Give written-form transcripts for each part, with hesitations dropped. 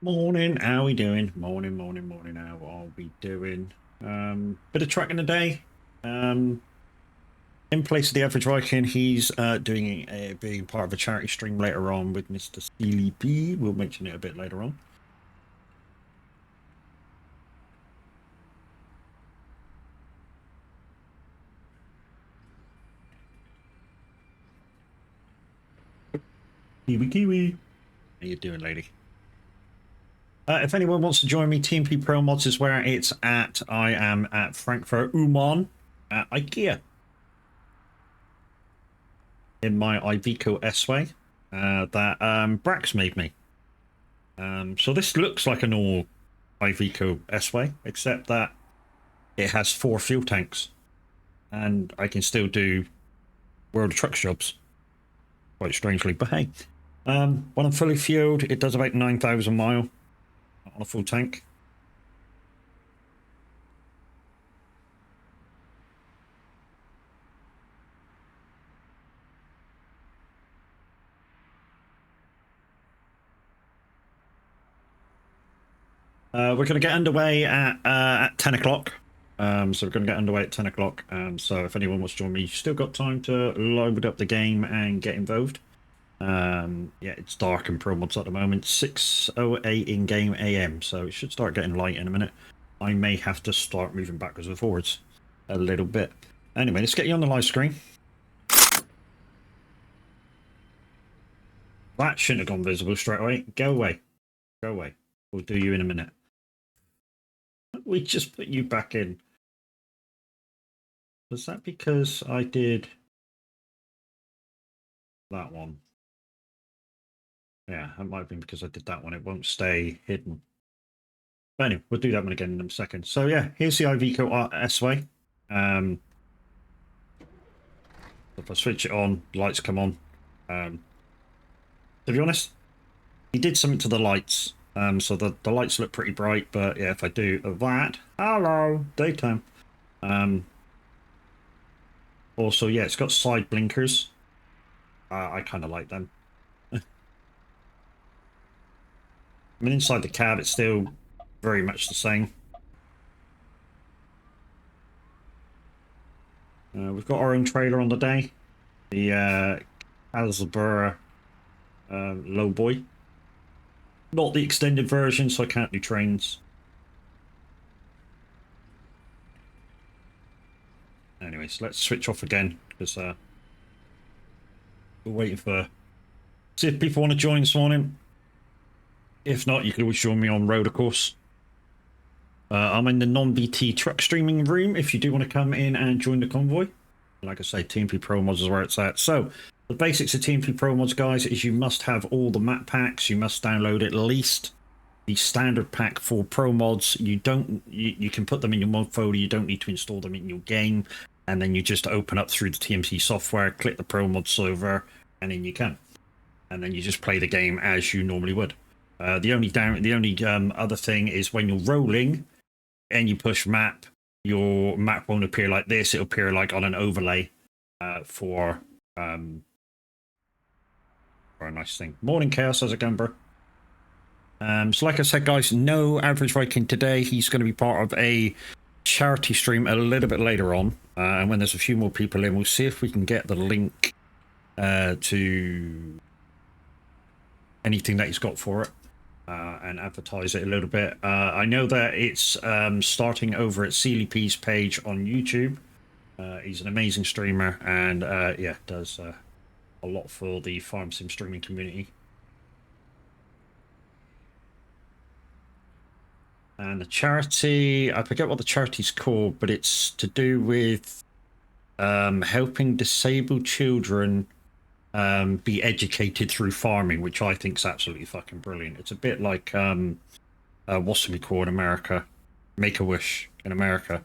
Morning, how we doing? Morning, how are we doing? Bit of track in the day. In place of the average Viking, he's being part of a charity stream later on with Mr. Steely P. We'll mention it a bit later on. Kiwi. How you doing, lady? If anyone wants to join me, TMP Promods is where it's at. I am at Frankfurt Uman at IKEA in my Iveco S-Way that Brax made me. So this looks like a normal Iveco S-Way, except that it has 4 fuel tanks, and I can still do World of Trucks jobs, quite strangely. But hey, when I'm fully fueled, it does about 9,000 mile on a full tank. We're going to get underway at 10 o'clock. So we're going to get underway at 10 o'clock. So if anyone wants to join me, you've still got time to load up the game and get involved. Yeah, it's dark in Promods at the moment. 6:08 in game AM, so it should start getting light in a minute. I may have to start moving backwards and forwards a little bit. Anyway, let's get you on the live screen. That shouldn't have gone visible straight away. Go away. Go away. We'll do you in a minute. We just put you back in. Was that because I did that one? Yeah, that might have been because I did that one. It won't stay hidden. But anyway, we'll do that one again in a second. So yeah, here's the Iveco S-Way. If I switch it on, lights come on. To be honest, he did something to the lights. So the lights look pretty bright, but yeah, if I do that, hello, daytime. Also, yeah, it's got side blinkers. I kind of like them. I mean, inside the cab, it's still very much the same. We've got our own trailer on the day. The Hasbro Lowboy. Not the extended version, so I can't do trains. Anyways, let's switch off again, because we're waiting for... See if people want to join this morning. If not, you can always join me on Road, of course. I'm in the non-BT truck streaming room if you do want to come in and join the convoy. Like I say, TMP Promods is where it's at. So, the basics of TMP Promods, guys, is you must have all the map packs. You must download at least the standard pack for Promods. You can put them in your mod folder. You don't need to install them in your game. And then you just open up through the TMP software, click the Promod server, and then you can. And then you just play the game as you normally would. The only other thing is when you're rolling and you push map, your map won't appear like this. It'll appear like on an overlay for a nice thing. Morning, Chaos. How's it going, bro? So like I said, guys, no average Viking today. He's going to be part of a charity stream a little bit later on. And when there's a few more people in, we'll see if we can get the link to anything that he's got for it. And advertise it a little bit. I know that it's starting over at Sealy P's page on YouTube. He's an amazing streamer and yeah, does a lot for the farm sim streaming community. And the charity, I forget what the charity's called, but it's to do with helping disabled children be educated through farming, which I think is absolutely fucking brilliant. It's a bit like what's it called in America, Make-A-Wish in America.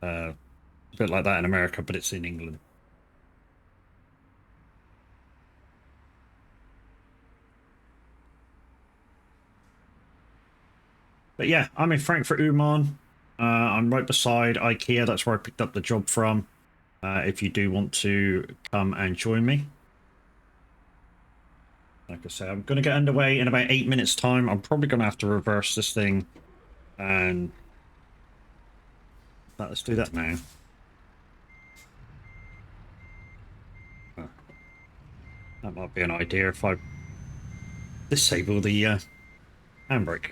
A bit like that in America, but it's in England. But yeah, I'm in Frankfurt Uman. I'm right beside IKEA. That's where I picked up the job from. If you do want to come and join me. Like I say, I'm going to get underway in about 8 minutes time. I'm probably going to have to reverse this thing, and let's do that now. That might be an idea if I disable the handbrake.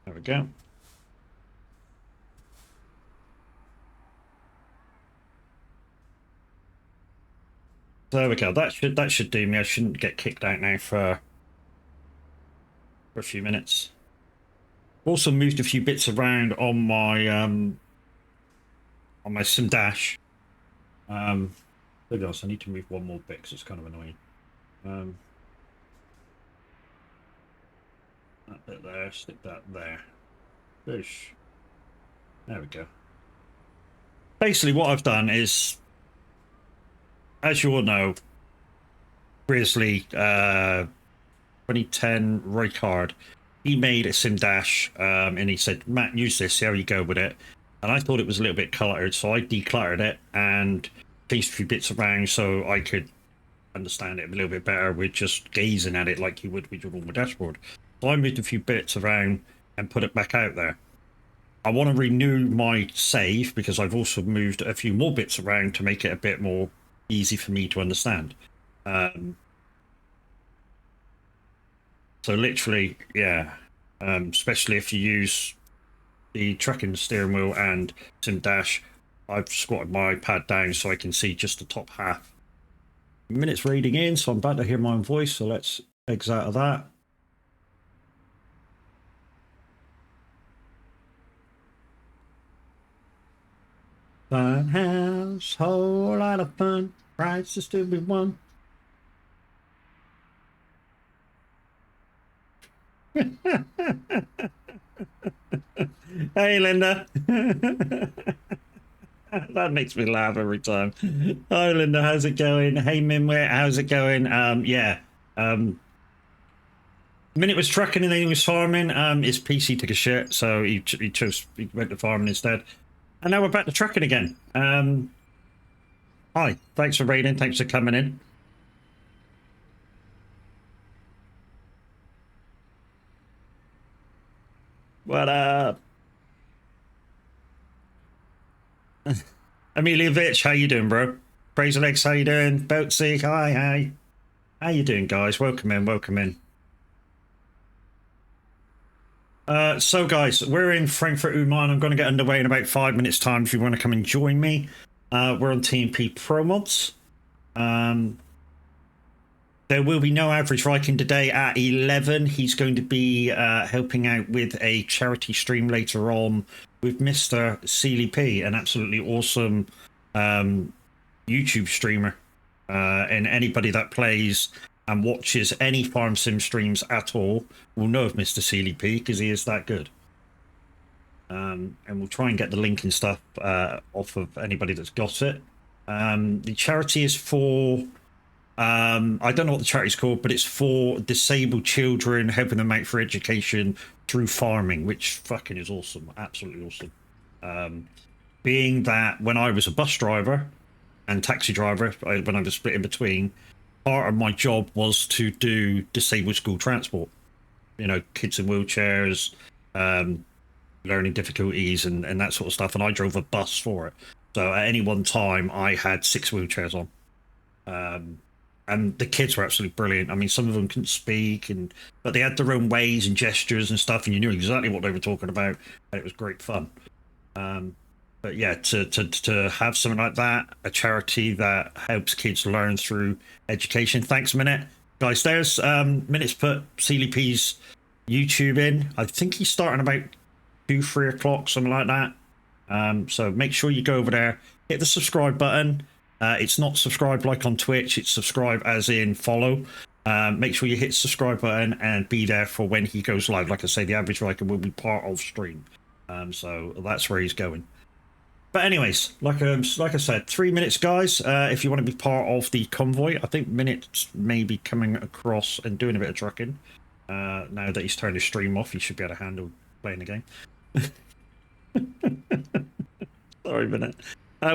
There we go. There we go. That should do me. I shouldn't get kicked out now for a few minutes. Also moved a few bits around on my sim dash. To be honest, I need to move one more bit because it's kind of annoying. That bit there, stick that there. Boosh. There we go. Basically, what I've done is, as you all know, Grizzly 2010 Ricard, he made a sim dash, and he said, Matt, use this, see how you go with it. And I thought it was a little bit cluttered, so I decluttered it and changed a few bits around so I could understand it a little bit better with just gazing at it like you would with your normal dashboard. So I moved a few bits around and put it back out there. I want to renew my save because I've also moved a few more bits around to make it a bit more easy for me to understand. So literally, yeah, especially if you use the tracking steering wheel and sim dash, I've squatted my iPad down so I can see just the top half. Minutes reading in, so I'm about to hear my own voice, so let's exit out of that. Fun house, whole lot of fun, prizes to be won. Hey, Linda. That makes me laugh every time. Hi, Linda. How's it going? Hey, Mimwit. How's it going? Yeah. Minute was trucking and then he was farming. His PC took a shit, so he went to farming instead. And now we're back to trucking again. Hi. Thanks for raiding. Thanks for coming in. What up? Emiliovic, how you doing, bro? Crazy Legs, how you doing? Boatsy, hi. How you doing, guys? Welcome in. So, guys, we're in Frankfurt Uman. I'm going to get underway in about 5 minutes' time if you want to come and join me. We're on TMP Promods. There will be no average Viking today at 11. He's going to be helping out with a charity stream later on with Mr. Sealy P, an absolutely awesome YouTube streamer. And anybody that plays and watches any farm sim streams at all will know of Mr. Sealy P because he is that good. And we'll try and get the link and stuff off of anybody that's got it. The charity is for... I don't know what the charity's called, but it's for disabled children, helping them out for education through farming, which fucking is awesome. Absolutely awesome. Being that when I was a bus driver and taxi driver, when I was split in between, part of my job was to do disabled school transport. You know, kids in wheelchairs, learning difficulties and that sort of stuff. And I drove a bus for it. So at any one time, I had 6 wheelchairs on. And the kids were absolutely brilliant. I mean, some of them couldn't speak, but they had their own ways and gestures and stuff, and you knew exactly what they were talking about, and it was great fun. But yeah, to have something like that, a charity that helps kids learn through education. Thanks, Minute. Guys, there's Minute's put Sealy P's YouTube in. I think he's starting about 2-3 o'clock, something like that. So make sure you go over there, hit the subscribe button. It's not subscribe like on Twitch, it's subscribe as in follow. Make sure you hit subscribe button and be there for when he goes live. Like I say, the average Viking will be part of stream. So that's where he's going. But anyways, like I said, 3 minutes, guys. If you want to be part of the convoy, I think Minutes may be coming across and doing a bit of trucking. Now that he's turned his stream off, he should be able to handle playing the game. Sorry, Minute.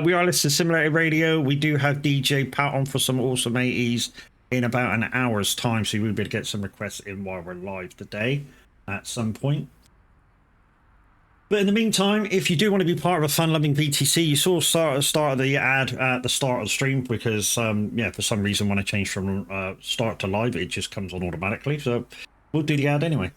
We are listening to Simulator Radio. We do have DJ Pat on for some awesome 80s in about an hour's time, so we'll be able to get some requests in while we're live today at some point. But in the meantime, if you do want to be part of a fun-loving VTC, you saw start of the ad at the start of the stream because, yeah, for some reason when I change from start to live, it just comes on automatically. So we'll do the ad anyway.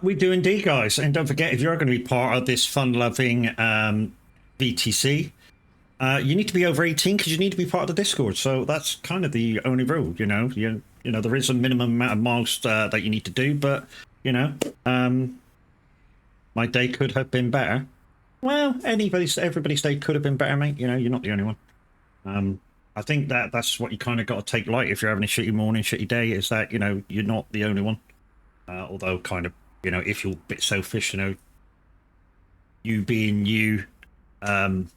We do indeed, guys. And don't forget, if you're going to be part of this fun-loving VTC, you need to be over 18 because you need to be part of the Discord. So that's kind of the only rule, you know. You know, there is a minimum amount of miles that you need to do, but, you know, my day could have been better. Well, everybody's day could have been better, mate. You know, you're not the only one. I think that's what you kind of got to take light if you're having a shitty morning, shitty day, is that, you know, you're not the only one. Although kind of, you know, if you're a bit selfish, you know, you being you, and,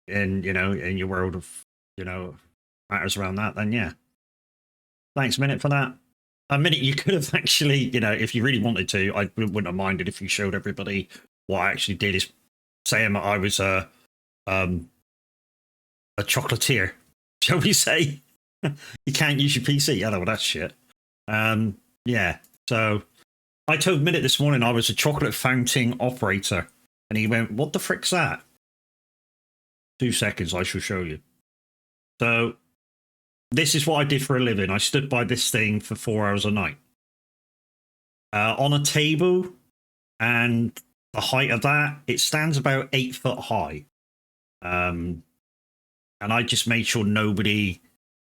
you know, in your world of, you know, matters around that, then yeah. Thanks, Minute, for that. A Minute, you could have actually, you know, if you really wanted to, I wouldn't have minded if you showed everybody what I actually did, is saying that I was a chocolatier, shall we say. You can't use your PC. I know, that's shit. Yeah, so I told Minute this morning I was a chocolate fountain operator, and he went, "What the frick's that?" 2 seconds, I shall show you. So this is what I did for a living. I stood by this thing for 4 hours a night. On a table, and the height of that, it stands about 8 foot high. And I just made sure nobody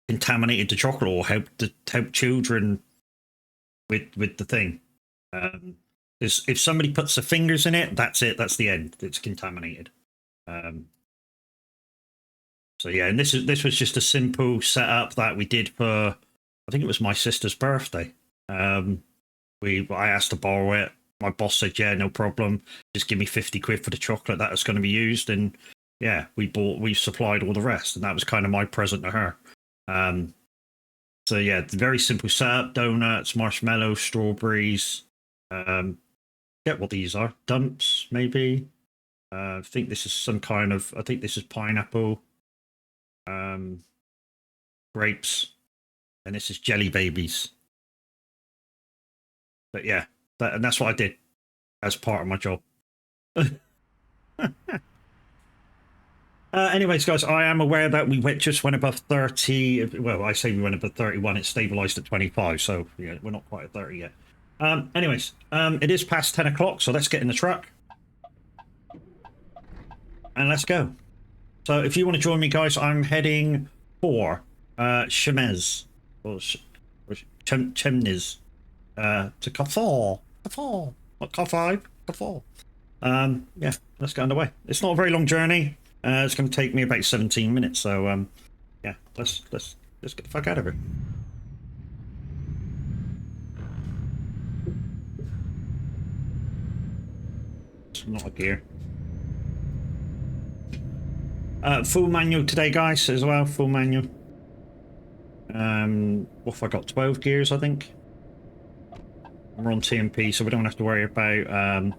contaminated the chocolate or help children with the thing. If somebody puts their fingers in it, that's it. That's the end. It's contaminated. So yeah, and this was just a simple setup that we did for, I think it was my sister's birthday. I asked to borrow it. My boss said, "Yeah, no problem. Just give me 50 quid for the chocolate that was going to be used." And yeah, we supplied all the rest, and that was kind of my present to her. So yeah, very simple setup: donuts, marshmallows, strawberries. Get what these are. Dumps, maybe. I think this is some kind of, I think this is pineapple. Grapes. And this is jelly babies. But yeah, and that's what I did as part of my job. Anyways, guys, I am aware that we just went above 30. Well, I say we went above 31. It stabilized at 25. So yeah, we're not quite at 30 yet. Anyways, it is past 10 o'clock. So let's get in the truck. And let's go. So if you want to join me, guys, I'm heading for Chemez. Or Chemniz. To Carrefour. Not Carrefour. Yeah, let's get underway. It's not a very long journey. It's going to take me about 17 minutes, so yeah, let's get the fuck out of here. It's not a gear. Full manual today, guys, as well. Full manual. What have I got? 12 gears, I think. We're on TMP, so we don't have to worry about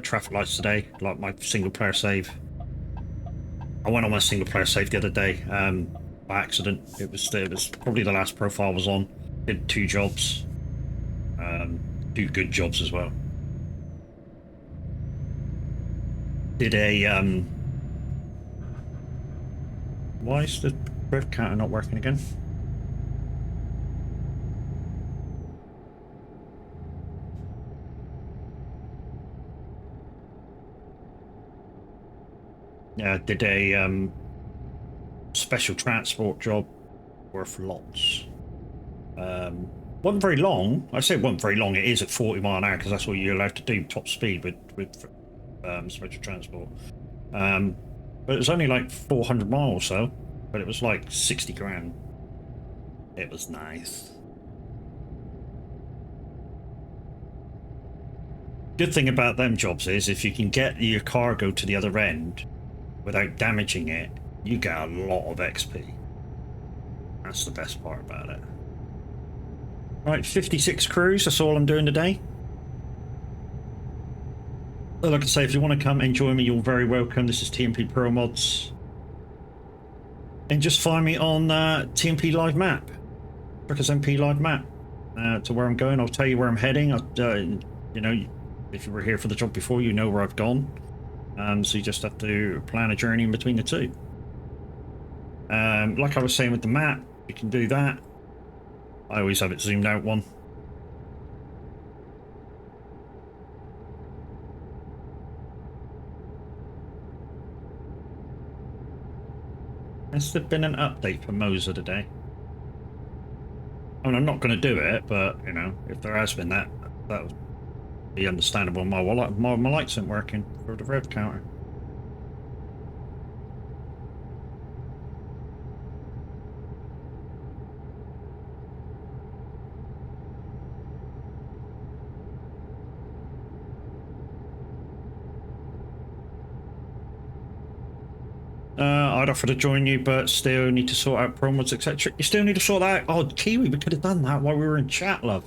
traffic lights today, like my single player save. I went on my single player save the other day by accident. It was probably the last profile I was on. Did 2 jobs, 2 good jobs as well. Did a Why is the rev counter not working again? Yeah, did a special transport job worth lots. Wasn't very long. I say it wasn't very long. It is at 40 mile an hour because that's what you're allowed to do top speed with special transport. But it was only like 400 miles or so. But it was like 60 grand. It was nice. Good thing about them jobs is if you can get your cargo to the other end without damaging it, you get a lot of XP. That's the best part about it. Right, 56 crews, that's all I'm doing today. But like I say, if you want to come and join me, you're very welcome. This is TMP Promods. And just find me on TMP Live Map. Truckers MP Live Map. To where I'm going, I'll tell you where I'm heading. You know, if you were here for the job before, you know where I've gone. So you just have to plan a journey in between the two. Like I was saying with the map, you can do that. I always have it zoomed out one. Has there been an update for Moser today? I mean, I'm not going to do it, but, you know, if there has been that would be understandable. My lights aren't working for the rev counter. I'd offer to join you, but still need to sort out promos, etc. You still need to sort that out? Oh, Kiwi, we could have done that while we were in chat, love.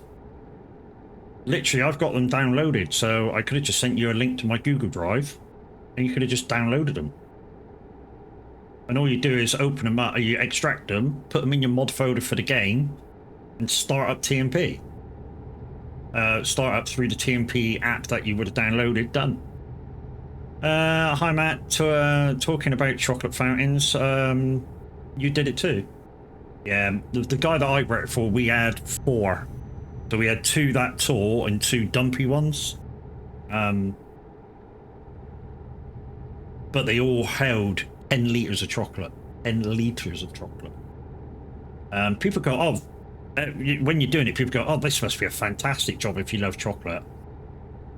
Literally, I've got them downloaded, so I could have just sent you a link to my Google Drive, and you could have just downloaded them. And all you do is open them up, you extract them, put them in your mod folder for the game, and start up TMP. Start up through the TMP app that you would have downloaded, done. Hi Matt, talking about chocolate fountains, you did it too. Yeah, the guy that I worked for, we had 4. So we had 2 that tall and 2 dumpy ones. But they all held 10 litres of chocolate. 10 litres of chocolate. People go, oh, when you're doing it, people go, oh, this must be a fantastic job if you love chocolate.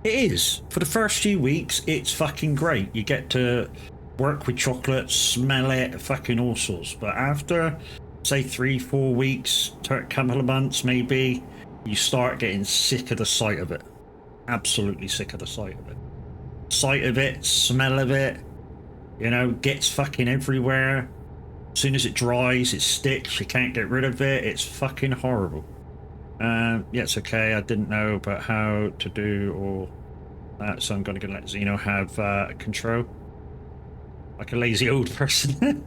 It is. For the first few weeks, it's fucking great. You get to work with chocolate, smell it, fucking all sorts. But after, say, 3-4 weeks, a couple of months maybe, you start getting sick of the sight of it. Absolutely sick of the sight of it. Sight of it, smell of it, you know, gets fucking everywhere. As soon as it dries, it sticks, you can't get rid of it. It's fucking horrible. Yeah, it's okay. I didn't know about how to do all that, so I'm going to let Zeno have control. Like a lazy old person.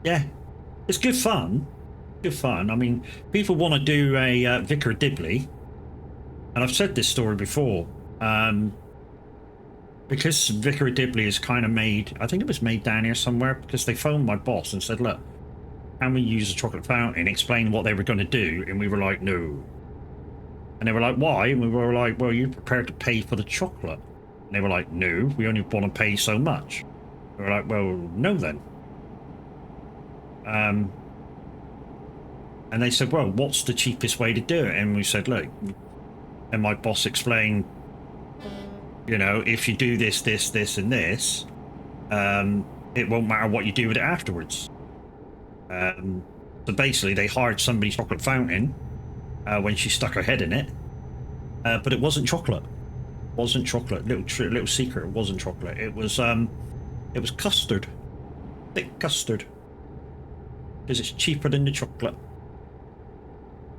Yeah, it's good fun. Good fun. I mean, people want to do a Vicar of Dibley, and I've said this story before. Because Vicar of Dibley is kind of made, I think it was made down here somewhere, because they phoned my boss and said, look, can we use a chocolate fountain, explain what they were going to do, and we were like, no. And they were like, why? And we were like, well, you're prepared to pay for the chocolate. And they were like, no, we only want to pay so much. We were like, well, no then. And they said, well, what's the cheapest way to do it? And we said, look, and my boss explained, you know, if you do this, this, this, and this, it won't matter what you do with it afterwards. So basically, they hired somebody's chocolate fountain when she stuck her head in it, but it wasn't chocolate. It wasn't chocolate. Little secret. It wasn't chocolate. It was custard, thick custard, because it's cheaper than the chocolate.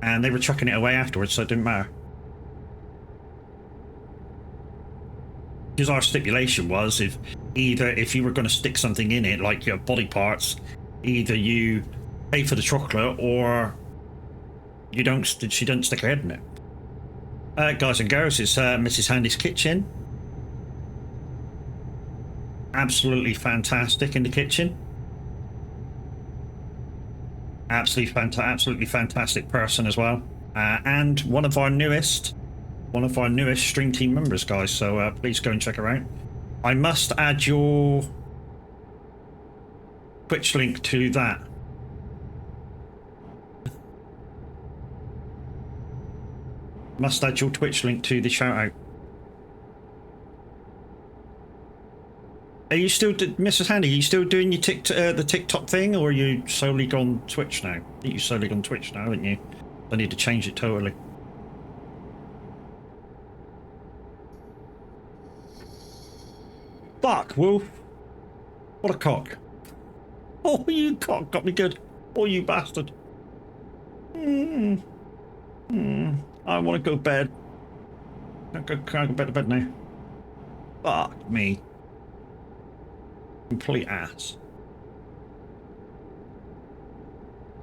And they were chucking it away afterwards, so it didn't matter. Because our stipulation was, if you were going to stick something in it, like your body parts, either you pay for the chocolate or you don't. She doesn't stick her head in it. Guys and girls, it's Mrs. Handy's kitchen. absolutely fantastic in the kitchen. Absolutely fantastic person as well. And one of our newest stream team members, guys. So please go and check her out. I must add your Twitch link to that. Must add your Twitch link to the shout out. Are you still, Mrs. Handy, are you still doing your the TikTok thing, or are you solely gone Twitch now? I think you solely gone Twitch now, haven't you? I need to change it totally. Fuck, Wolf. What a cock. Oh, you cock got me good. Oh, you bastard. I want to go to bed. Can I go back to bed now? Fuck me. Complete ass.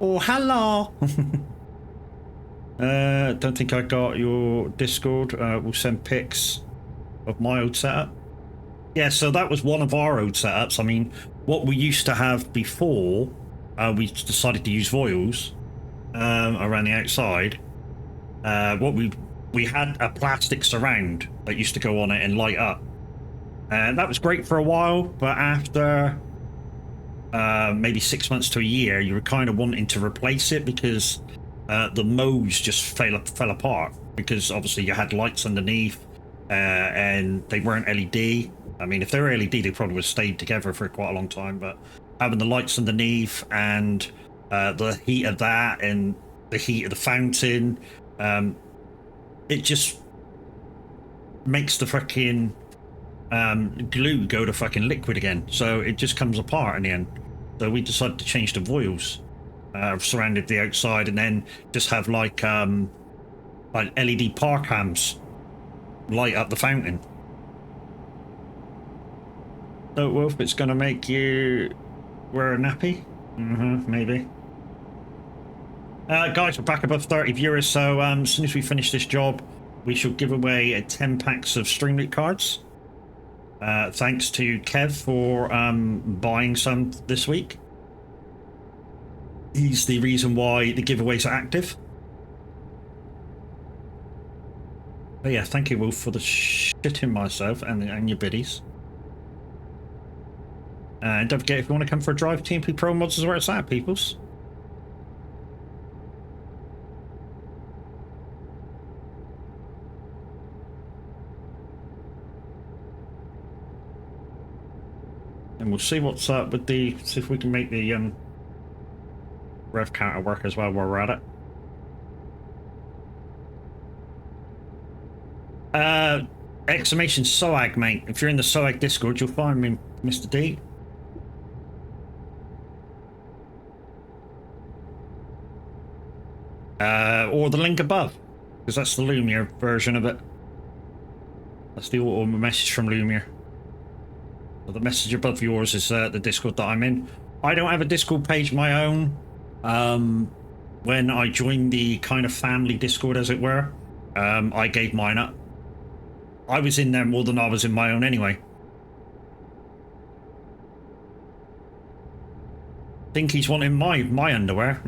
Oh, hello. Don't think I got your Discord. We'll send pics of my old setup. Yeah, so that was one of our old setups. I mean, what we used to have before we decided to use voiles around the outside. What we had a plastic surround that used to go on it and light up. And that was great for a while, but after maybe 6 months to a year, you were kind of wanting to replace it because the modes just fell apart, because obviously you had lights underneath and they weren't LED. I mean, if they were LED, they probably would have stayed together for quite a long time, but having the lights underneath and the heat of that and the heat of the fountain, it just makes the fucking glue go to fucking liquid again, so it just comes apart in the end. So we decided to change the voiles surrounded the outside, and then just have like LED par cams light up the fountain. So Wolf, it's gonna make you wear a nappy? Maybe. Guys, we're back above 30 viewers, so as soon as we finish this job, we shall give away 10 packs of Streamlit cards. Thanks to Kev for buying some this week. He's the reason why the giveaways are active. But yeah, thank you, Wolf, for the shitting myself and your biddies. And don't forget, if you want to come for a drive, TMP Promods is where it's at, peoples. And we'll see what's up with the, see if we can make the rev counter work as well while we're at it. Exclamation SOAG, mate. If you're in the SOAG Discord, you'll find me, Mr. D. Or the link above, because that's the Lumiere version of it. That's the auto message from Lumiere. So the message above yours is the Discord that I'm in. I don't have a Discord page of my own. When I joined the kind of family Discord, as it were, I gave mine up. I was in there more than I was in my own anyway. Think he's wanting my underwear.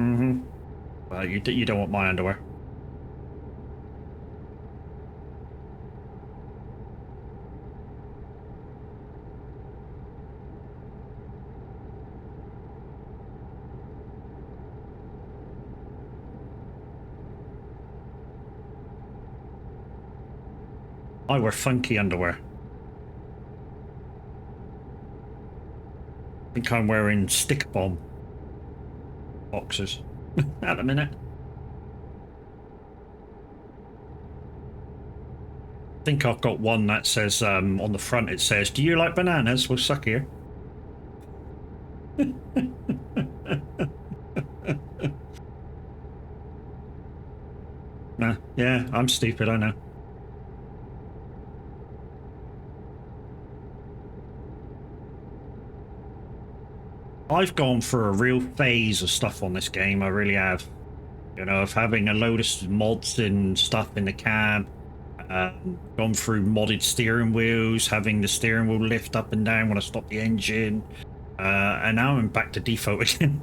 Well, you don't want my underwear. I wear funky underwear. I think I'm wearing stick bomb boxers at the minute. I think I've got one that says on the front, it says, "Do you like bananas? We'll suck here." Nah, yeah, I'm stupid, I know. I've gone for a real phase of stuff on this game, I really have. You know, of having a load of mods and stuff in the cab, Gone through modded steering wheels, having the steering wheel lift up and down when I stop the engine, and now I'm back to default again.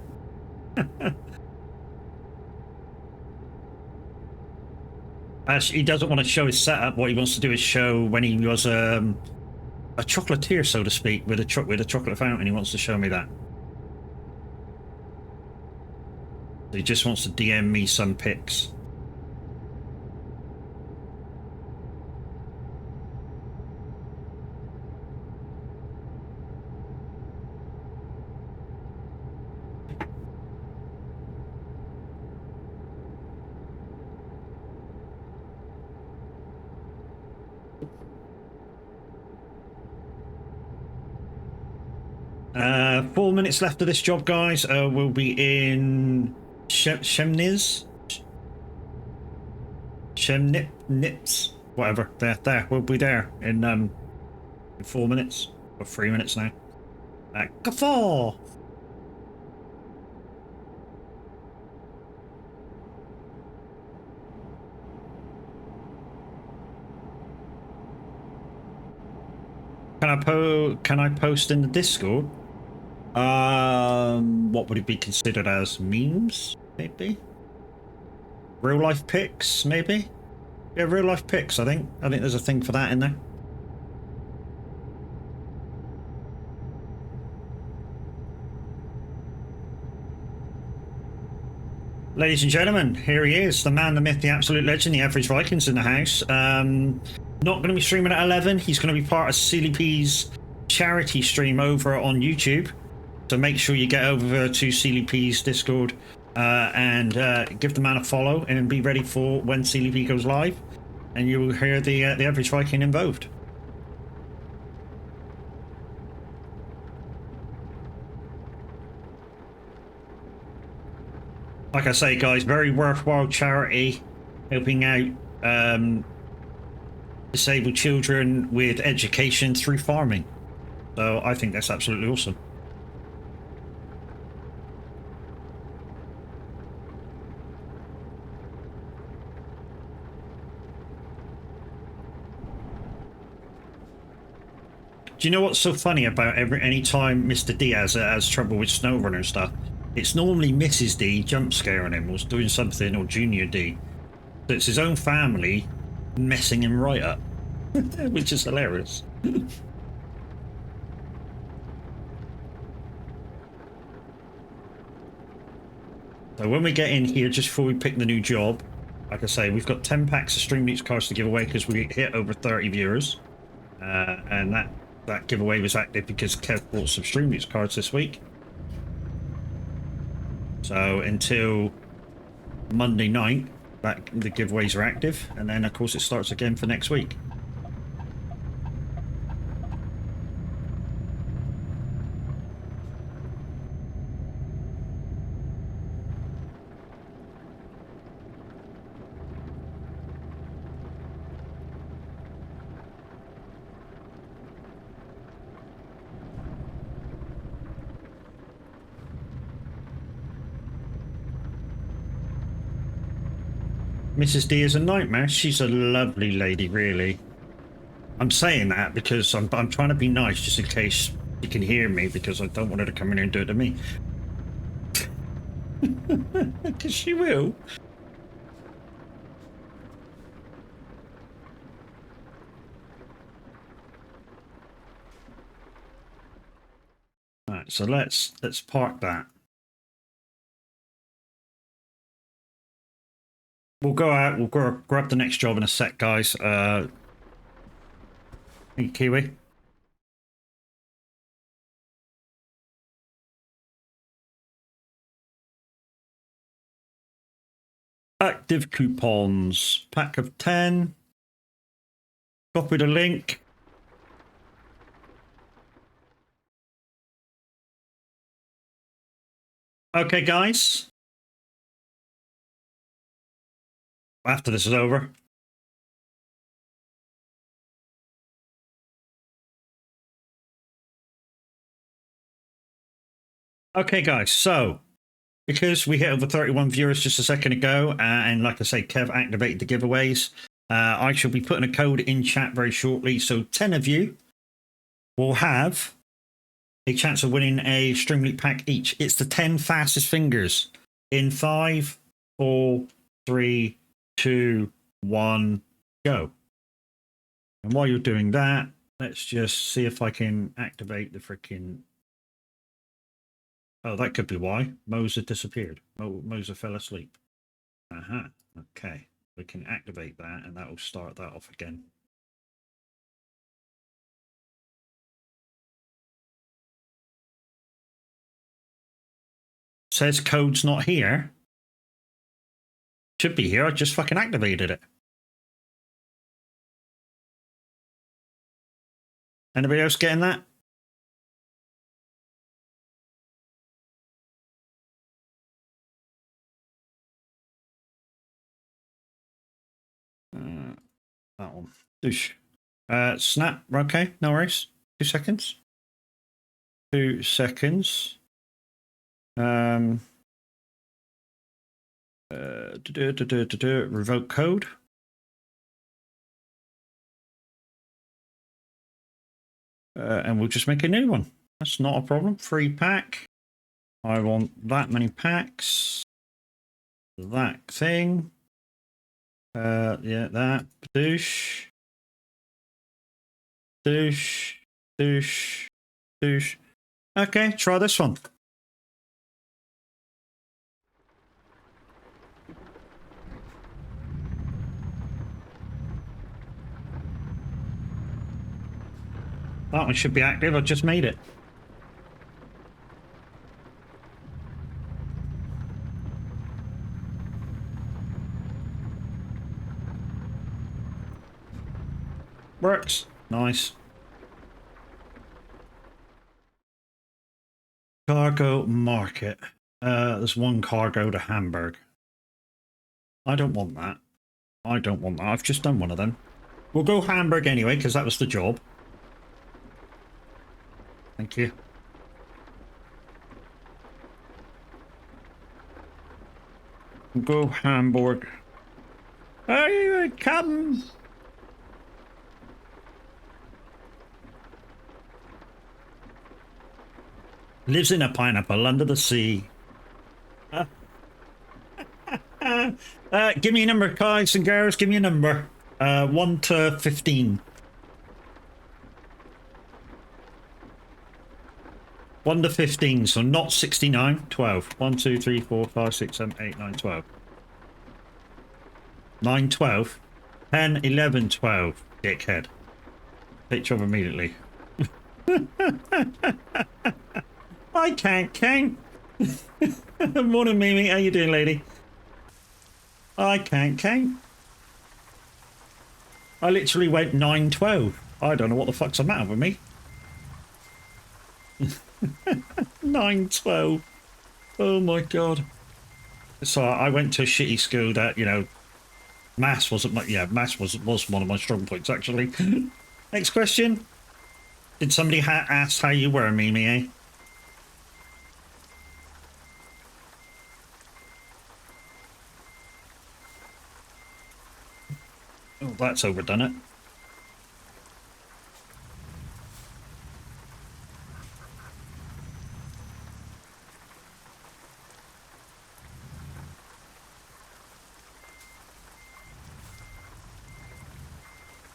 Actually, he doesn't want to show his setup. What he wants to do is show when he was a chocolatier, so to speak, with a chocolate fountain. He wants to show me that. He just wants to DM me some pics. Four minutes left of this job, guys. We'll be in Chemnips, whatever. There. We'll be there in 4 minutes or 3 minutes now. Gaffer! Can I post in the Discord? What would it be considered as? Memes, maybe? Real life pics, maybe? Yeah, real life pics, I think. I think there's a thing for that in there. Ladies and gentlemen, here he is, the man, the myth, the absolute legend, the average Vikings in the house. Not going to be streaming at 11. He's going to be part of CLP's charity stream over on YouTube. So make sure you get over to CLP's Discord and give the man a follow and be ready for when CLP goes live. And you will hear the average Viking involved. Like I say, guys, very worthwhile charity, helping out disabled children with education through farming. So I think that's absolutely awesome. Do you know what's so funny about any time Mr. D has trouble with SnowRunner and stuff? It's normally Mrs. D jump scaring him or doing something, or Junior D. So it's his own family messing him right up, which is hilarious. So when we get in here, just before we pick the new job, like I say, we've got 10 packs of Stream Leaks cards to give away because we hit over 30 viewers. And that giveaway was active because Kev bought some Stream Leaks cards this week. So until Monday night, the giveaways are active, and then of course it starts again for next week. Mrs. D is a nightmare. She's a lovely lady, really. I'm saying that because I'm trying to be nice just in case you can hear me, because I don't want her to come in here and do it to me. Because she will. Alright, so let's park that. We'll go out, we'll grab the next job in a sec, guys. Hey, Kiwi. Active coupons. Pack of 10. Copy the link. Okay, guys. After this is over. Okay, guys, so because we hit over 31 viewers just a second ago, and like I say, Kev activated the giveaways, I shall be putting a code in chat very shortly. So 10 of you will have a chance of winning a Streamlink pack each. It's the 10 fastest fingers in 5, 4, 3, 2, 1, go. And while you're doing that, let's just see if I can activate the freaking... Oh, that could be why. Moser disappeared. Moser fell asleep. Aha. Okay. We can activate that and that will start that off again. Says code's not here. Should be here. I just fucking activated it. Anybody else getting that? That one. Doosh. Snap. Okay, no worries. 2 seconds. 2 seconds. Revoke code. And we'll just make a new one. That's not a problem. Free pack. I want that many packs. That thing. Yeah, that. Doosh. Doosh. Doosh. Doosh. Okay, try this one. That one should be active. I just made it. Works. Nice. Cargo market. There's one cargo to Hamburg. I don't want that. I don't want that. I've just done one of them. We'll go Hamburg anyway, because that was the job. Thank you. We'll go Hamburg. Hey, come! Lives in a pineapple under the sea. Give me a number, guys and girls. Give me a number. 1 to 15. 1 to 15, so not 69. 12. 1, 2, 3, 4, 5, 6, 7, 8, 9, 12. 9, 12. 10, 11, 12. Dickhead. Take job immediately. I can't count. Morning, Mimi. How you doing, lady? I can't count. I literally went 9, 12. I don't know what the fuck's the matter with me. 9, 12. Oh my god. So I went to a shitty school that, you know, maths wasn't my... Yeah, maths was one of my strong points, actually. Next question. Did somebody ask how you were, Mimi, eh? Oh, that's overdone it.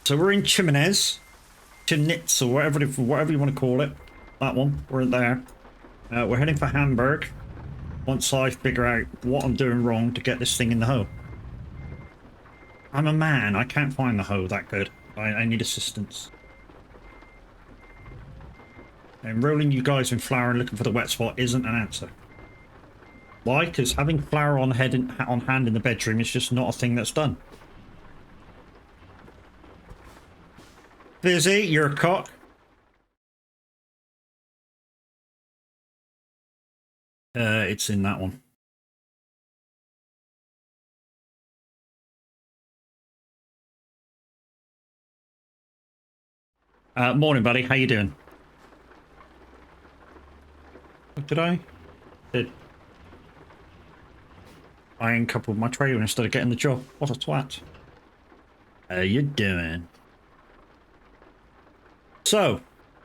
So we're in Chimnez, Chimnitz, or whatever you want to call it. That one, we're in there. We're heading for Hamburg. Once I figure out what I'm doing wrong to get this thing in the hoe. I'm a man. I can't find the hoe that good. I need assistance. And rolling you guys in flour and looking for the wet spot isn't an answer. Why? Because having flour on hand in the bedroom is just not a thing that's done. Fizzy, you're a cock. It's in that one. Morning, buddy. How you doing? What did I? I uncoupled my trailer instead of getting the job. What a twat. How you doing? So,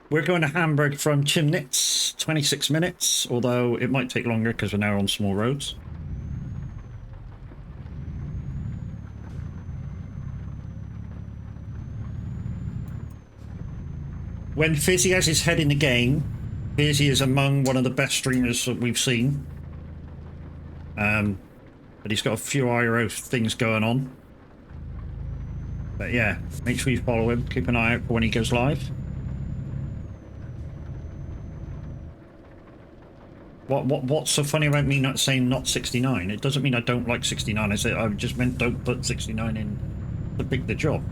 we're going to Hamburg from Chemnitz, 26 minutes, although it might take longer because we're now on small roads. When Fizzy has his head in the game, Fizzy is among one of the best streamers that we've seen. But he's got a few IRO things going on. But yeah, make sure you follow him. Keep an eye out for when he goes live. What's so funny about me not saying not 69? It doesn't mean I don't like 69. I just meant don't put 69 in to pick the job.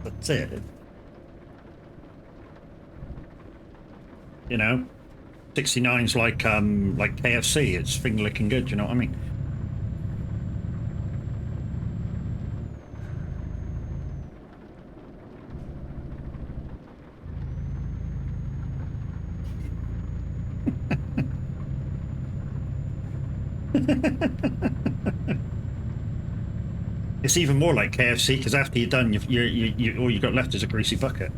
That's it. You know, 69's like KFC. It's finger licking good. You know what I mean? It's even more like KFC because after you're done, all you got left is a greasy bucket.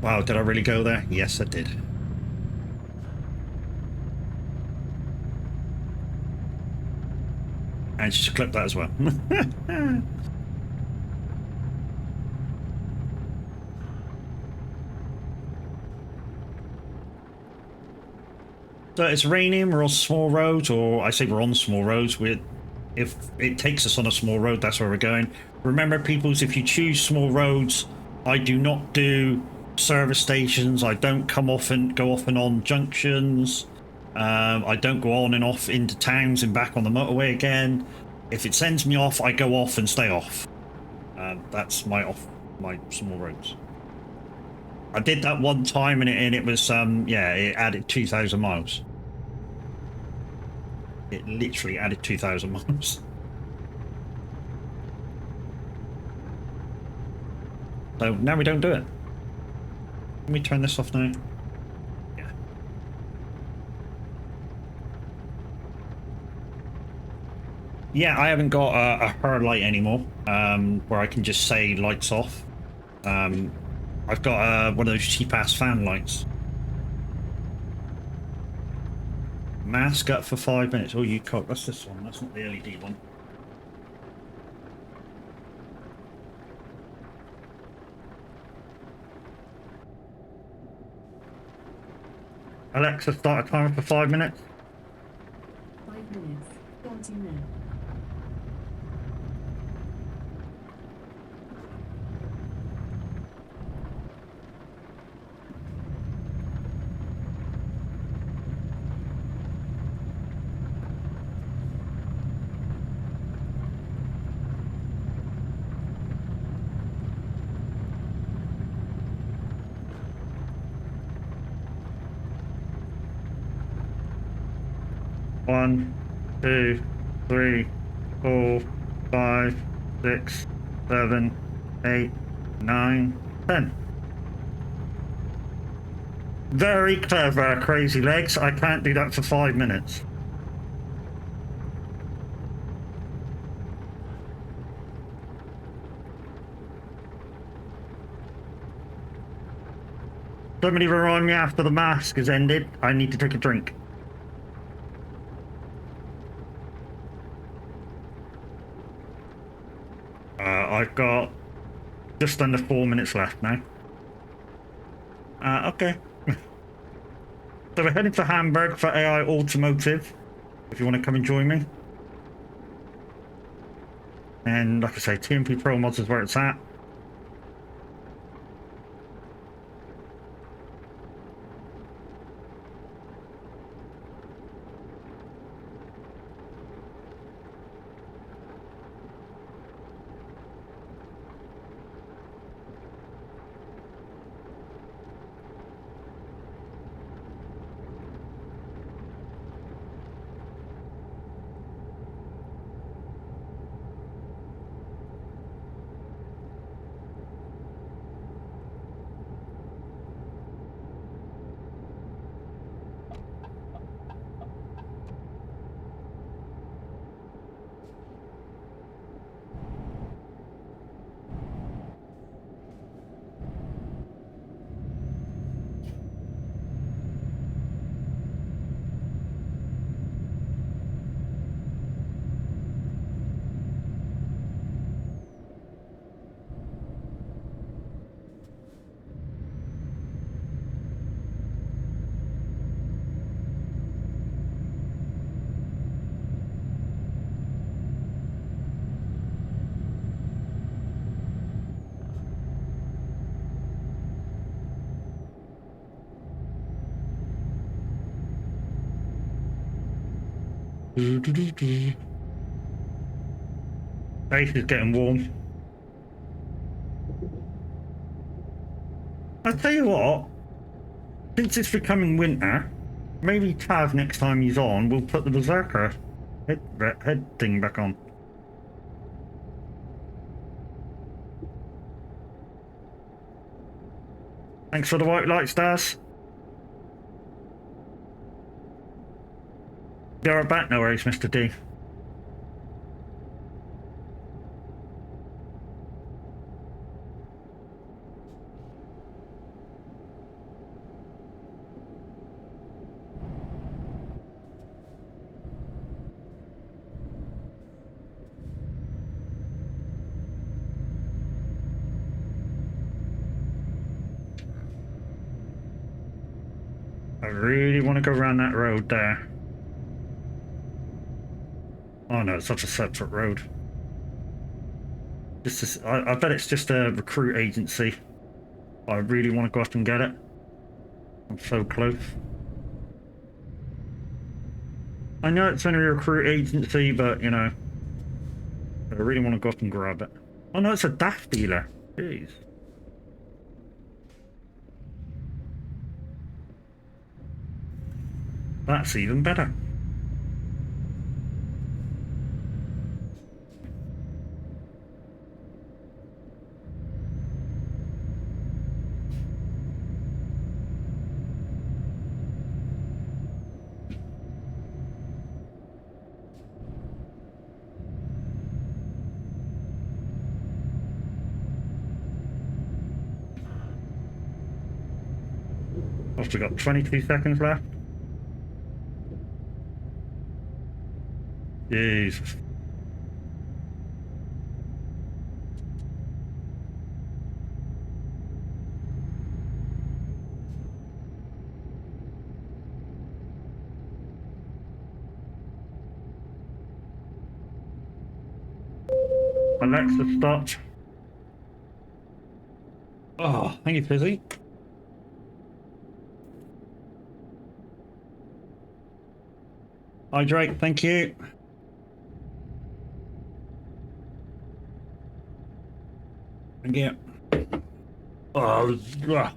Wow, did I really go there? Yes, I did. And just clip that as well. So it's raining, we're on small roads, or I say we're on small roads. If it takes us on a small road, that's where we're going. Remember, peoples, if you choose small roads, I do not do service stations. I don't go off and on junctions. I don't go on and off into towns and back on the motorway again. If it sends me off, I go off and stay off. That's my small roads. I did that one time and it was yeah, it added 2,000 miles. It literally added 2,000 miles. So now we don't do it. Let me turn this off now. Yeah. Yeah, I haven't got a her light anymore, where I can just say lights off. I've got one of those cheap-ass fan lights. Mask up for 5 minutes. Oh, you cock. That's this one. That's not the LED one. Alexa, start a timer for 5 minutes. 5 minutes. Starting now. One, 2, 3, 4, 5, 6, 7, 8, 9, 10. Very clever, Crazy Legs. I can't do that for 5 minutes. Somebody remind me after the mask has ended. I need to take a drink. I've got just under 4 minutes left now. Okay. So we're heading to Hamburg for AI Automotive, if you want to come and join me. And like I say, TMP Promods is where it's at. Base is getting warm. I'll tell you what, since it's becoming winter, maybe Tav next time he's on will put the Berserker head thing back on. Thanks for the white light, Stars. Be right back, no worries, Mr. D. I really want to go around that road there. Oh no, it's such a separate road. This is, I bet it's just a recruit agency. I really want to go up and get it. I'm so close. I know it's only a recruit agency, but you know, I really want to go up and grab it. Oh no, it's a DAF dealer. Jeez. That's even better. I've still got 22 seconds left. Jesus. Alexa, stop. Oh, thank you, Fizzy. Hi, Drake, thank you. Thank you. Oh, ugh.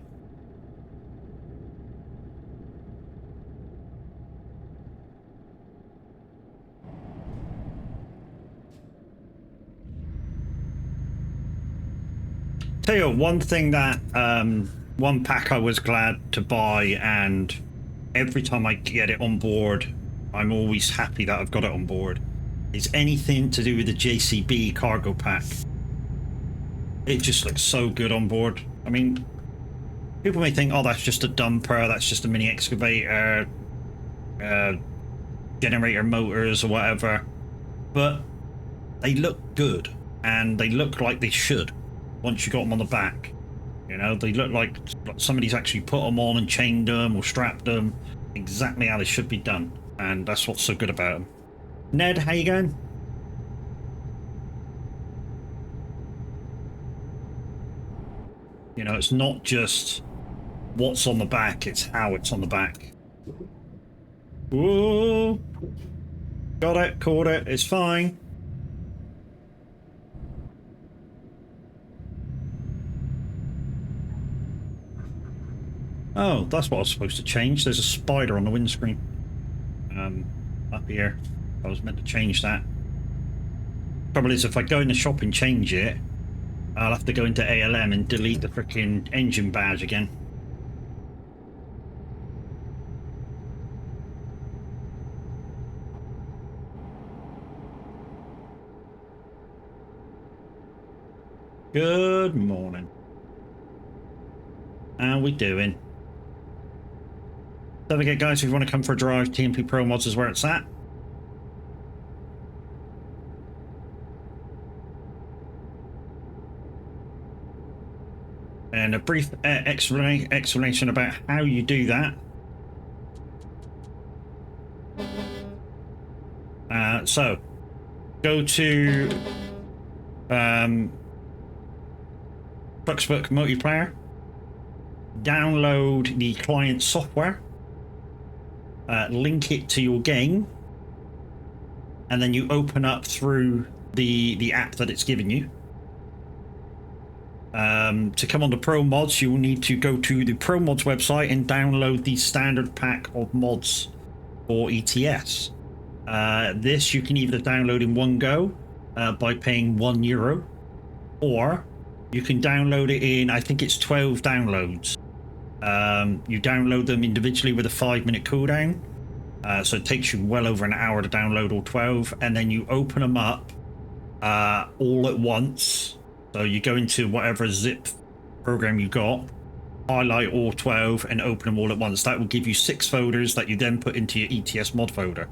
Tell you one thing that one pack I was glad to buy, and every time I get it on board, I'm always happy that I've got it on board, is anything to do with the JCB cargo pack. It just looks so good on board. I mean, people may think, oh, that's just a dumper, that's just a mini excavator, generator motors or whatever, but they look good, and they look like they should once you got them on the back. You know, they look like somebody's actually put them on and chained them or strapped them exactly how they should be done, and that's what's so good about them. Ned, how you going? You know, it's not just what's on the back, it's how it's on the back. Whoa! Got it, caught it, it's fine. Oh, that's what I was supposed to change. There's a spider on the windscreen. Up here. I was meant to change that. Trouble is, if I go in the shop and change it, I'll have to go into ALM and delete the freaking engine badge again. Good morning. How we doing? Don't forget, guys, if you want to come for a drive, TMP Promods is where it's at. And a brief explanation about how you do that. So, go to Bucksbook Multiplayer, download the client software, link it to your game, and then you open up through the app that it's giving you. To come on the Pro Mods, you will need to go to the Pro Mods website and download the standard pack of mods for ETS. This you can either download in one go by paying €1, or you can download it in, I think it's 12 downloads. You download them individually with a 5-minute cooldown, so it takes you well over an hour to download all 12, and then you open them up all at once. So you go into whatever zip program you got, highlight all 12 and open them all at once. That will give you 6 folders that you then put into your ETS mod folder,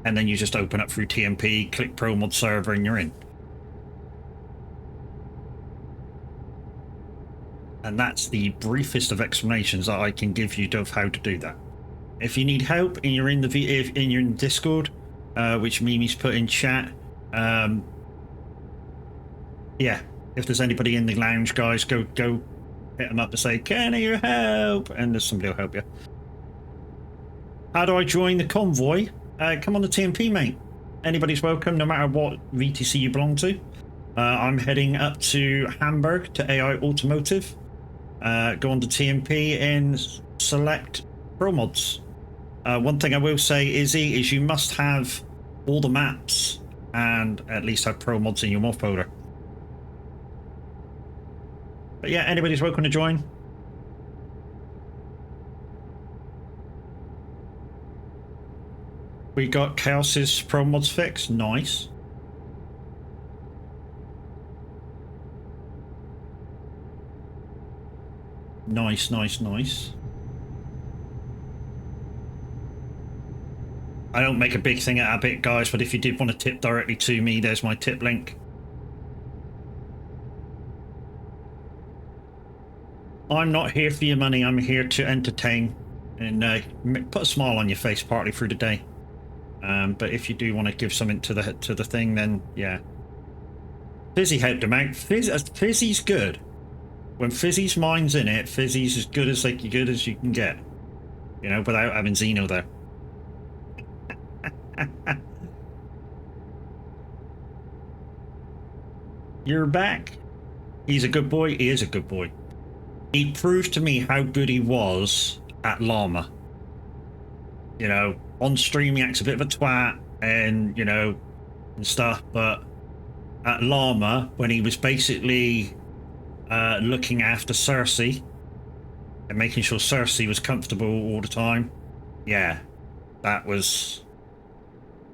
and then you just open up through TMP, click Pro Mod Server, and you're in. And that's the briefest of explanations that I can give you of how to do that. If you need help and you're in you're in Discord, which Mimi's put in chat, yeah, if there's anybody in the lounge, guys, go hit them up and say, "Can you help?" And there's somebody will help you. How do I join the convoy? Come on the TMP, mate. Anybody's welcome, no matter what VTC you belong to. I'm heading up to Hamburg to AI Automotive. Go on to TMP and select Pro Mods. One thing I will say, Izzy, is you must have all the maps and at least have Pro Mods in your mod folder. But yeah, anybody's welcome to join. We got Chaos's Pro Mods fixed. Nice. Nice, nice, nice. I don't make a big thing out of it, guys, but if you did want to tip directly to me, there's my tip link. I'm not here for your money. I'm here to entertain and put a smile on your face partly through the day. But if you do want to give something to the thing, then yeah. Fizzy helped him out. Fizzy's good. When Fizzy's mind's in it, Fizzy's as good as you can get. You know, without having Xeno there. You're back. He's a good boy. He is a good boy. He proved to me how good he was at Llama. You know, on stream he acts a bit of a twat and, you know, and stuff, but at Llama, when he was basically looking after Cersei and making sure Cersei was comfortable all the time, yeah, that was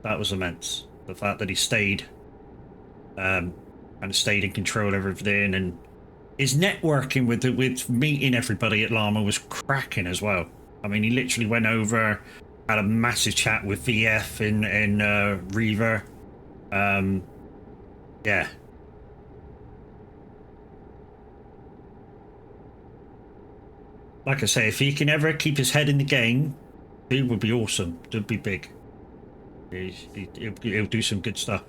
immense. The fact that he stayed and stayed in control of everything, and his networking with meeting everybody at Llama was cracking as well. I mean, he literally went over, had a massive chat with VF and Reaver. Yeah. Like I say, if he can ever keep his head in the game, it would be awesome. It would be big. He'll do some good stuff.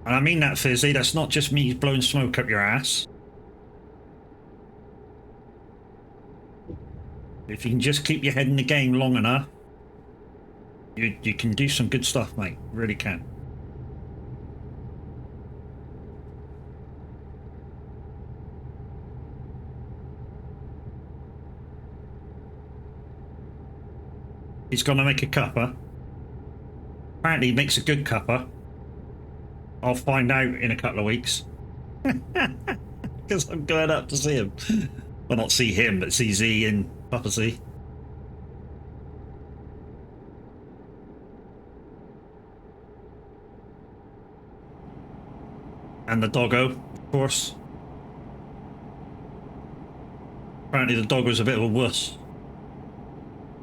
And I mean that, Fizzy. That's not just me blowing smoke up your ass. If you can just keep your head in the game long enough, you can do some good stuff, mate. Really can. He's gonna make a cuppa. Apparently he makes a good cuppa. I'll find out in a couple of weeks. Because I'm going up to see him. Well, not see him, but see Z and Papa Z. And the doggo, of course. Apparently the doggo's a bit of a wuss.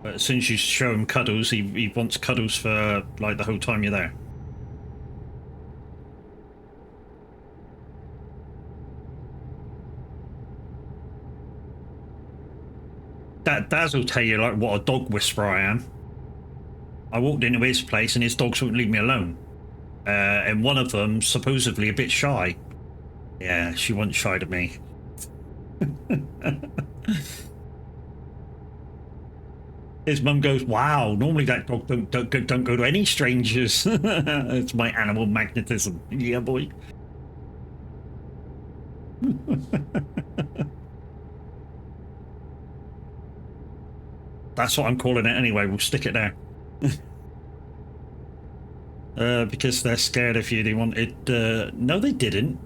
But as soon as you show him cuddles, he wants cuddles for like the whole time you're there. Daz will tell you like what a dog whisperer I am. I walked into his place and his dogs wouldn't leave me alone. And one of them supposedly a bit shy. Yeah, she wasn't shy to me. His mum goes, "Wow, normally that dog don't go to any strangers." It's my animal magnetism. Yeah, boy. That's what I'm calling it anyway. We'll stick it there. Because they're scared of you. They wanted. No, they didn't.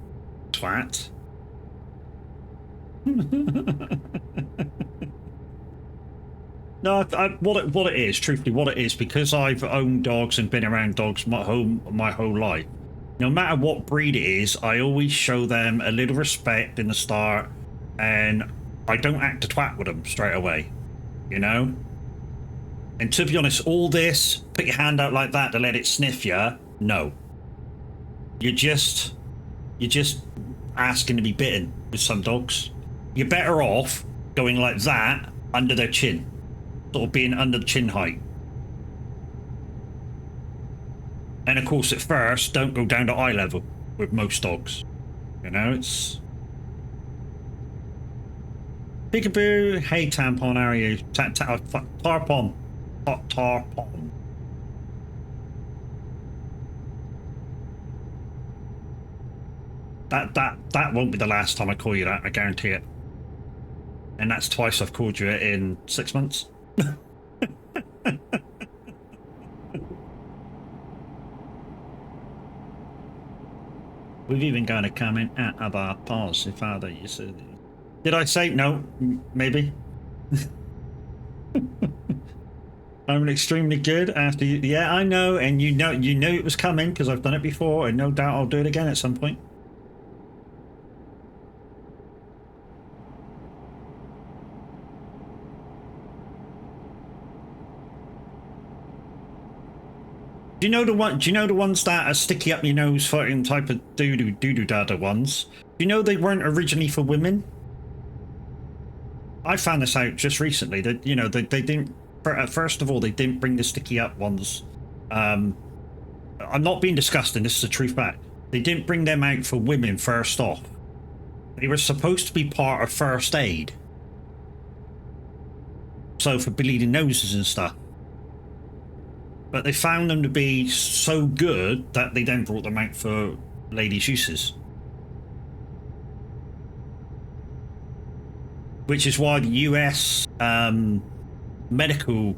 Twat. No, what it is, truthfully, what it is, because I've owned dogs and been around dogs my whole life. No matter what breed it is, I always show them a little respect in the start, and I don't act a twat with them straight away, you know. And to be honest, all this, put your hand out like that to let it sniff you, no. You're just asking to be bitten with some dogs. You're better off going like that under their chin. Sort of being under the chin height. And of course at first, don't go down to eye level with most dogs. You know, it's... Peekaboo, hey Tampon, how are you? Tarpon. Tarpon. That won't be the last time I call you that, I guarantee it. And that's twice I've called you it in 6 months. We've even got a comment at about pause if either you said. Did I say no? Maybe. I'm extremely good after you. Yeah, I know, and you know it was coming because I've done it before, and no doubt I'll do it again at some point. Do you know the one? Do you know the ones that are sticky up your nose, fucking type of doo-doo dada ones? Do you know they weren't originally for women? I found this out just recently. That they didn't. First of all, they didn't bring the sticky up ones. I'm not being disgusting. This is a true fact. They didn't bring them out for women first off. They were supposed to be part of first aid. So for bleeding noses and stuff. But they found them to be so good that they then brought them out for ladies' uses. Which is why the US medical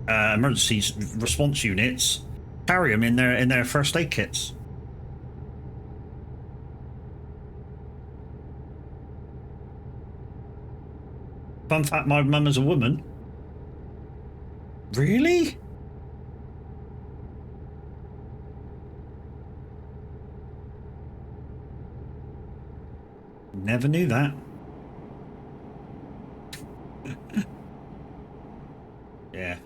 emergency response units carry them in their first aid kits. Fun fact, my mum is a woman. Really? Never knew that. Yeah.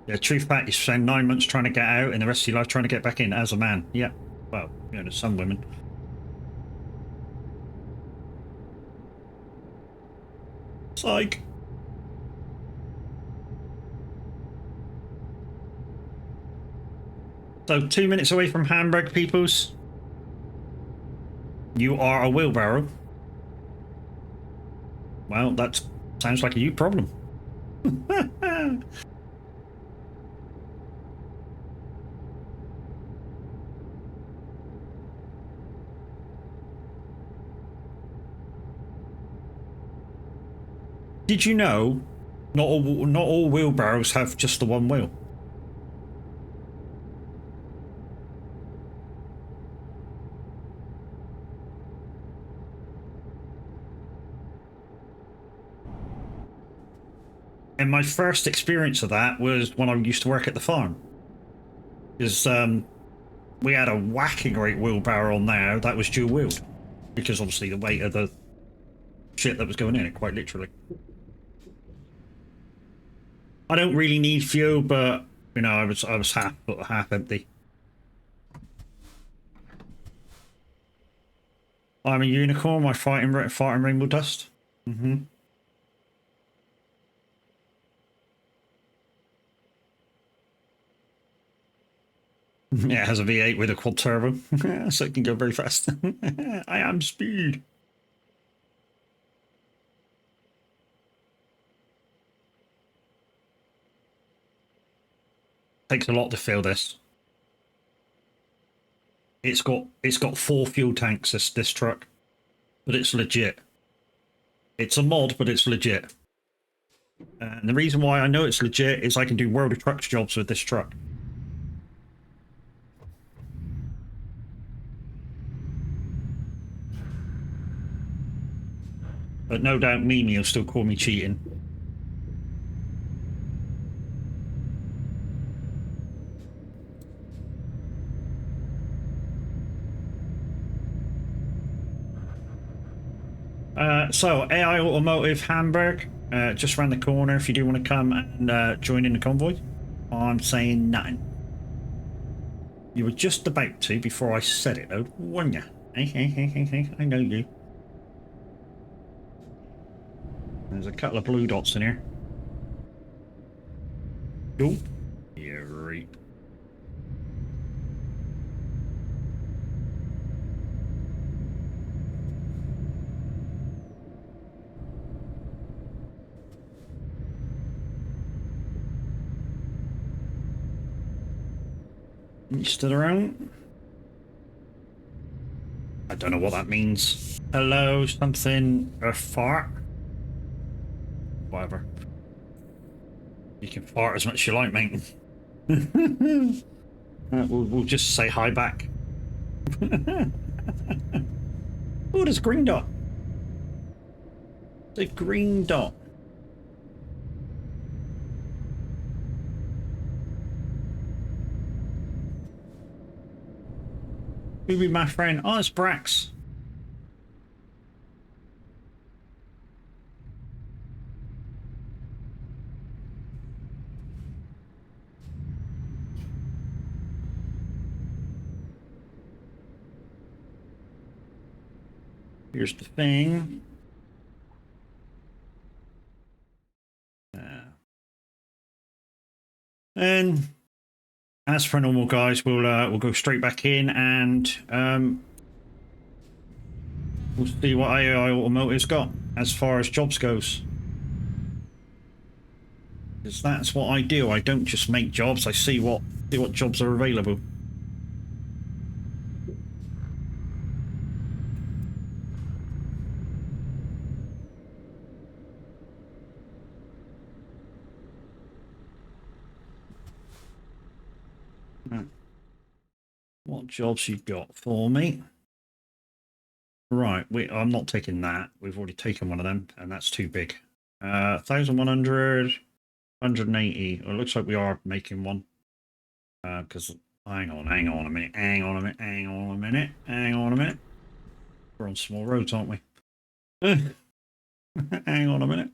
Yeah, true fact, you spend 9 months trying to get out and the rest of your life trying to get back in as a man. Yeah. Well, there's some women. Psych. So 2 minutes away from Hamburg, peoples. You are a wheelbarrow. Well, that sounds like a you problem. Did you know not all wheelbarrows have just the one wheel? And my first experience of that was when I used to work at the farm. Because we had a whacking great wheelbarrow on there that was dual wheeled. Because obviously the weight of the shit that was going in it, quite literally. I don't really need fuel, but you know, I was half empty. I'm a unicorn. My fighting rainbow dust. Mm-hmm. Yeah, it has a V8 with a quad turbo, so it can go very fast. I am speed. Takes a lot to fill this. It's got 4 fuel tanks, this truck. But it's legit. It's a mod, but it's legit. And the reason why I know it's legit is I can do World of Trucks jobs with this truck. But no doubt Mimi will still call me cheating. So, AI Automotive Hamburg, just around the corner if you do want to come and join in the convoy. I'm saying nothing. You were just about to before I said it, though, weren't you? Hey, I know you. There's a couple of blue dots in here. Oh, yeah, right. You stood around? I don't know what that means. Hello, something, a fart? Whatever. You can fart as much as you like, mate. We'll just say hi back. Oh, there's a green dot. The green dot. Who be my friend? Oh, it's Brax. Here's the thing. And as for normal guys, we'll go straight back in and we'll see what AI Automotive's got as far as jobs goes. Because that's what I do. I don't just make jobs. I see what jobs are available. What jobs you got for me? Right, I'm not taking that. We've already taken one of them, and that's too big. 1,100, 180. Well, it looks like we are making one. Because hang on a minute. We're on small roads, aren't we? Hang on a minute.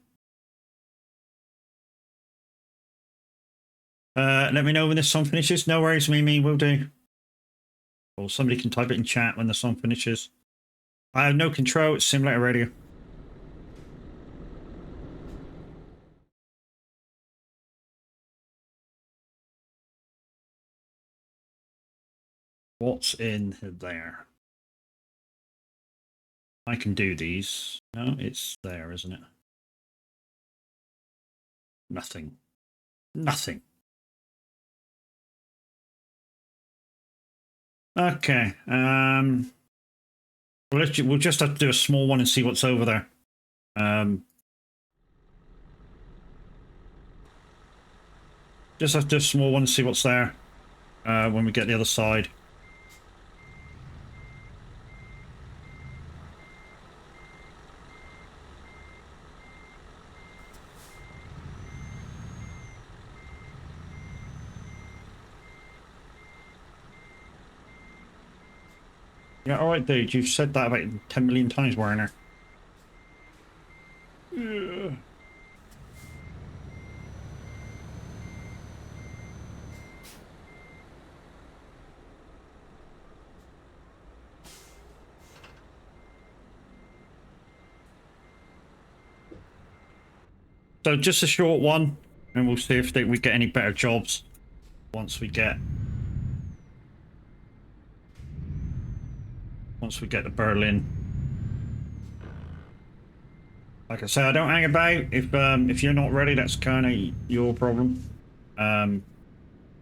Let me know when this song finishes. No worries, Mimi, will do. Or somebody can type it in chat when the song finishes. I have no control, it's simulator radio. What's in there? I can do these. No, it's there, isn't it? Nothing. Nothing. Okay. We'll just have to do a small one and see what's over there. Just have to do a small one and see what's there when we get the other side. Yeah, alright, dude. You've said that about 10 million times, Warner. Yeah. So just a short one, and we'll see if we get any better jobs once we get to Berlin. Like I say, I don't hang about. If you're not ready, that's kind of your problem.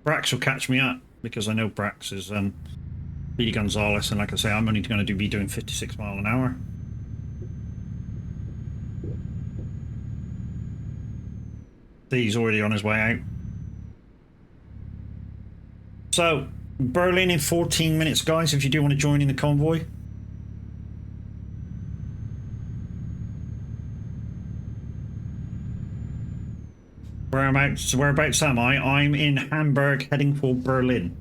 Brax will catch me up because I know Brax is Speedy Gonzalez, and like I say, I'm only going to be doing 56 mile an hour. He's already on his way out. So, Berlin in 14 minutes, guys, if you do want to join in the convoy. Whereabouts am I? I'm in Hamburg, heading for Berlin.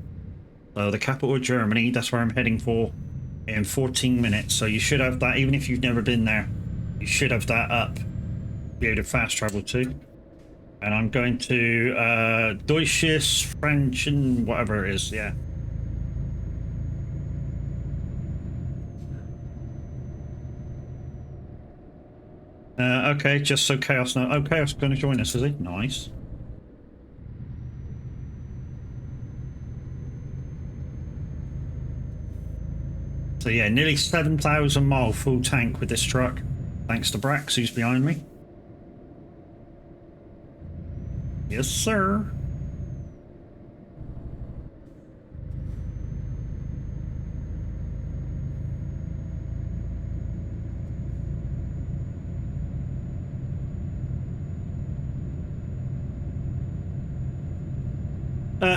So the capital of Germany, that's where I'm heading for in 14 minutes. So you should have that, even if you've never been there, you should have that up. Be able to fast travel to. And I'm going to Deutsches Franken, whatever it is, yeah. Okay, just so Chaos knows. Oh, Chaos is going to join us, is he? Nice. So yeah, nearly 7,000 mile full tank with this truck. Thanks to Brax, who's behind me. Yes, sir.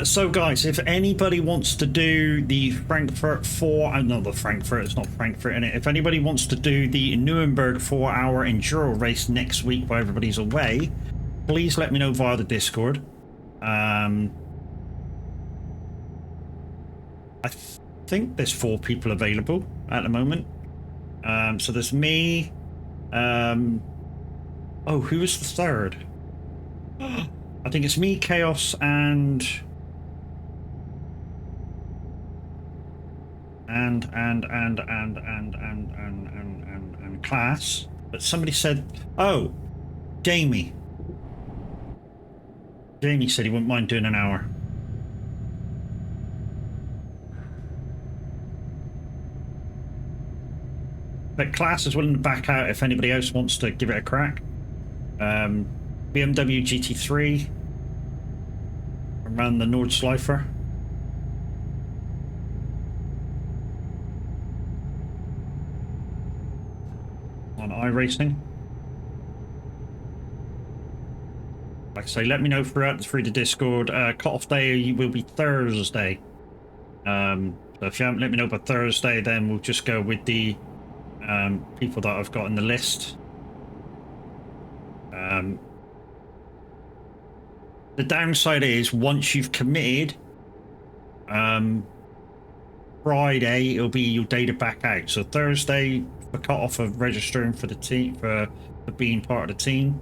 So guys, if anybody wants to do the Frankfurt 4, no, the Frankfurt, it's not Frankfurt in it. If anybody wants to do the Nuremberg 4-hour enduro race next week while everybody's away, please let me know via the Discord. I think there's 4 people available at the moment. So there's me. Oh, who is the third? I think it's me, Chaos, and Class. But somebody said, oh, Jamie. Jamie said he wouldn't mind doing an hour. But Class is willing to back out if anybody else wants to give it a crack. BMW GT3 around the Nordschleifer. On iRacing. Like I say, let me know through the Discord. Cut-off day will be Thursday. So if you haven't let me know by Thursday, then we'll just go with the people that I've got in the list. The downside is once you've committed, Friday it'll be your day to back out. So Thursday for cut-off of registering for the team for being part of the team,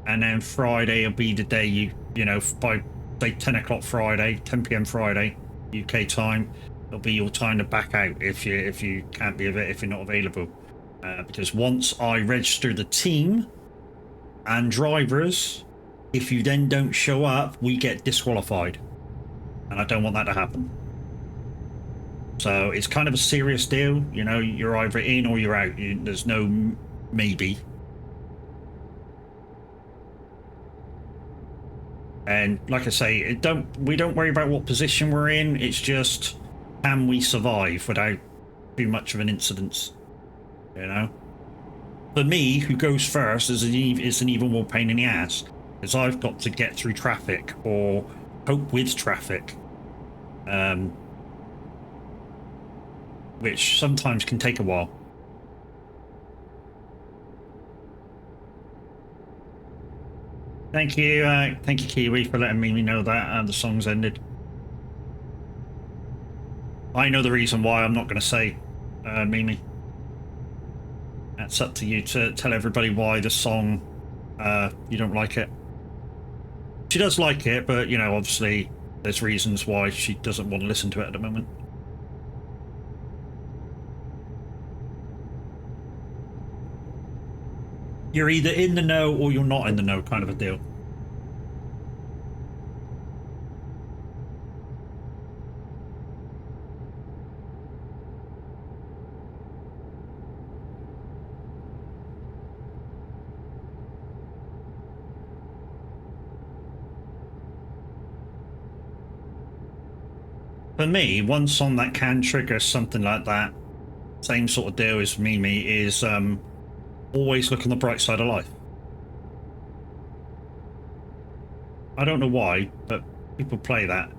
and then Friday will be the day you know by say 10 o'clock Friday, 10 p.m. Friday UK time, it'll be your time to back out if you can't be if you're not available. Because once I register the team and drivers, if you then don't show up, we get disqualified, and I don't want that to happen. So it's kind of a serious deal, you know. You're either in or you're out. There's no maybe. And like I say, we don't worry about what position we're in. It's just, can we survive without too much of an incident, you know? For me, who goes first is an even more pain in the ass, because I've got to get through traffic or cope with traffic, which sometimes can take a while. Thank you, Kiwi, for letting me know that the song's ended. I know the reason why. I'm not going to say, Mimi. That's up to you to tell everybody why the song, you don't like it. She does like it, but, you know, obviously there's reasons why she doesn't want to listen to it at the moment. You're either in the know or you're not in the know, kind of a deal. For me, one song that can trigger something like that, same sort of deal as Mimi, is Always Look on the Bright Side of Life. I don't know why, but people play that.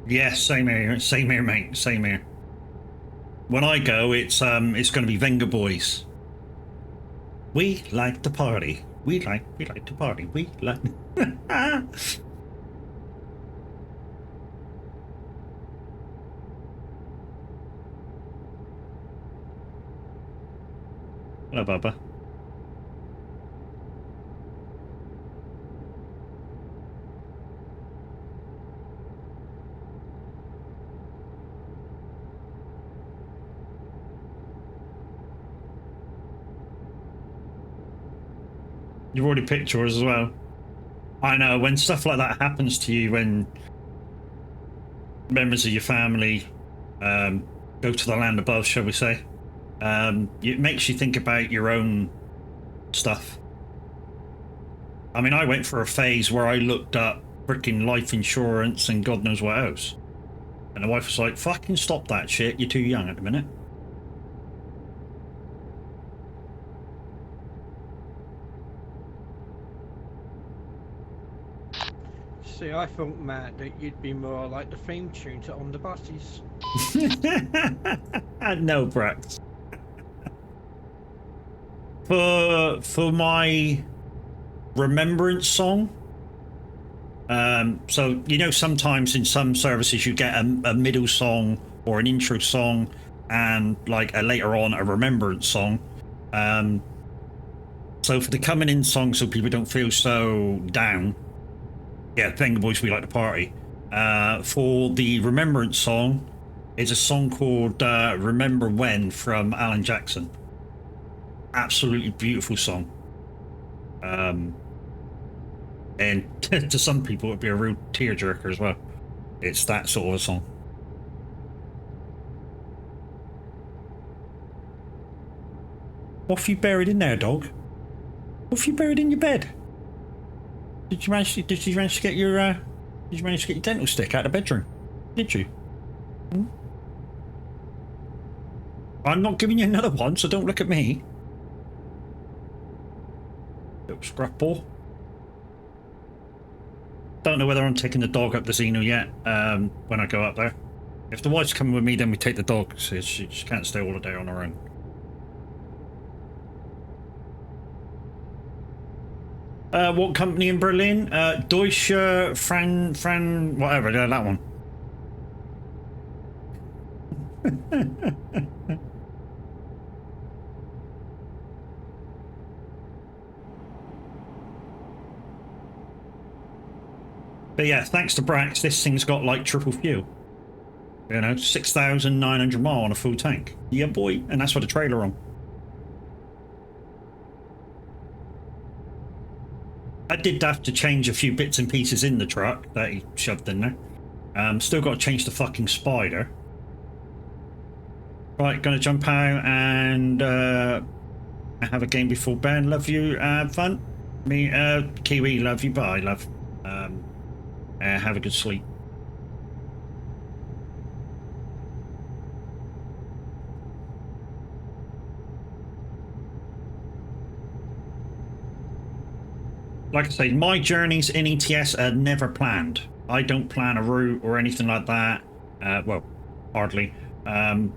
Yeah, same here, mate, same here. When I go, it's going to be Venga Boys. We like to party. We like to party. We like. Hello, Bubba. You've already picked yours as well. I know, when stuff like that happens to you, when members of your family go to the land above, shall we say, it makes you think about your own stuff. I mean, I went for a phase where I looked up freaking life insurance and God knows what else. And the wife was like, fucking stop that shit, you're too young at the minute. See, I thought, Matt, that you'd be more like the theme tune to On the Buses. No, Brax. For my remembrance song, so you know, sometimes in some services you get a middle song or an intro song and like a later on a remembrance song. So for the coming in song, so people don't feel so down, yeah, Venga Boys, We Like to Party. For the remembrance song, it's a song called Remember When from Alan Jackson. Absolutely beautiful song. And to some people it'd be a real tearjerker as well. It's that sort of a song. What have you buried in there, dog? What have you buried in your bed? Did you manage to get your dental stick out of the bedroom? Did you? Hmm? I'm not giving you another one, so don't look at me. Little scrap ball. Don't know whether I'm taking the dog up the Xeno yet, when I go up there. If the wife's coming with me, then we take the dog, so she can't stay all day on her own. What company in Berlin? Deutsche Fran, whatever, yeah, that one. But yeah, thanks to Brax, this thing's got like triple fuel. You know, 6,900 mile on a full tank. Yeah, boy, and that's with a trailer on. I did have to change a few bits and pieces in the truck that he shoved in there. Still got to change the fucking spider. Right, gonna jump out and have a game before bed. Love you. Have fun. Me, Kiwi, love you. Bye, love. Have a good sleep. Like I say, my journeys in ETS are never planned. I don't plan a route or anything like that. Well, hardly. I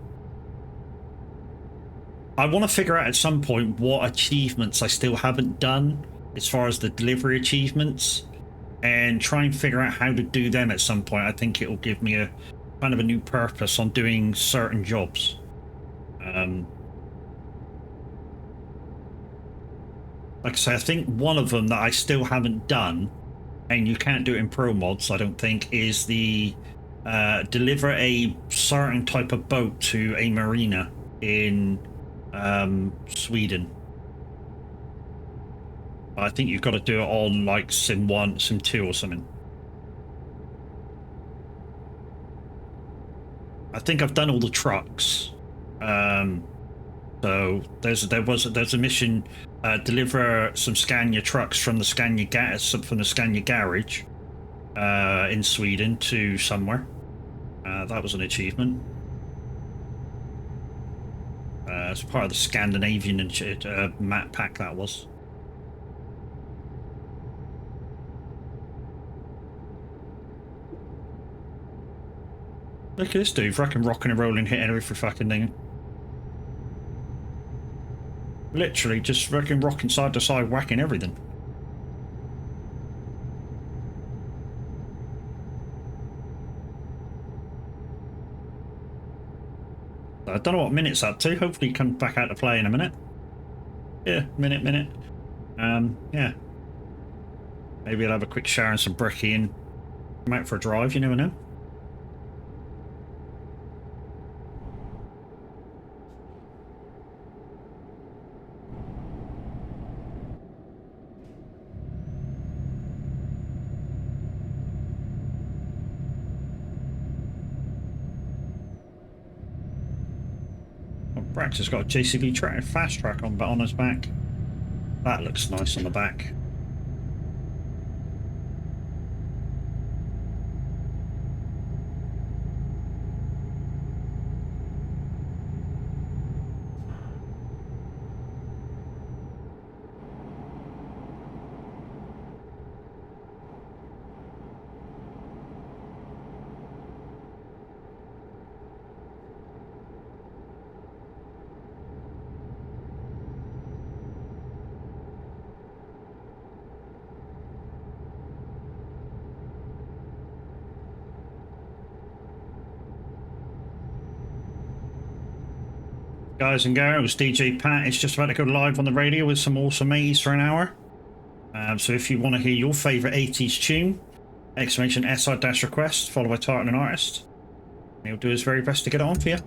want to figure out at some point what achievements I still haven't done as far as the delivery achievements, and try and figure out how to do them at some point. I think it will give me a kind of a new purpose on doing certain jobs. Like I say, I think one of them that I still haven't done, and you can't do it in Pro Mods, I don't think, is the deliver a certain type of boat to a marina in Sweden. I think you've got to do it on like Sim 1, Sim 2 or something. I think I've done all the trucks. So there's a mission. Deliver some Scania trucks from the Scania garage in Sweden to somewhere. That was an achievement. It's part of the Scandinavian and map pack, that was. Look at this dude, fucking rocking and rolling, hitting every fucking thing. Literally just fucking rocking side to side, whacking everything. I don't know what minute's up to. Hopefully he comes back out to play in a minute. Yeah, minute. Yeah. Maybe I'll have a quick shower and some brekkie and come out for a drive, you never know. Brax has got a JCB track, fast track on his back. That looks nice on the back. Guys and girls, DJ Pat is just about to go live on the radio with some awesome 80s for an hour. So if you want to hear your favourite 80s tune, exclamation SR-request, followed by title and artist. He'll do his very best to get it on for you.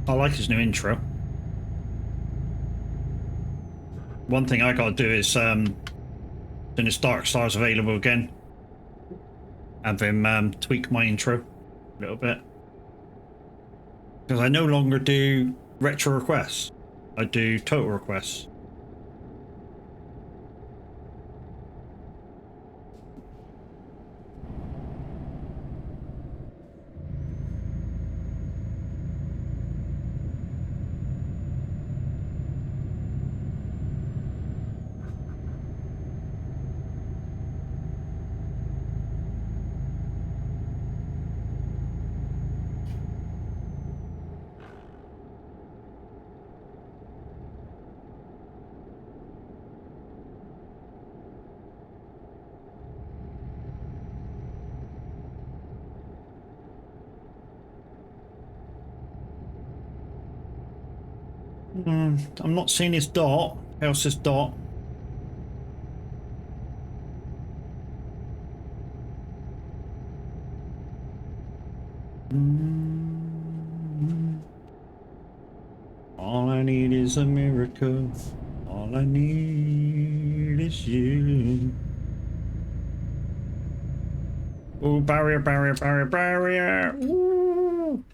I like his new intro. One thing I gotta do is, when it's Dark Stars available again, have him tweak my intro a little bit. Because I no longer do retro requests, I do total requests. I'm not seeing his dot. How's his dot? All I need is a miracle. All I need is you. Oh, barrier. Ooh.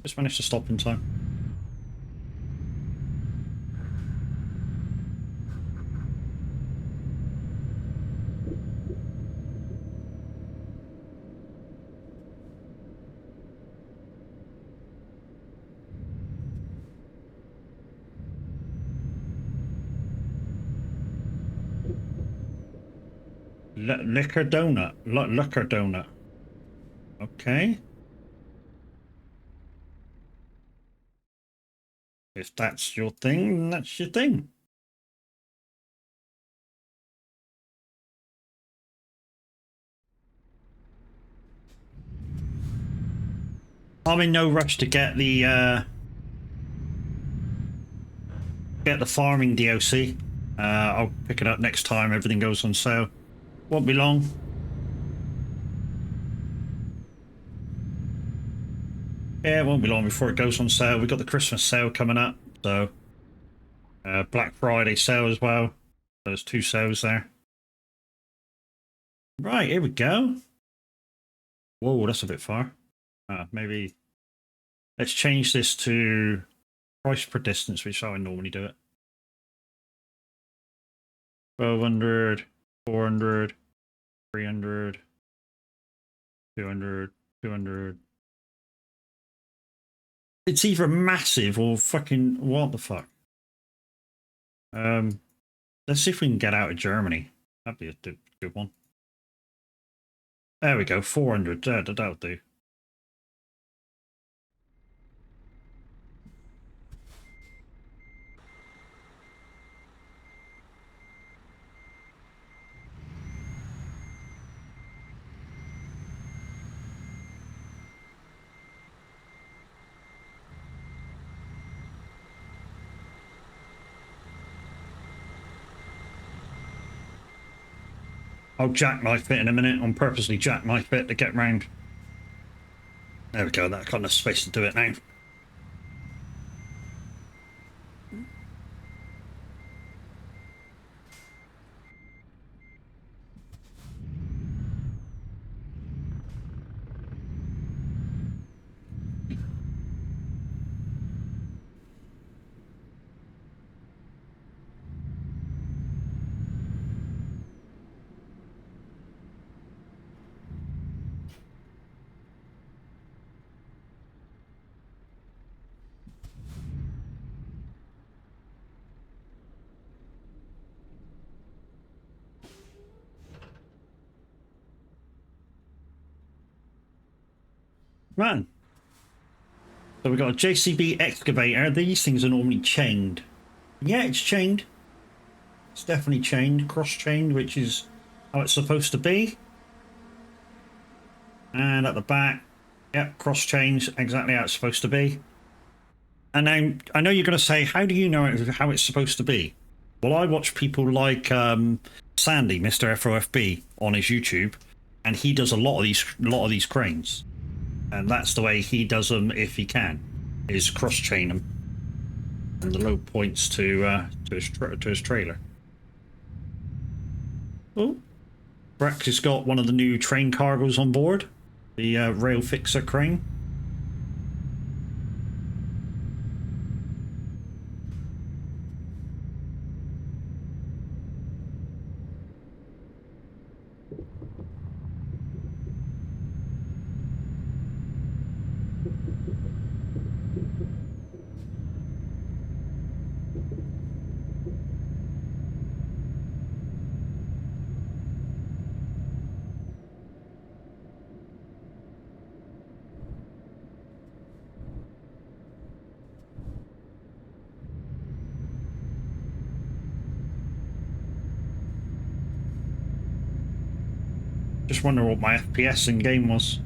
Just managed to stop in time. Liquor donut. Liquor donut. Okay. If that's your thing, then that's your thing. I'm in no rush to get the farming DLC. I'll pick it up next time everything goes on sale. Won't be long. Yeah, it won't be long before it goes on sale. We've got the Christmas sale coming up, so Black Friday sale as well. There's 2 sales there. Right, here we go. Whoa, that's a bit far. Maybe let's change this to price per distance, which is how I normally do it. 1200, 400, 300, 200, 200. It's either massive or fucking what the fuck. Let's see if we can get out of Germany. That'd be a good one. There we go, 400. That'll do. I'll jackknife it in a minute. I'm purposely jackknife it to get round. There we go, that got enough space to do it now. Man. So we've got a JCB excavator. These things are normally chained. Yeah, it's chained. It's definitely chained, cross-chained, which is how it's supposed to be. And at the back, yep, cross-chains, exactly how it's supposed to be. And now, I know you're going to say, how do you know how it's supposed to be? Well, I watch people like Sandy, Mr. FOFB, on his YouTube, and he does a lot of these cranes. And that's the way he does them if he can, is cross-chain them. And the load points to his trailer. Oh, Brax has got one of the new train cargoes on board, the rail fixer crane. Just wonder what my FPS in game was.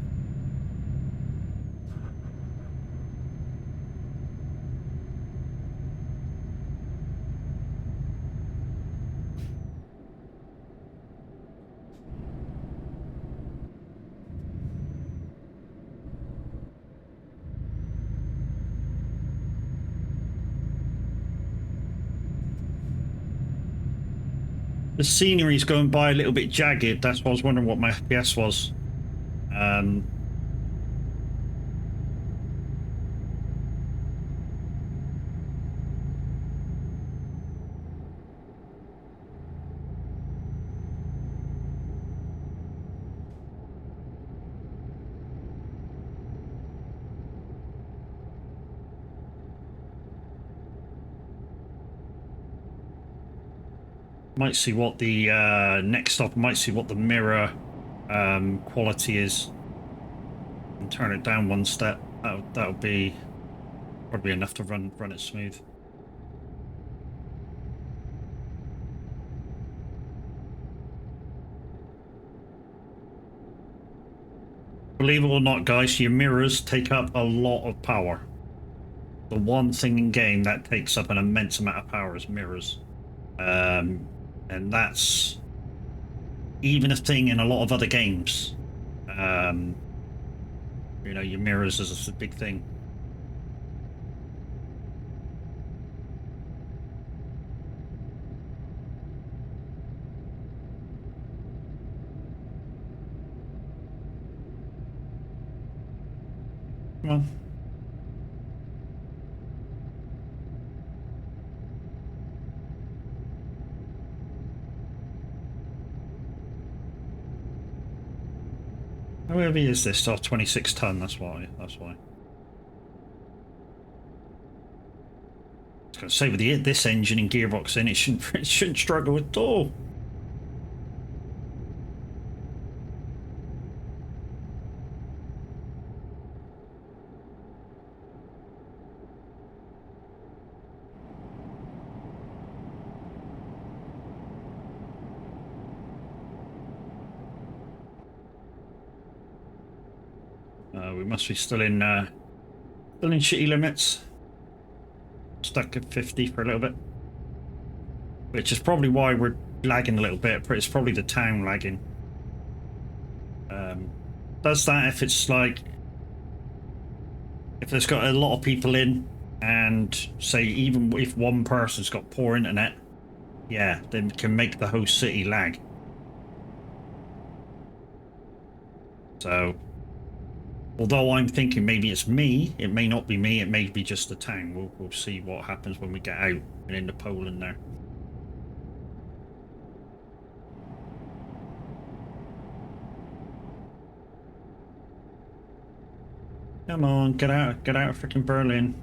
The scenery's going by a little bit jagged. That's why I was wondering what my FPS was. Might see what the next stop. Might see what the mirror quality is, and turn it down one step. That'll be probably enough to run it smooth. Believe it or not, guys, your mirrors take up a lot of power. The one thing in game that takes up an immense amount of power is mirrors. And that's even a thing in a lot of other games. You know, your mirrors is a big thing. Come on. How heavy is this? Oh, 26 ton, that's why. That's why. I was going to say, with this engine and gearbox in, it shouldn't struggle at all. We must be still in shitty limits. Stuck at 50 for a little bit, which is probably why we're lagging a little bit. But it's probably the town lagging. Does that if it's like if there's got a lot of people in, and say even if one person's got poor internet, yeah, then can make the whole city lag. So. Although I'm thinking maybe it's me, it may not be me, it may be just the town. We'll see what happens when we get out and into Poland there. Come on, get out of freaking Berlin.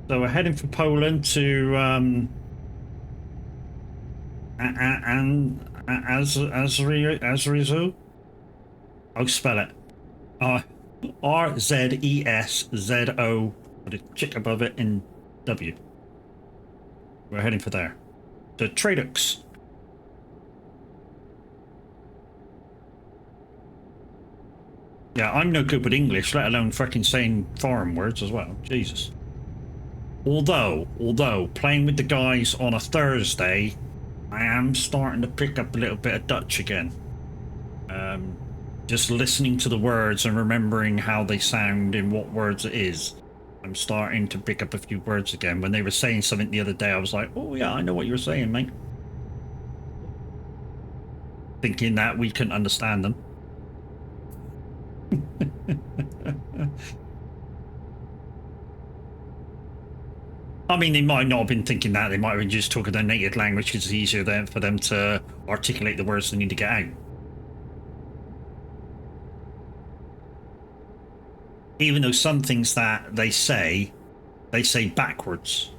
So we're heading for Poland to Azrizo. I'll spell it. R-Z-E-S-Z-O with a chick above it in W. We're heading for there. To Tradux. Yeah, I'm no good with English, let alone freaking saying foreign words as well. Jesus. Although, playing with the guys on a Thursday, I am starting to pick up a little bit of Dutch again. Just listening to the words and remembering how they sound and what words it is. I'm starting to pick up a few words again. When they were saying something the other day, I was like, oh yeah, I know what you were saying, mate. Thinking that we couldn't understand them. I mean, they might not have been thinking that. They might have been just talking their native language because it's easier then for them to articulate the words they need to get out. Even though some things that they say backwards.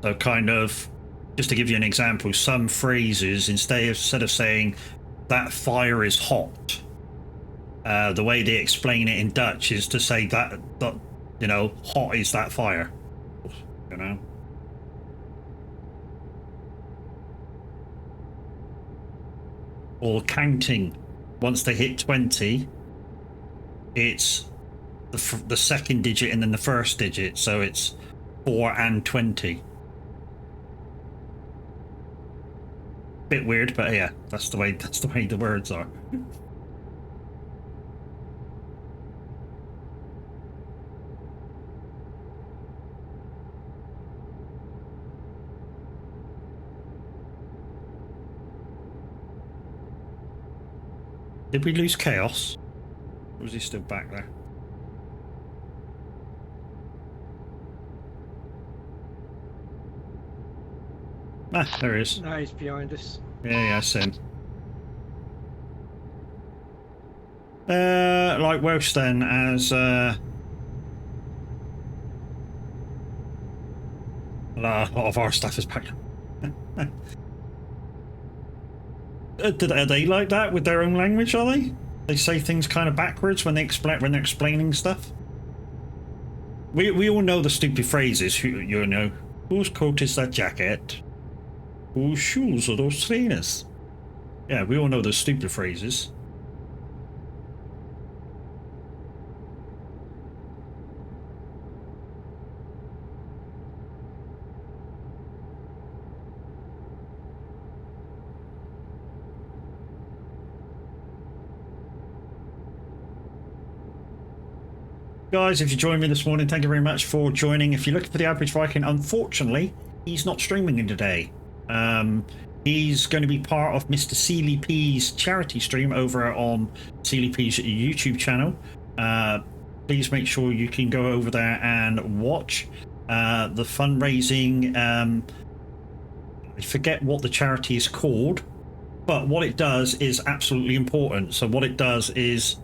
So kind of, just to give you an example, some phrases, instead of saying that fire is hot, the way they explain it in Dutch is to say that you know, hot is that fire, you know. Or counting, once they hit 20, it's the second digit and then the first digit, so it's 4 and 20. Bit weird, but yeah, that's the way the words are. Did we lose Chaos? Or was he still back there? Ah, there he is. No, he's behind us. Yeah, same. Like Welsh then, as a lot of our stuff is back. Are they like that with their own language? Are they? They say things kind of backwards when they're explaining stuff. We all know the stupid phrases. You know, whose coat is that jacket? Whose shoes are those trainers? Yeah, we all know those stupid phrases. Guys, if you joined me this morning, thank you very much for joining. If you're looking for the average Viking, unfortunately, he's not streaming in today. He's going to be part of Mr. Sealy P's charity stream over on Sealy P's YouTube channel. Please make sure you can go over there and watch the fundraising. I forget what the charity is called, but what it does is absolutely important. So what it does is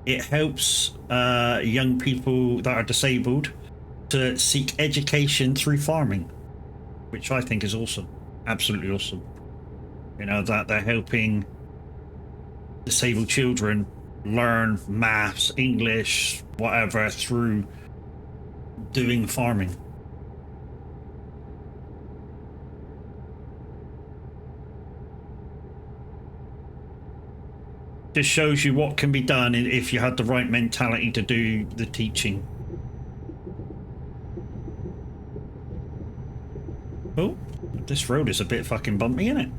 it helps young people that are disabled to seek education through farming, which I think is awesome. Absolutely awesome. You know, that they're helping disabled children learn maths, English, whatever, through doing farming. Just shows you what can be done if you had the right mentality to do the teaching. Oh, this road is a bit fucking bumpy, isn't it?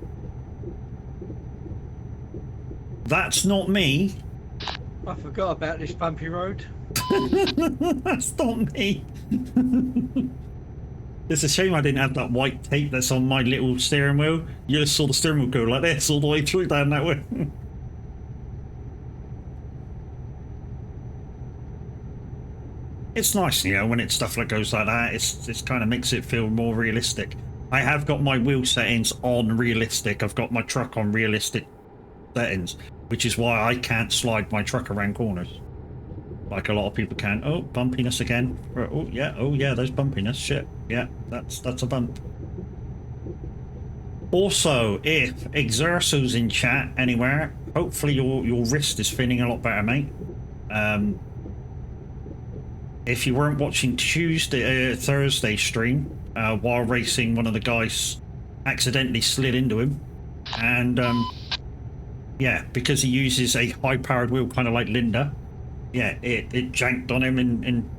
That's not me. I forgot about this bumpy road. That's not me. It's a shame I didn't have that white tape that's on my little steering wheel. You just saw the steering wheel go like this all the way through down that way. It's nice, you know, when it's stuff that goes like that. It's kind of makes it feel more realistic. I have got my wheel settings on realistic. I've got my truck on realistic settings, which is why I can't slide my truck around corners like a lot of people can. Oh, bumpiness again. Oh yeah, there's bumpiness. Shit, yeah, that's a bump. Also, if Exerso's in chat anywhere, hopefully your wrist is feeling a lot better, mate. If you weren't watching Thursday stream while racing, one of the guys accidentally slid into him, and yeah, because he uses a high-powered wheel, kind of like Linda. Yeah, it janked on him and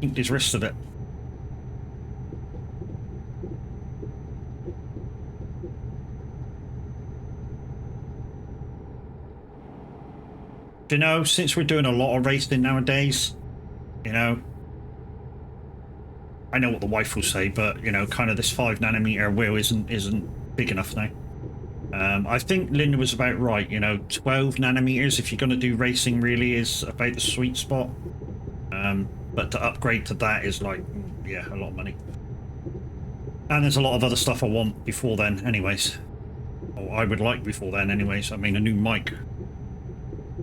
kinked his wrist a bit. Do you know, since we're doing a lot of racing nowadays, you know, I know what the wife will say, but you know, kind of this 5nm wheel isn't big enough now. I think Linda was about right. You know, 12nm if you're going to do racing really is about the sweet spot. But to upgrade to that is like, yeah, a lot of money. And there's a lot of other stuff I want before then, anyways. Or I would like before then, anyways. I mean, a new mic.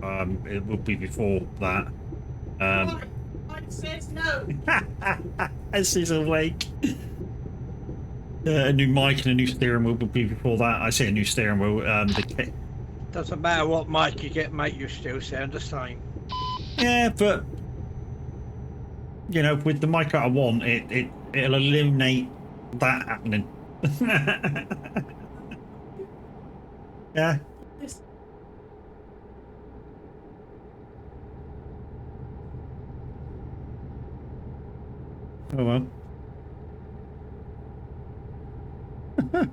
It will be before that. Mike says no. As he's awake. A new mic and a new steering wheel would be before that. I say a new steering wheel. Doesn't matter what mic you get, mate, you still sound the same. Yeah, but you know, with the mic that I want, it'll eliminate that happening. Yeah. Oh well. I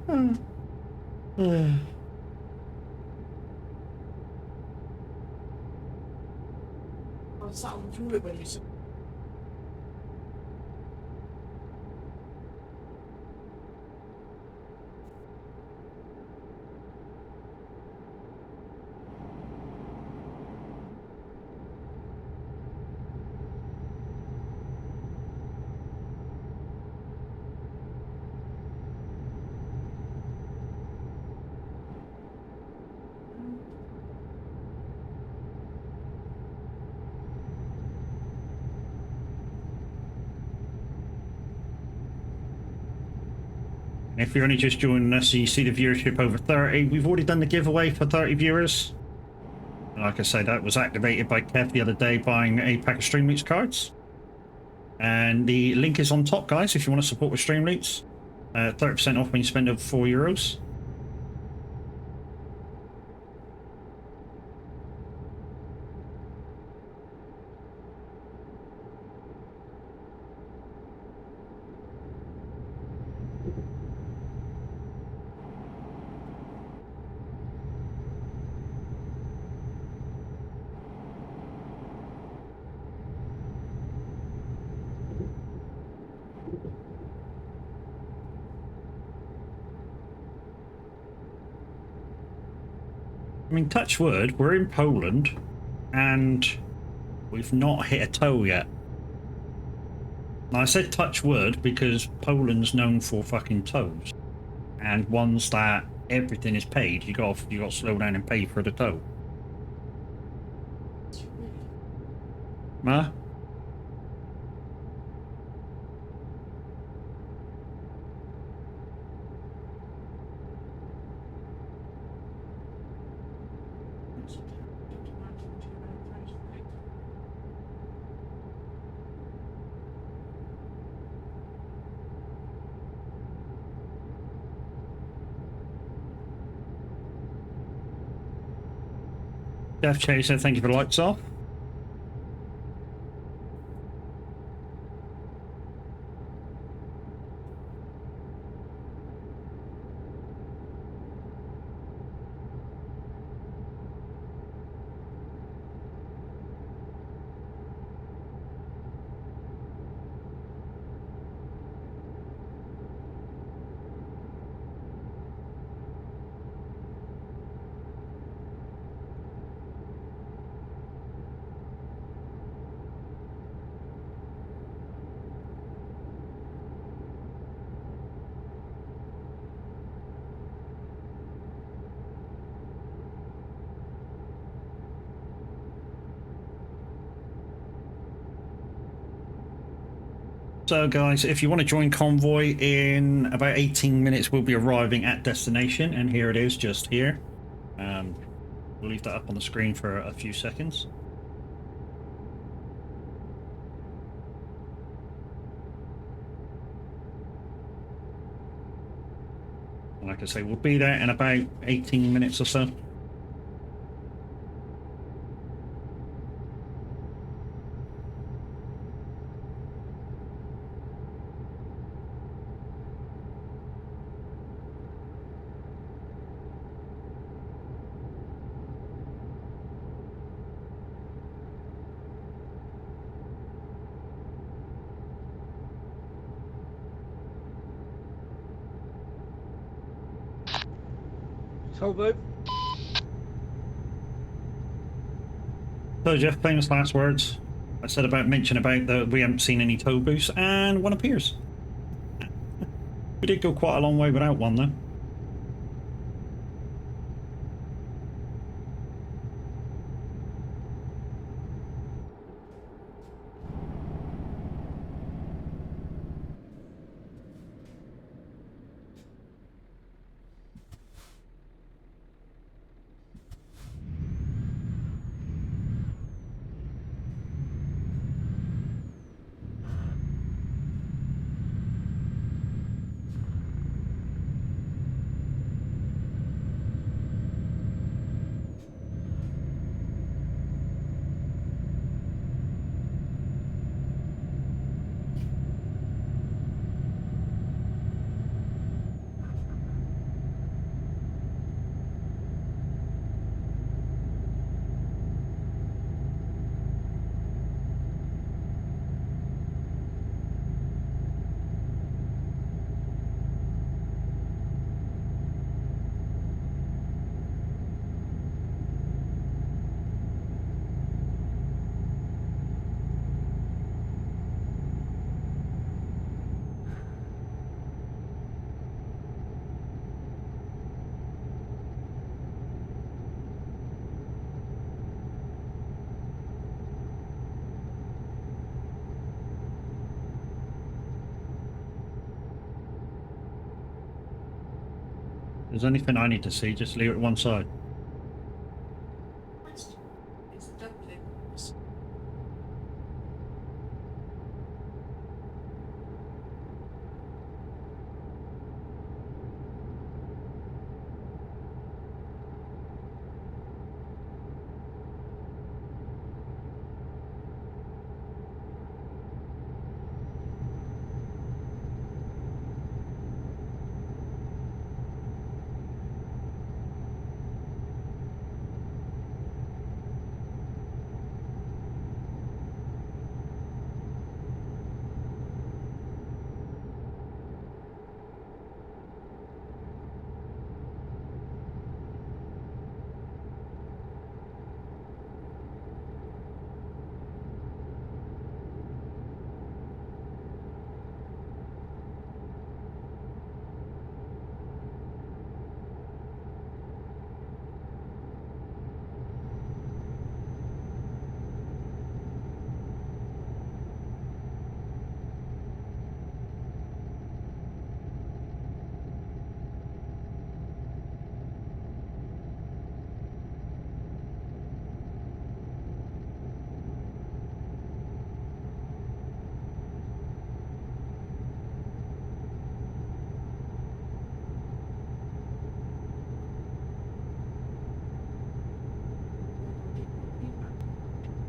sat on through it when you said. If you're only just joining us and you see the viewership over 30, we've already done the giveaway for 30 viewers. Like I said, that was activated by Kev the other day buying a pack of Streamloots cards. And the link is on top, guys, if you want to support with Streamloots. 30% off when you spend over €4. I mean, touch wood, we're in Poland, and we've not hit a toll yet. Now, I said touch wood because Poland's known for fucking tolls, and ones that everything is paid. You got to slow down and pay for the toll. It's really Huh? Death Chaser, thank you for the lights off. So guys, if you want to join Convoy, in about 18 minutes we'll be arriving at destination, and here it is, just here. We'll leave that up on the screen for a few seconds. And like I say, we'll be there in about 18 minutes or so. Tollbooth. So Jeff, famous last words. I said about that we haven't seen any tow booths, and one appears. We did go quite a long way without one though. If there's anything I need to see, just leave it to one side. it's dumpling.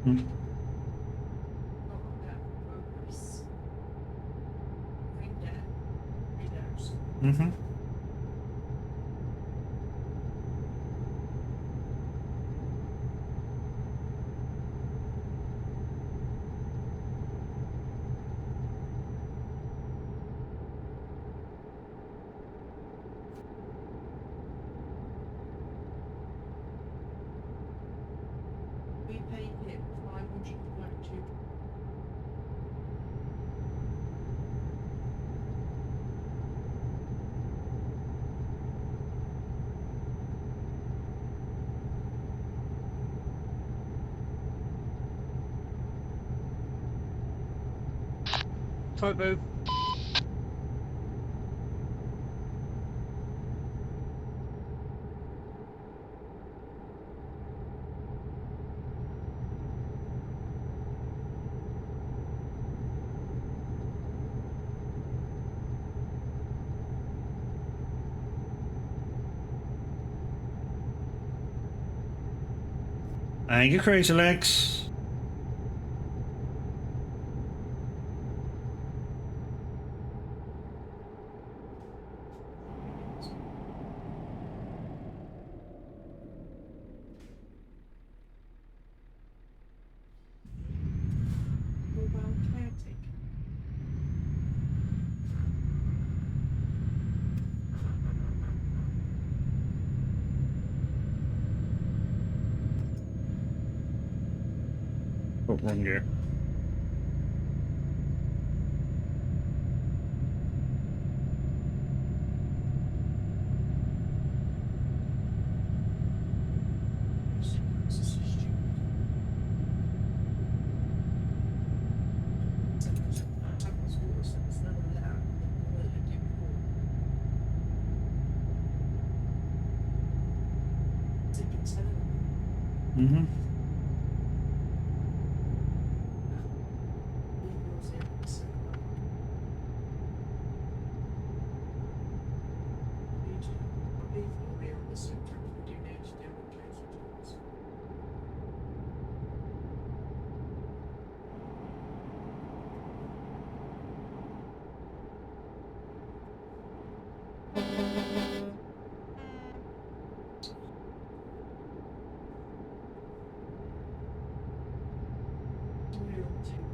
Hmm. Not like that. Progress. Read that. Readers. Mm-hmm. We paid him 592. Typo. Thank you, Crazy Legs. Mobile caretaker. Oh, wrong gear. This is stupid. Tackles horse and it's never allowed. What did it do before? Zip and turn. Mm-hmm. Legal 0%. I'll leave for real this sometimes we do need to deal with case returns. Real too.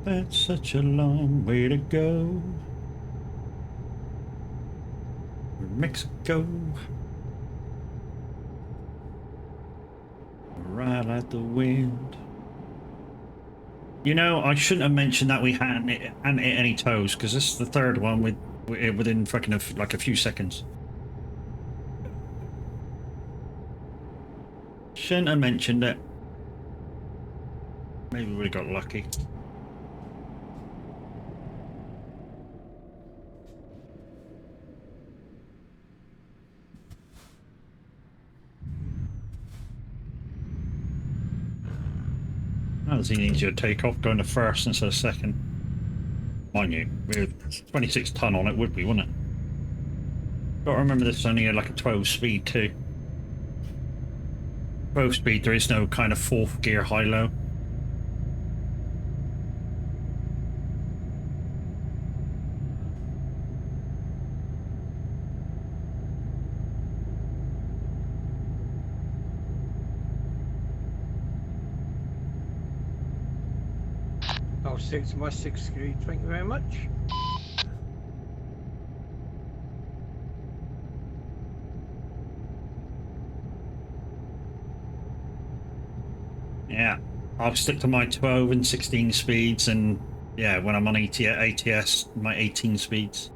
That's such a long way to go. Mexico. Right at the wind. You know, I shouldn't have mentioned that we hadn't hit any toes, because this is the third one within fucking like a few seconds. Shouldn't have mentioned it. Maybe we got lucky. That was easier to take off going to first instead of second. Mind you, with 26 ton on it would be, wouldn't it? Got to remember this is only like a 12 speed too. 12 speed, there is no kind of fourth gear high-low. I'll stick to my 6 speed, thank you very much. Yeah, I'll stick to my 12 and 16 speeds, and yeah, when I'm on ATS, my 18 speeds.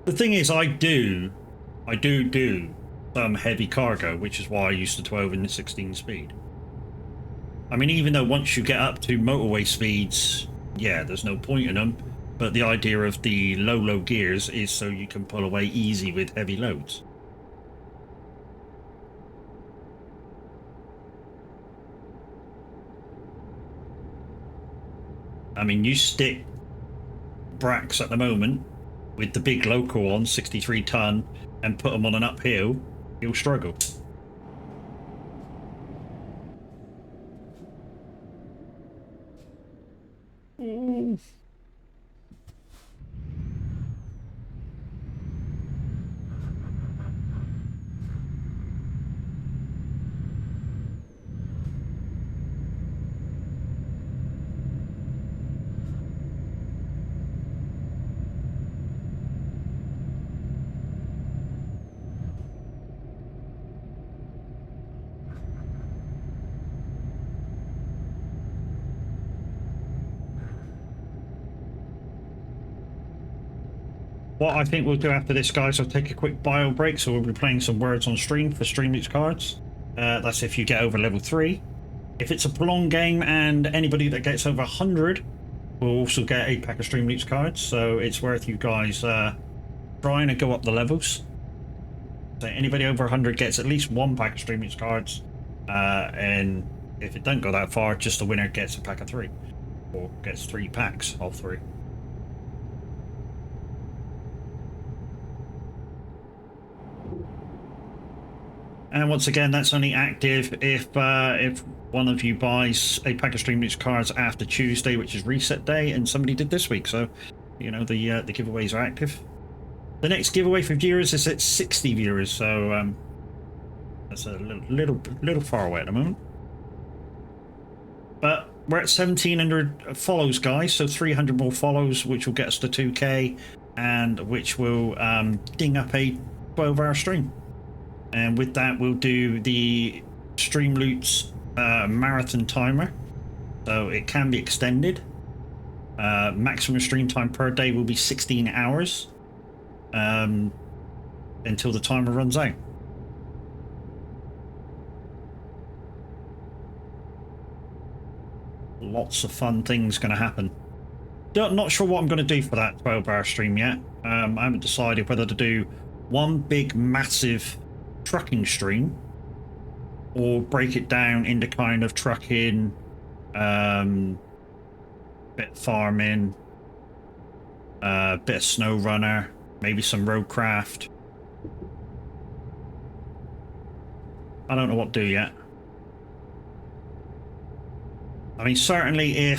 The thing is, I do some heavy cargo, which is why I use the 12 and the 16 speed. I mean, even though once you get up to motorway speeds, yeah, there's no point in them. But the idea of the low gears is so you can pull away easy with heavy loads. I mean, you stick Brax at the moment with the big loco on 63 ton and put them on an uphill, you'll struggle. What I think we'll do after this, guys, I'll take a quick bio break, so we'll be playing some words on stream for Streamloots cards. That's if you get over level 3. If it's a prolonged game and anybody that gets over 100 will also get a pack of Streamloots cards, so it's worth you guys trying to go up the levels. So anybody over 100 gets at least one pack of Streamloots cards, and if it don't go that far, just the winner gets a pack of 3, or gets 3 packs of 3. And once again, that's only active if one of you buys a pack of Streamloots cards after Tuesday, which is reset day, and somebody did this week. So, you know, the giveaways are active. The next giveaway for viewers is at 60 viewers, so that's a little far away at the moment. But we're at 1,700 follows, guys. So 300 more follows, which will get us to 2K, and which will ding up a 12-hour stream. And with that, we'll do the Streamloots marathon timer, so it can be extended. Maximum stream time per day will be 16 hours until the timer runs out. Lots of fun things going to happen. Not sure what I'm going to do for that 12-hour stream yet. I haven't decided whether to do one big massive trucking stream or break it down into kind of trucking, bit farming, bit of snow runner, maybe some roadcraft. I don't know what to do yet. I mean, certainly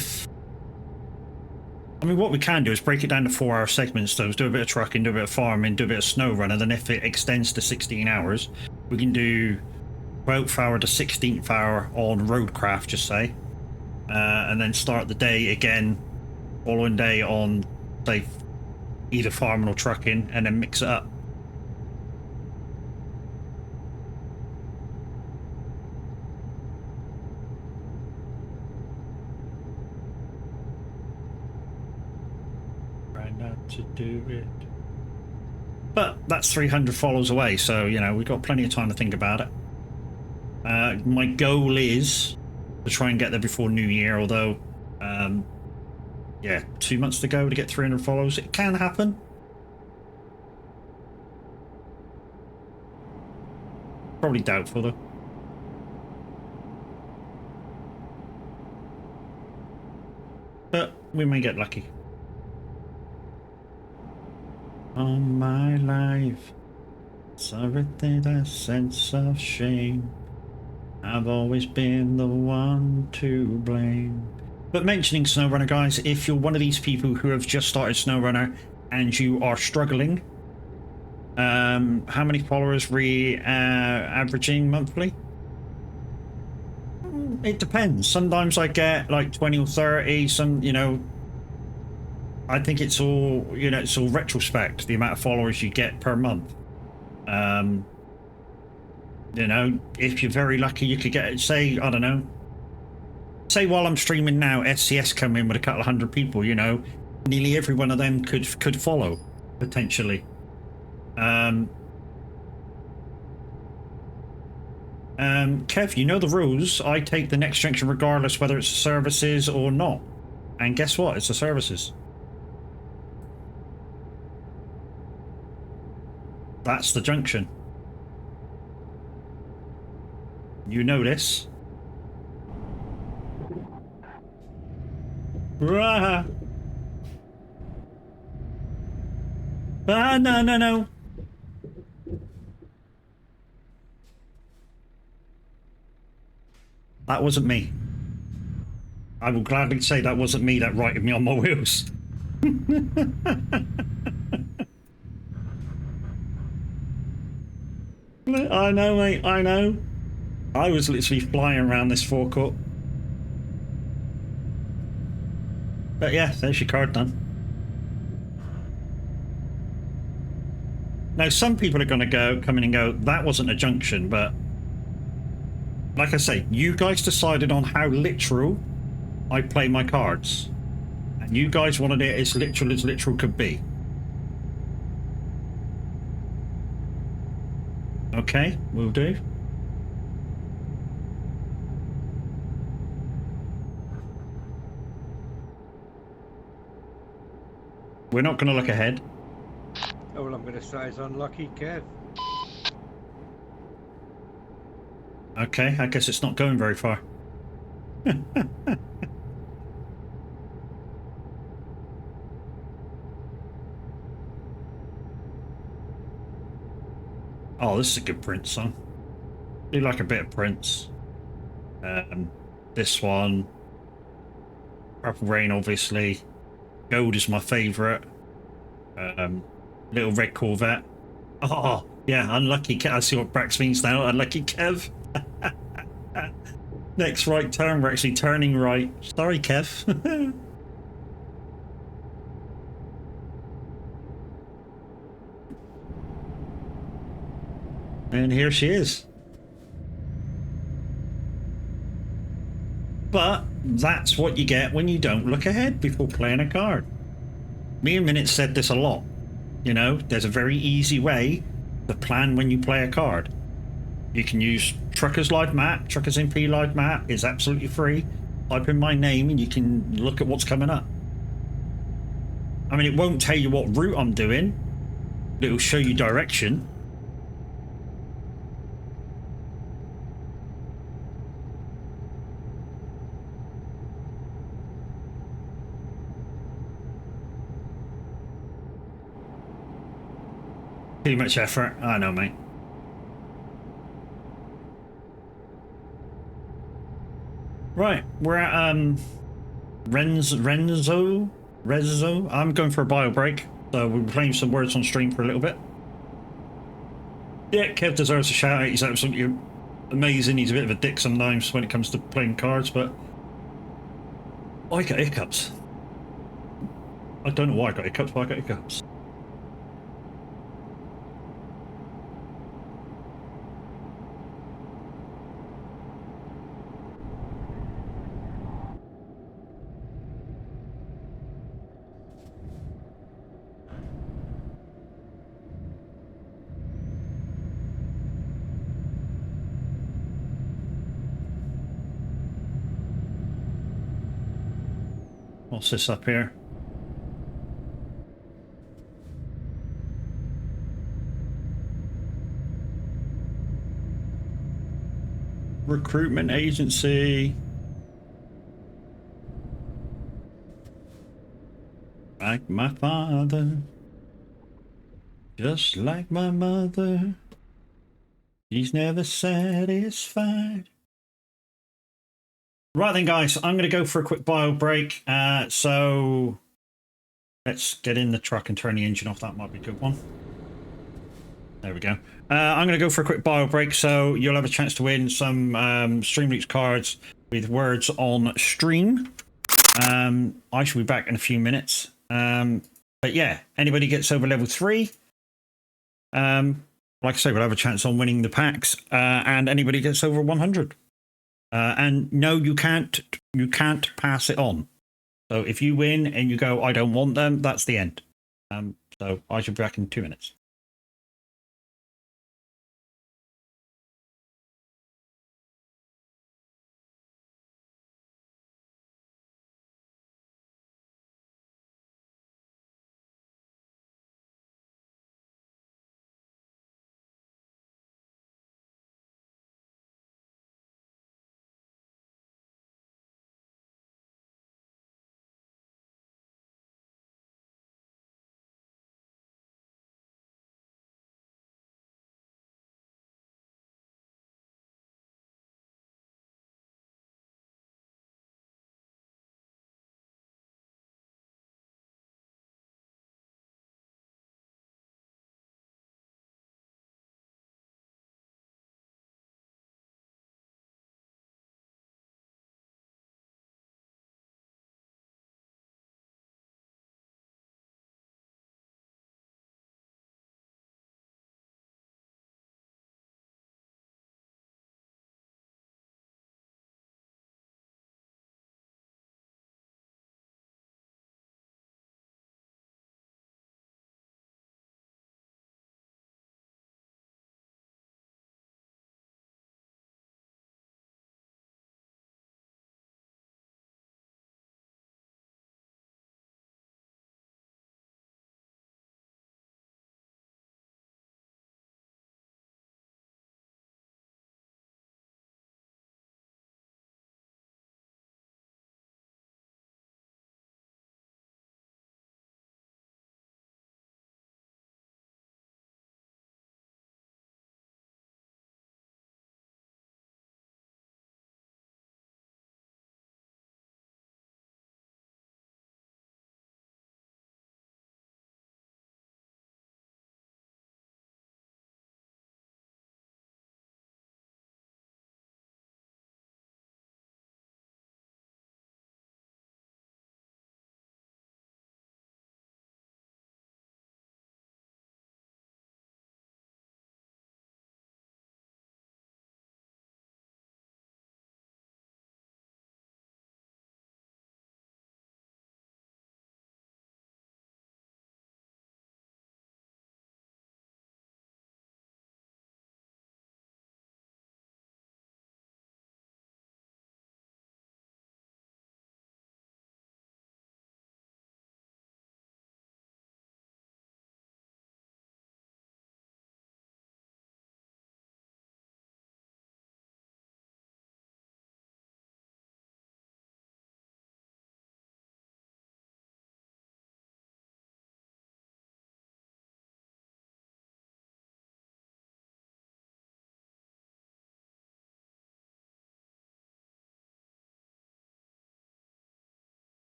what we can do is break it down to 4-hour segments. So do a bit of trucking, do a bit of farming, do a bit of snow running. Then if it extends to 16 hours, we can do 12th hour to 16th hour on roadcraft, just say. And then start the day again, following day on, say, either farming or trucking, and then mix it up. To do it, but that's 300 follows away, so you know we've got plenty of time to think about it. My goal is to try and get there before New Year, although yeah, 2 months to go to get 300 follows. It can happen. Probably doubtful though. But we may get lucky. All my life, it's everything, that sense of shame. I've always been the one to blame. But mentioning SnowRunner, guys, if you're one of these people who have just started SnowRunner and you are struggling, how many followers we averaging monthly? It depends. Sometimes I get like 20 or 30, some, you know, I think it's all, you know, it's all retrospect, the amount of followers you get per month. You know, if you're very lucky, you could get, say, I don't know, say while I'm streaming now, SCS come in with a couple of hundred people, you know, nearly every one of them could follow, potentially. Kev, you know the rules. I take the next junction regardless whether it's services or not. And guess what? It's the services. That's the junction. You know this. Rah. Ah, no, no, no. That wasn't me. I will gladly say that wasn't me that righted me on my wheels. I know, mate, I know. I was literally flying around this forecourt. But yeah, there's your card done. Now, some people are going to come in and go, that wasn't a junction, but like I say, you guys decided on how literal I play my cards. And you guys wanted it as literal could be. Okay, will do. We're not going to look ahead. All I'm going to say is unlucky, Kev. Okay, I guess it's not going very far. Oh, this is a good Prince song. Do like a bit of Prince. This one. Purple Rain, obviously. Gold is my favourite. Little Red Corvette. Oh, yeah, unlucky Kev. I see what Brax means now. Unlucky Kev. Next right turn, we're actually turning right. Sorry, Kev. And here she is. But that's what you get when you don't look ahead before playing a card. Me and Minute said this a lot. You know, there's a very easy way to plan when you play a card. You can use Truckers Live Map. Truckers MP Live Map is absolutely free. Type in my name and you can look at what's coming up. I mean, it won't tell you what route I'm doing. It'll show you direction. Too much effort. I know, mate. Right, we're at Renzo. I'm going for a bio break, so we'll be playing some words on stream for a little bit. Yeah, Kev deserves a shout out. He's absolutely amazing. He's a bit of a dick sometimes when it comes to playing cards, but I got hiccups. I don't know why I got hiccups, but I got hiccups. What's this up here? Recruitment agency. Like my father. Just like my mother. He's never satisfied. Right then, guys, I'm going to go for a quick bio break. So let's get in the truck and turn the engine off. That might be a good one. There we go. I'm going to go for a quick bio break, so you'll have a chance to win some Stream Leaks cards with words on stream. I shall be back in a few minutes. But yeah, anybody gets over level 3, like I say, we'll have a chance on winning the packs. And anybody gets over 100. And no, you can't pass it on. So if you win and you go, I don't want them, that's the end. So I should be back in 2 minutes.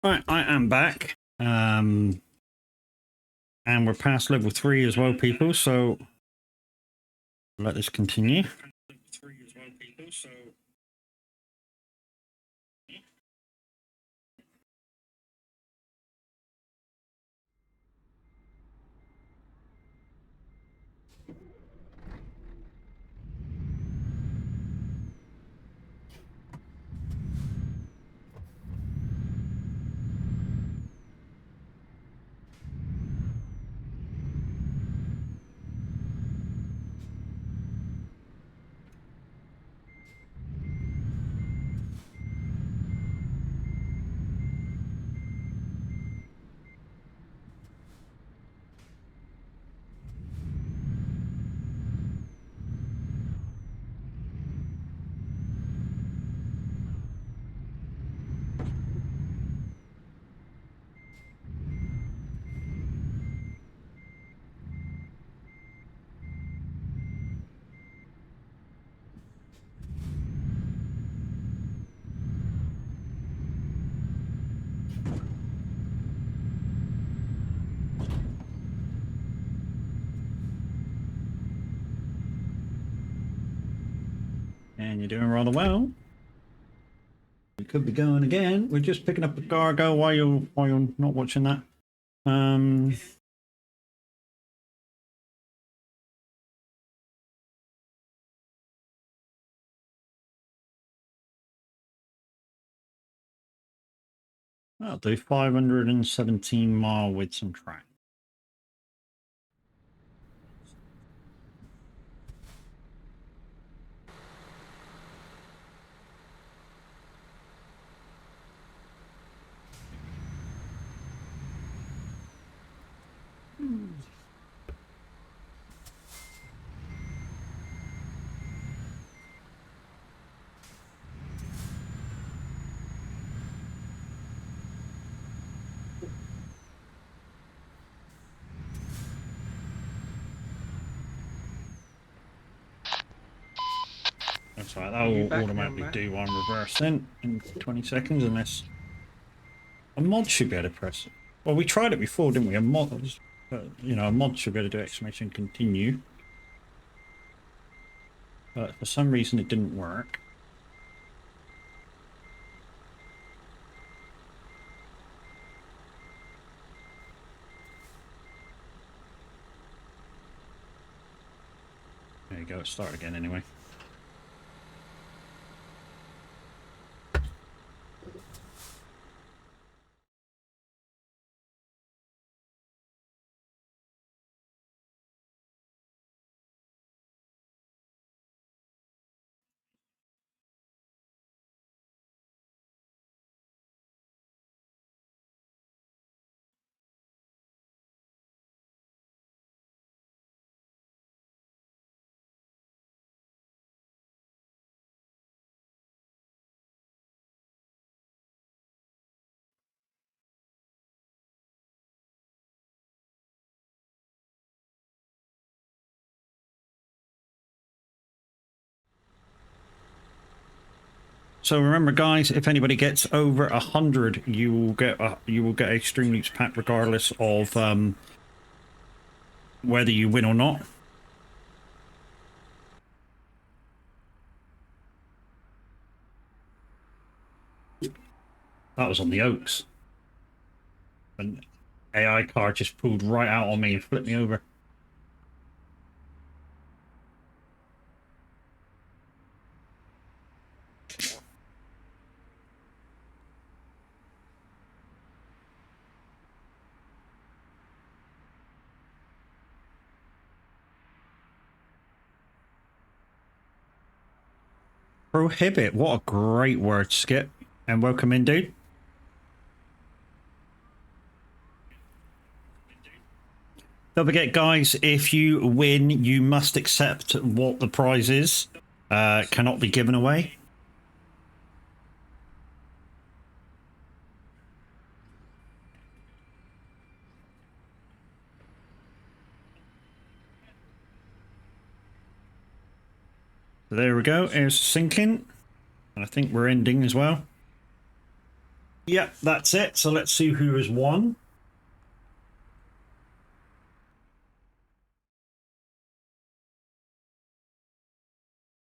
Right, I am back. And we're past level 3 as well, people, so let this continue. And you're doing rather well. We could be going again. We're just picking up a cargo while you're not watching that. I'll do 517 mile with some track. That's right, that Are you will back now, automatically Matt? do one reverse in 20 seconds unless a mod should be able to press it. Well, we tried it before, didn't we? A mod, you know, a mod should be able to do exclamation continue. But for some reason it didn't work. There you go, start again anyway. So remember, guys, if anybody gets over 100, you will get a Stream Loops pack regardless of whether you win or not. That was on the Oaks. An AI car just pulled right out on me and flipped me over. Prohibit, what a great word, Skip. And welcome in, dude. Don't forget, guys, if you win, you must accept what the prize is. Cannot be given away. So there we go. Here's sinking. And I think we're ending as well. Yep, that's it. So let's see who has won.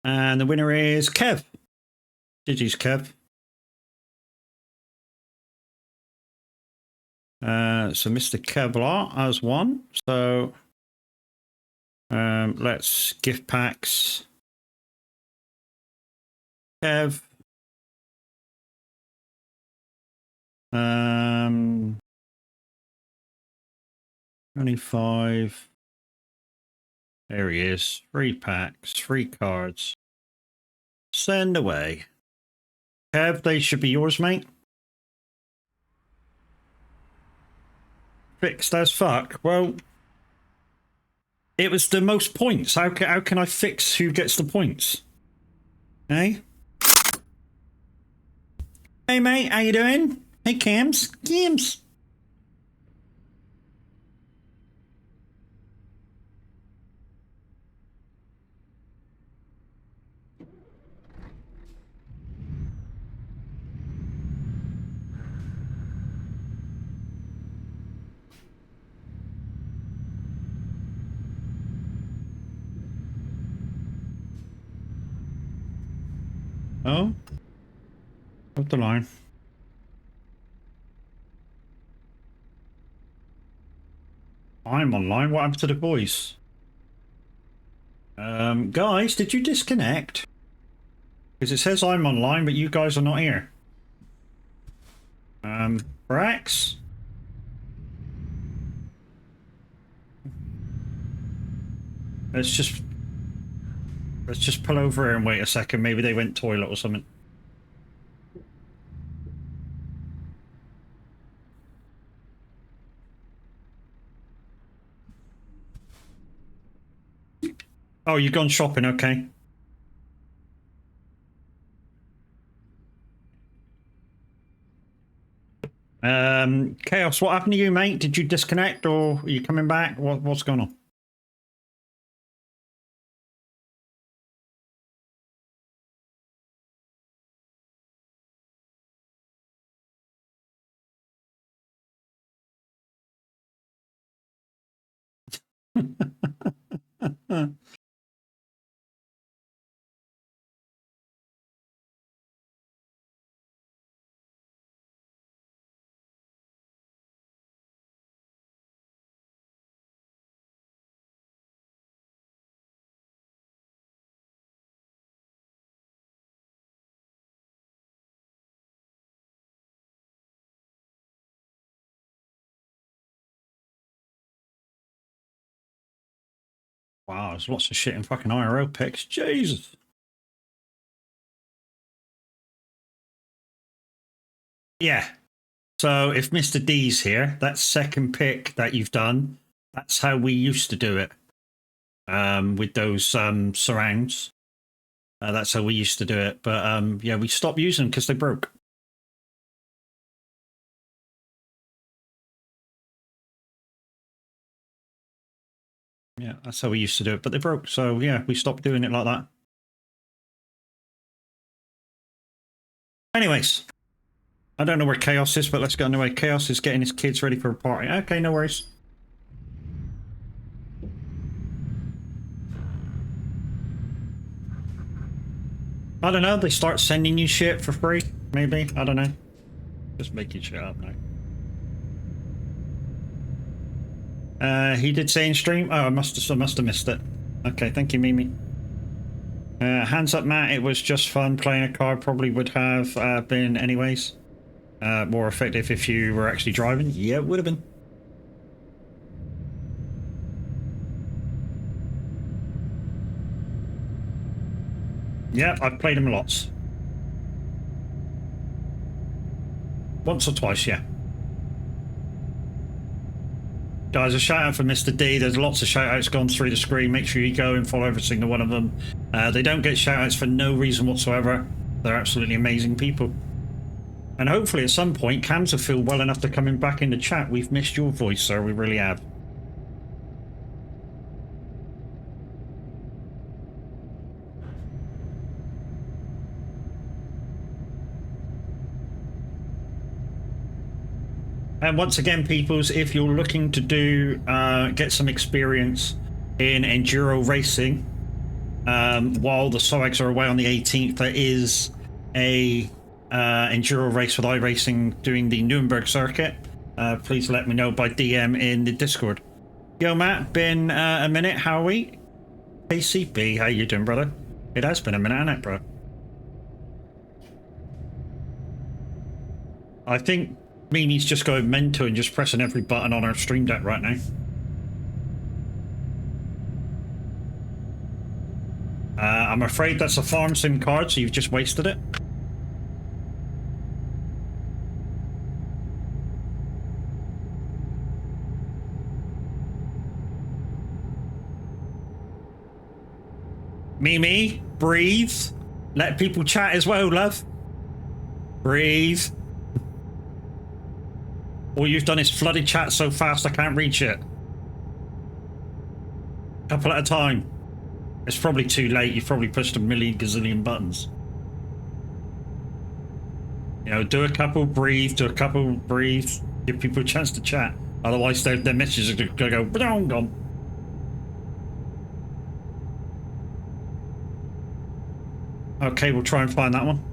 And the winner is Kev. GG's, Kev. So Mr. Kevlar has won. So let's gift packs. Kev. 25. There he is. 3 packs, 3 cards. Send away. Kev, they should be yours, mate. Fixed as fuck. Well, it was the most points. How can I fix who gets the points? Hey? Hey, mate, how you doing? Hey, Cams. Cams. Oh? Up the line. I'm online. What happened to the voice? Guys, did you disconnect? Because it says I'm online, but you guys are not here. Brax? Let's just pull over here and wait a second. Maybe they went toilet or something. Oh, you've gone shopping, okay. Chaos, what happened to you, mate? Did you disconnect or are you coming back? What's going on? Wow, there's lots of shit in fucking IRO picks. Jesus. Yeah. So if Mr. D's here, that second pick that you've done, that's how we used to do it. With those surrounds. That's how we used to do it. But yeah, we stopped using them because they broke. Yeah, that's how we used to do it, but they broke. So yeah, we stopped doing it like that. Anyways, I don't know where Chaos is, but let's go anyway. Chaos is getting his kids ready for a party. Okay, no worries. I don't know. They start sending you shit for free. Maybe. I don't know. Just making shit up now. He did say in stream. Oh, I must have missed it. Okay, thank you, Mimi. Hands up, Matt. It was just fun playing a card. Probably would have been anyways. More effective if you were actually driving. Yeah, it would have been. Yeah, I've played them lots. Once or twice, yeah. Guys, a shout out for Mr. D. There's lots of shout outs gone through the screen. Make sure you go and follow every single one of them. They don't get shout outs for no reason whatsoever. They're absolutely amazing people. And hopefully at some point, Cams will feel well enough to coming back in the chat. We've missed your voice, sir. We really have. And once again, peoples, if you're looking to do get some experience in enduro racing, while the SOAGs are away on the 18th, there is a enduro race with iRacing doing the Nuremberg circuit. Please let me know by DM in the Discord. Yo, Matt, been a minute. How are we? KCB, how you doing, brother? It has been a minute, hasn't it, bro? I think Mimi's just going mental and just pressing every button on our stream deck right now. I'm afraid that's a farm sim card, so you've just wasted it. Mimi, breathe. Let people chat as well, love. Breathe. All you've done is flooded chat so fast I can't reach it. Couple at a time. It's probably too late. You've probably pushed a million gazillion buttons. You know, do a couple, breathe, do a couple, breathe. Give people a chance to chat. Otherwise, their messages are going to go, gone. Okay, we'll try and find that one.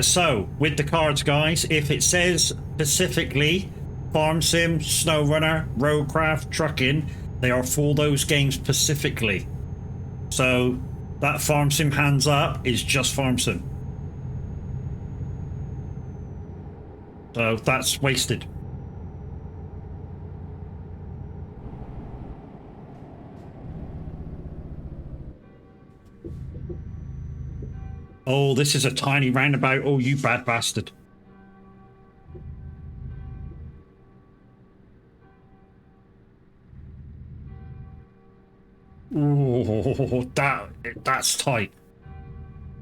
So, with the cards, guys, if it says specifically Farm Sim, Snow Runner, Roadcraft, Trucking, they are for those games specifically. So, that Farm Sim hands up is just Farm Sim. So, that's wasted. Oh, this is a tiny roundabout. Oh, you bad bastard. Oh, that's tight.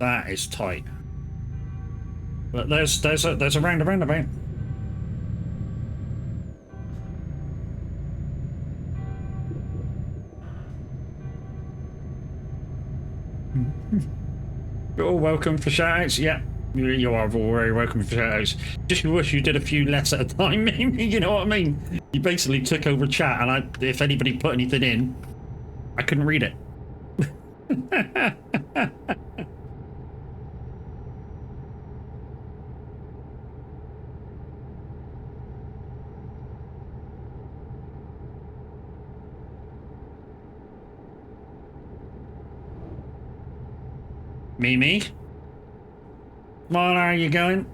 That is tight. But there's a roundabout. You're all welcome for shoutouts. Yeah, you are all very welcome for shoutouts. Just wish you did a few less at a time, maybe. You know what I mean? You basically took over chat, and if anybody put anything in, I couldn't read it. Mimi? Come on, are you going?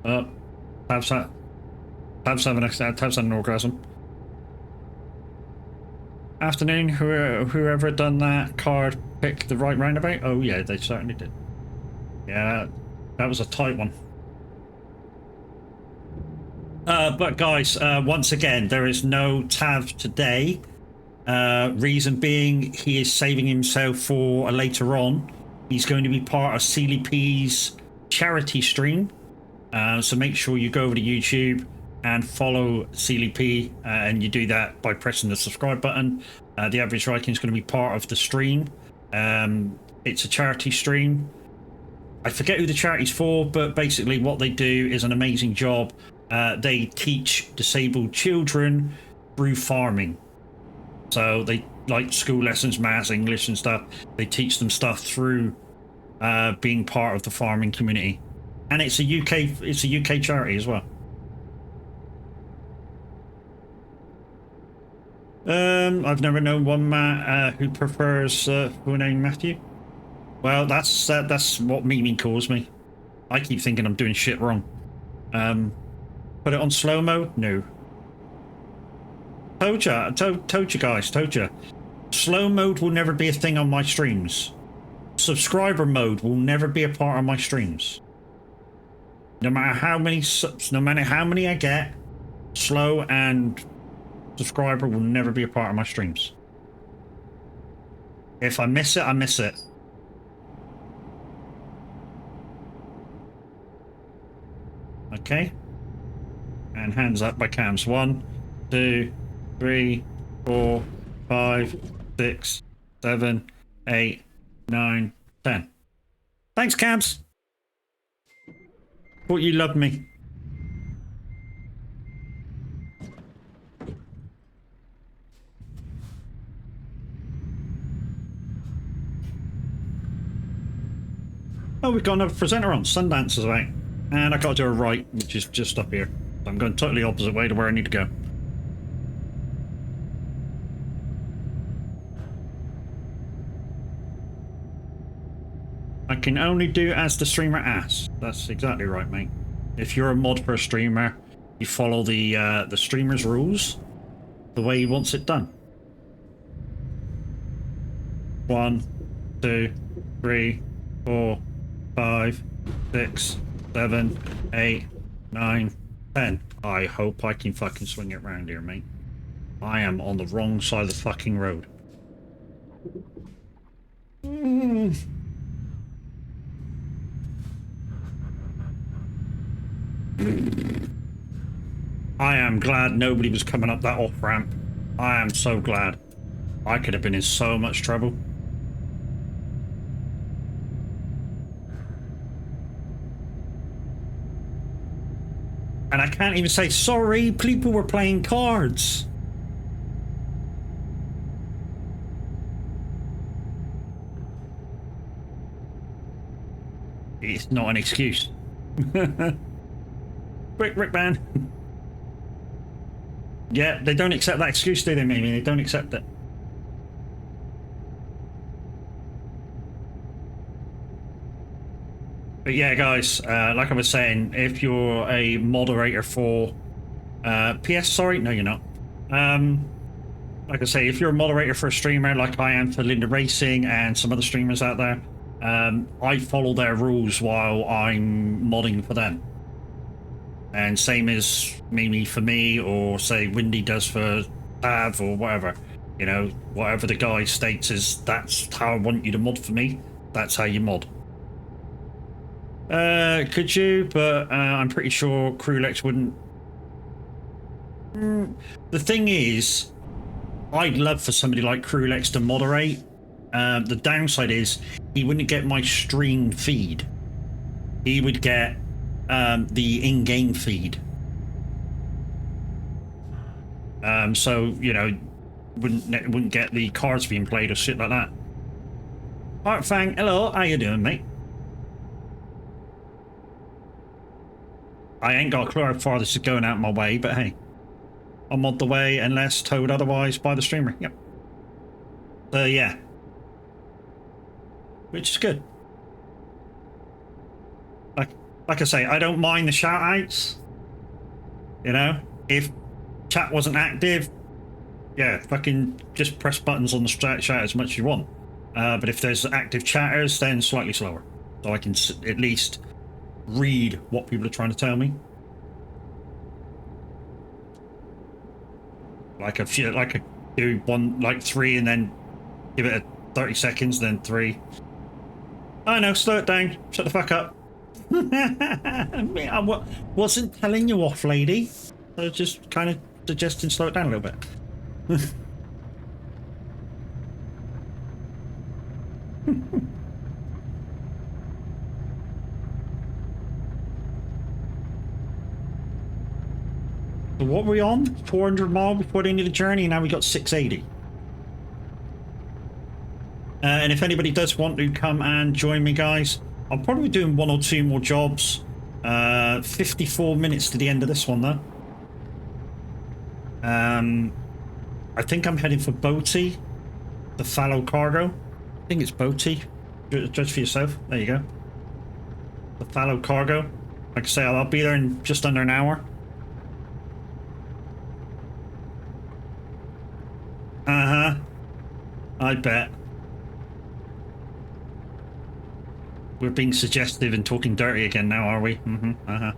Oh, tabs an orgasm. Afternoon, whoever done that card picked the right roundabout? Oh yeah, they certainly did. Yeah, that was a tight one. But guys, once again, there is no Tav today. Reason being, he is saving himself for a later on. He's going to be part of CLP's charity stream. So make sure you go over to YouTube and follow CLP, and you do that by pressing the subscribe button. The Average Viking is going to be part of the stream. It's a charity stream. I forget who the charity's for, but basically what they do is an amazing job. They teach disabled children through farming. So they like school lessons, maths, English and stuff. They teach them stuff through being part of the farming community. And it's a UK charity as well. I've never known one Matt who prefers full name Matthew. Well, that's what Mimi calls me. I keep thinking I'm doing shit wrong. Put it on slow mode? No. Told you guys. Slow mode will never be a thing on my streams. Subscriber mode will never be a part of my streams. No matter how many subs, no matter how many I get, slow and subscriber will never be a part of my streams. If I miss it, I miss it. Okay. And hands up by cams. 1, 2, 3, 4, 5, 6, 7, 8, 9, 10. Thanks, Cabs. Thought you loved me. Oh, we've got another presenter on. Sundance is out. And I got to do a right, which is just up here. So I'm going totally opposite way to where I need to go. I can only do as the streamer asks. That's exactly right, mate. If you're a mod for a streamer, you follow the streamer's rules the way he wants it done. 1, 2, 3, 4, 5, 6, 7, 8, 9, 10. I hope I can fucking swing it round here, mate. I am on the wrong side of the fucking road. I am glad nobody was coming up that off-ramp. I am so glad. I could have been in so much trouble. And I can't even say, sorry, people were playing cards. It's not an excuse. Rick man. Yeah, they don't accept that excuse, do they, Mimi? They don't accept it. But yeah, guys, like I was saying, if you're a moderator for PS, sorry, no, you're not. Like I say, if you're a moderator for a streamer like I am for Linda Racing and some other streamers out there, I follow their rules while I'm modding for them. And same as Mimi for me, or say Windy does for Tav or whatever. You know, whatever the guy states is that's how I want you to mod for me. That's how you mod. Could you? But I'm pretty sure Crulex wouldn't. The thing is, I'd love for somebody like Crulex to moderate. The downside is he wouldn't get my stream feed. He would get the in-game feed. So you know, wouldn't get the cards being played or shit like that. Alright, Fang. Hello. How you doing, mate? I ain't got a clue how far this is going out my way, but hey, I'm on the way unless told otherwise by the streamer. Yep. So yeah, which is good. Like I say, I don't mind the shout outs. You know, if chat wasn't active, yeah, fucking just press buttons on the shout as much as you want. But if there's active chatters, then slightly slower, so I can at least read what people are trying to tell me. Like I do one, like 3, and then give it a 30 seconds, then 3. I know, slow it down. Shut the fuck up. I wasn't telling you off, lady. I was just kind of suggesting slow it down a little bit. So what were we on? 400 miles before the end of the journey, and now we got 680. And if anybody does want to come and join me, guys, I'll probably be doing 1 or 2 more jobs. 54 minutes to the end of this one, though. I think I'm heading for Boaty, the fallow cargo. I think it's Boaty. Judge for yourself. There you go. The fallow cargo. Like I say, I'll be there in just under an hour. Uh-huh. I bet. We're being suggestive and talking dirty again now, are we? Mm-hmm. Uh-huh.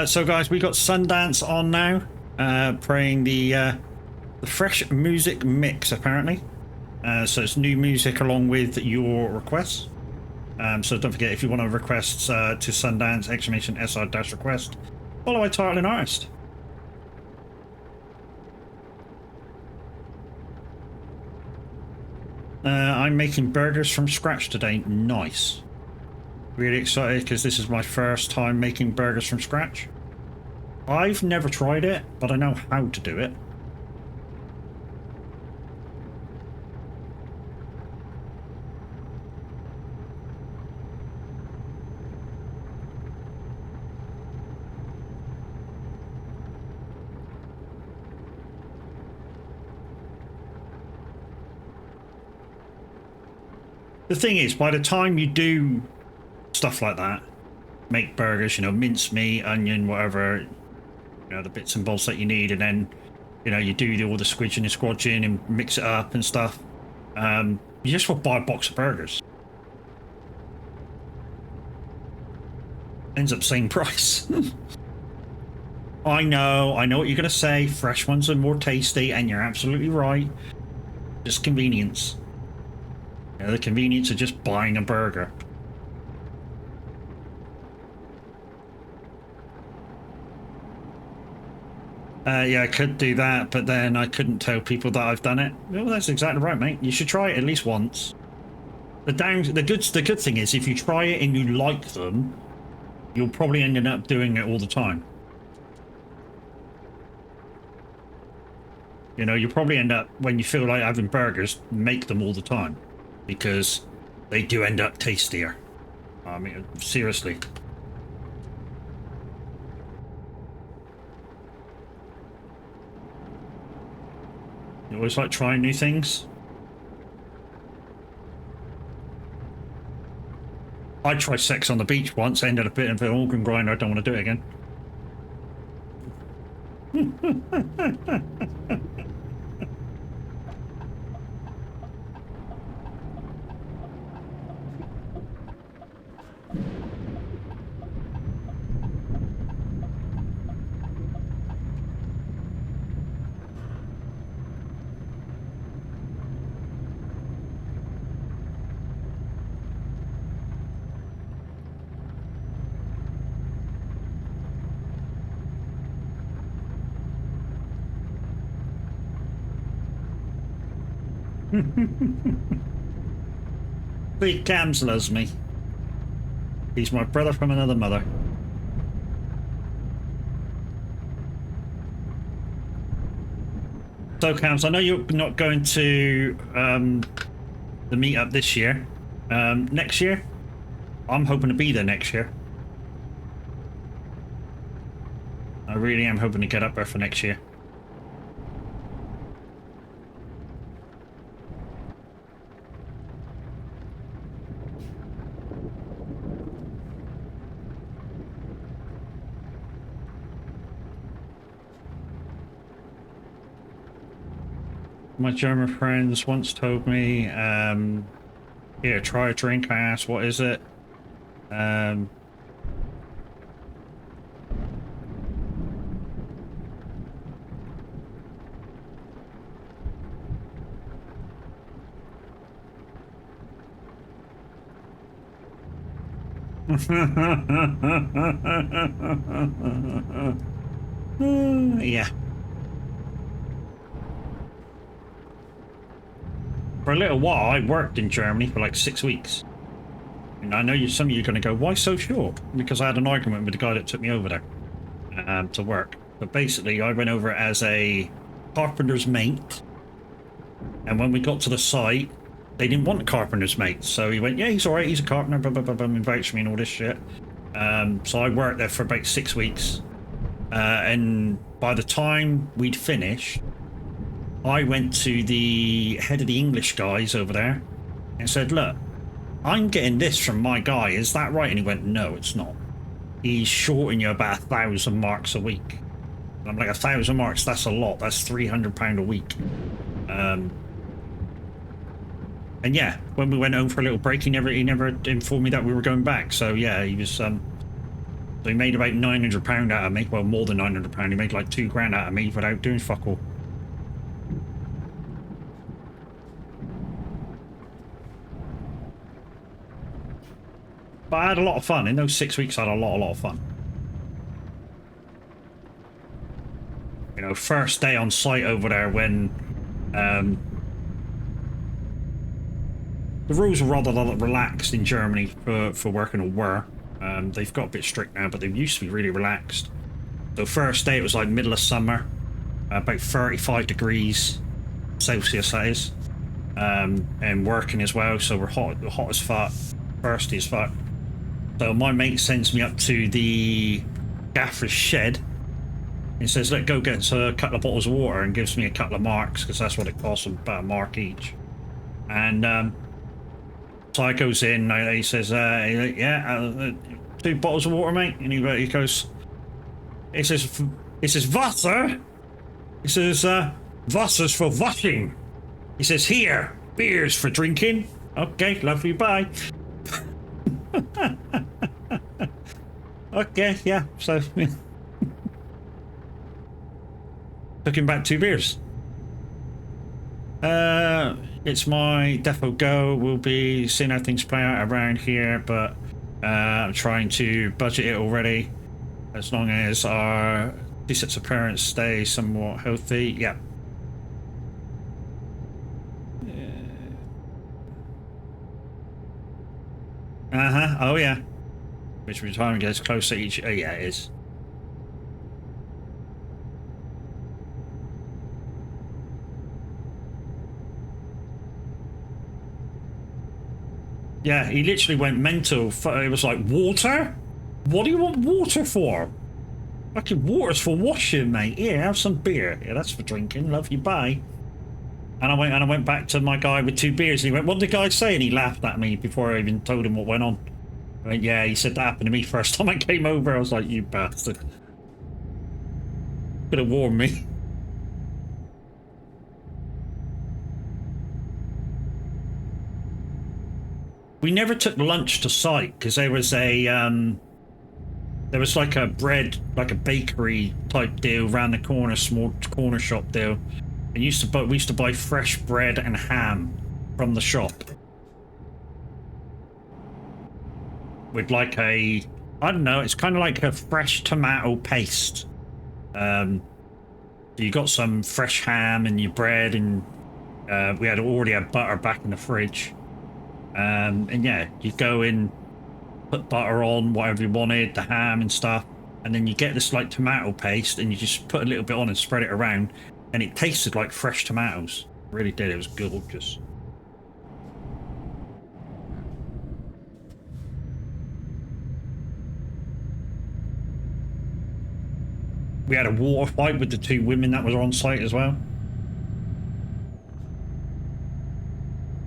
So guys, we got Sundance on now, playing the fresh music mix apparently. So it's new music along with your requests. So don't forget, if you want to request to Sundance, !SR-request, Follow by title and artist. I'm making burgers from scratch today. Nice. Really excited because this is my first time making burgers from scratch. I've never tried it, but I know how to do it. The thing is, by the time you do stuff like that, make burgers, you know, mincemeat, onion, whatever, you know, the bits and bobs that you need, and then, you know, you do all the squidging and squadging and mix it up and stuff. You just want to buy a box of burgers. Ends up same price. I know what you're going to say. Fresh ones are more tasty, and you're absolutely right. Just convenience. You know, the convenience of just buying a burger. Yeah, I could do that, but then I couldn't tell people that I've done it. Well, that's exactly right, mate. You should try it at least once. The good thing is, if you try it and you like them, you'll probably end up doing it all the time. You know, you probably end up, when you feel like having burgers, make them all the time. Because they do end up tastier. I mean, seriously. You always like trying new things? I tried sex on the beach once, ended up a bit of an organ grinder. I don't want to do it again. Big Cams loves me. He's my brother from another mother. So Cams, I know you're not going to the meetup this year. Next year? I'm hoping to be there next year. I really am hoping to get up there for next year. My German friends once told me, here, try a drink. I asked, what is it? Yeah. For a little while, I worked in Germany for like 6 weeks. And I know some of you are going to go, why so short? Because I had an argument with the guy that took me over there to work. But basically, I went over as a carpenter's mate. And when we got to the site, they didn't want a carpenter's mate. So he went, yeah, he's all right, he's a carpenter, blah, blah, blah, blah, and vouched me and all this shit. So I worked there for about 6 weeks. And by the time we'd finished, I went to the head of the English guys over there and said, look, I'm getting this from my guy, is that right? And he went, no, it's not. He's shorting you about 1,000 marks a week. And I'm like, 1,000 marks, that's a lot. That's £300 a week. And yeah, when we went home for a little break, he never informed me that we were going back. So yeah, he was, so he made about £900 out of me. Well, more than £900. He made like £2,000 out of me without doing fuck all. But I had a lot of fun. In those 6 weeks, I had a lot of fun. You know, first day on site over there when the rules are rather relaxed in Germany for working, or were. They've got a bit strict now, but they used to be really relaxed. So first day it was like middle of summer, about 35 degrees Celsius that is, and working as well. So we're hot as fuck, thirsty as fuck. So my mate sends me up to the gaffer's shed. He says, "Let's go get a couple of bottles of water," and gives me a couple of marks because that's what it costs them, about a mark each. And so I goes in. He says, "Yeah, 2 bottles of water, mate." And he goes, he says, "Wasser." He says, "Wasser's for washing." He says, "Here, beer's for drinking." Okay, love you, bye. Okay, yeah. So took him back 2 beers. It's my defo go. We'll be seeing how things play out around here, but I'm trying to budget it already. As long as our 2 sets of parents stay somewhat healthy. Yeah. Uh-huh. Oh, yeah. Which retirement gets closer each... Oh, yeah, it is. Yeah, he literally went mental. It was like, water? What do you want water for? Fucking water's for washing, mate. Here, have some beer. Yeah, that's for drinking. Love you, bye. And I went back to my guy with 2 beers, and he went, "What did the guy say?" And he laughed at me before I even told him what went on. I went, "Yeah," he said, "that happened to me first time I came over." I was like, "You bastard. Could have warned me." We never took lunch to site because there was a there was like a bread, like a bakery type deal around the corner, small corner shop deal. And we used to buy fresh bread and ham from the shop with like I don't know, it's kind of like a fresh tomato paste. You got some fresh ham and your bread, and we already had butter back in the fridge. And yeah, you go in, put butter on, whatever you wanted, the ham and stuff, and then you get this like tomato paste, and you just put a little bit on and spread it around, and it tasted like fresh tomatoes. It really did. It was gorgeous. We had a water fight with the 2 women that was on site as well,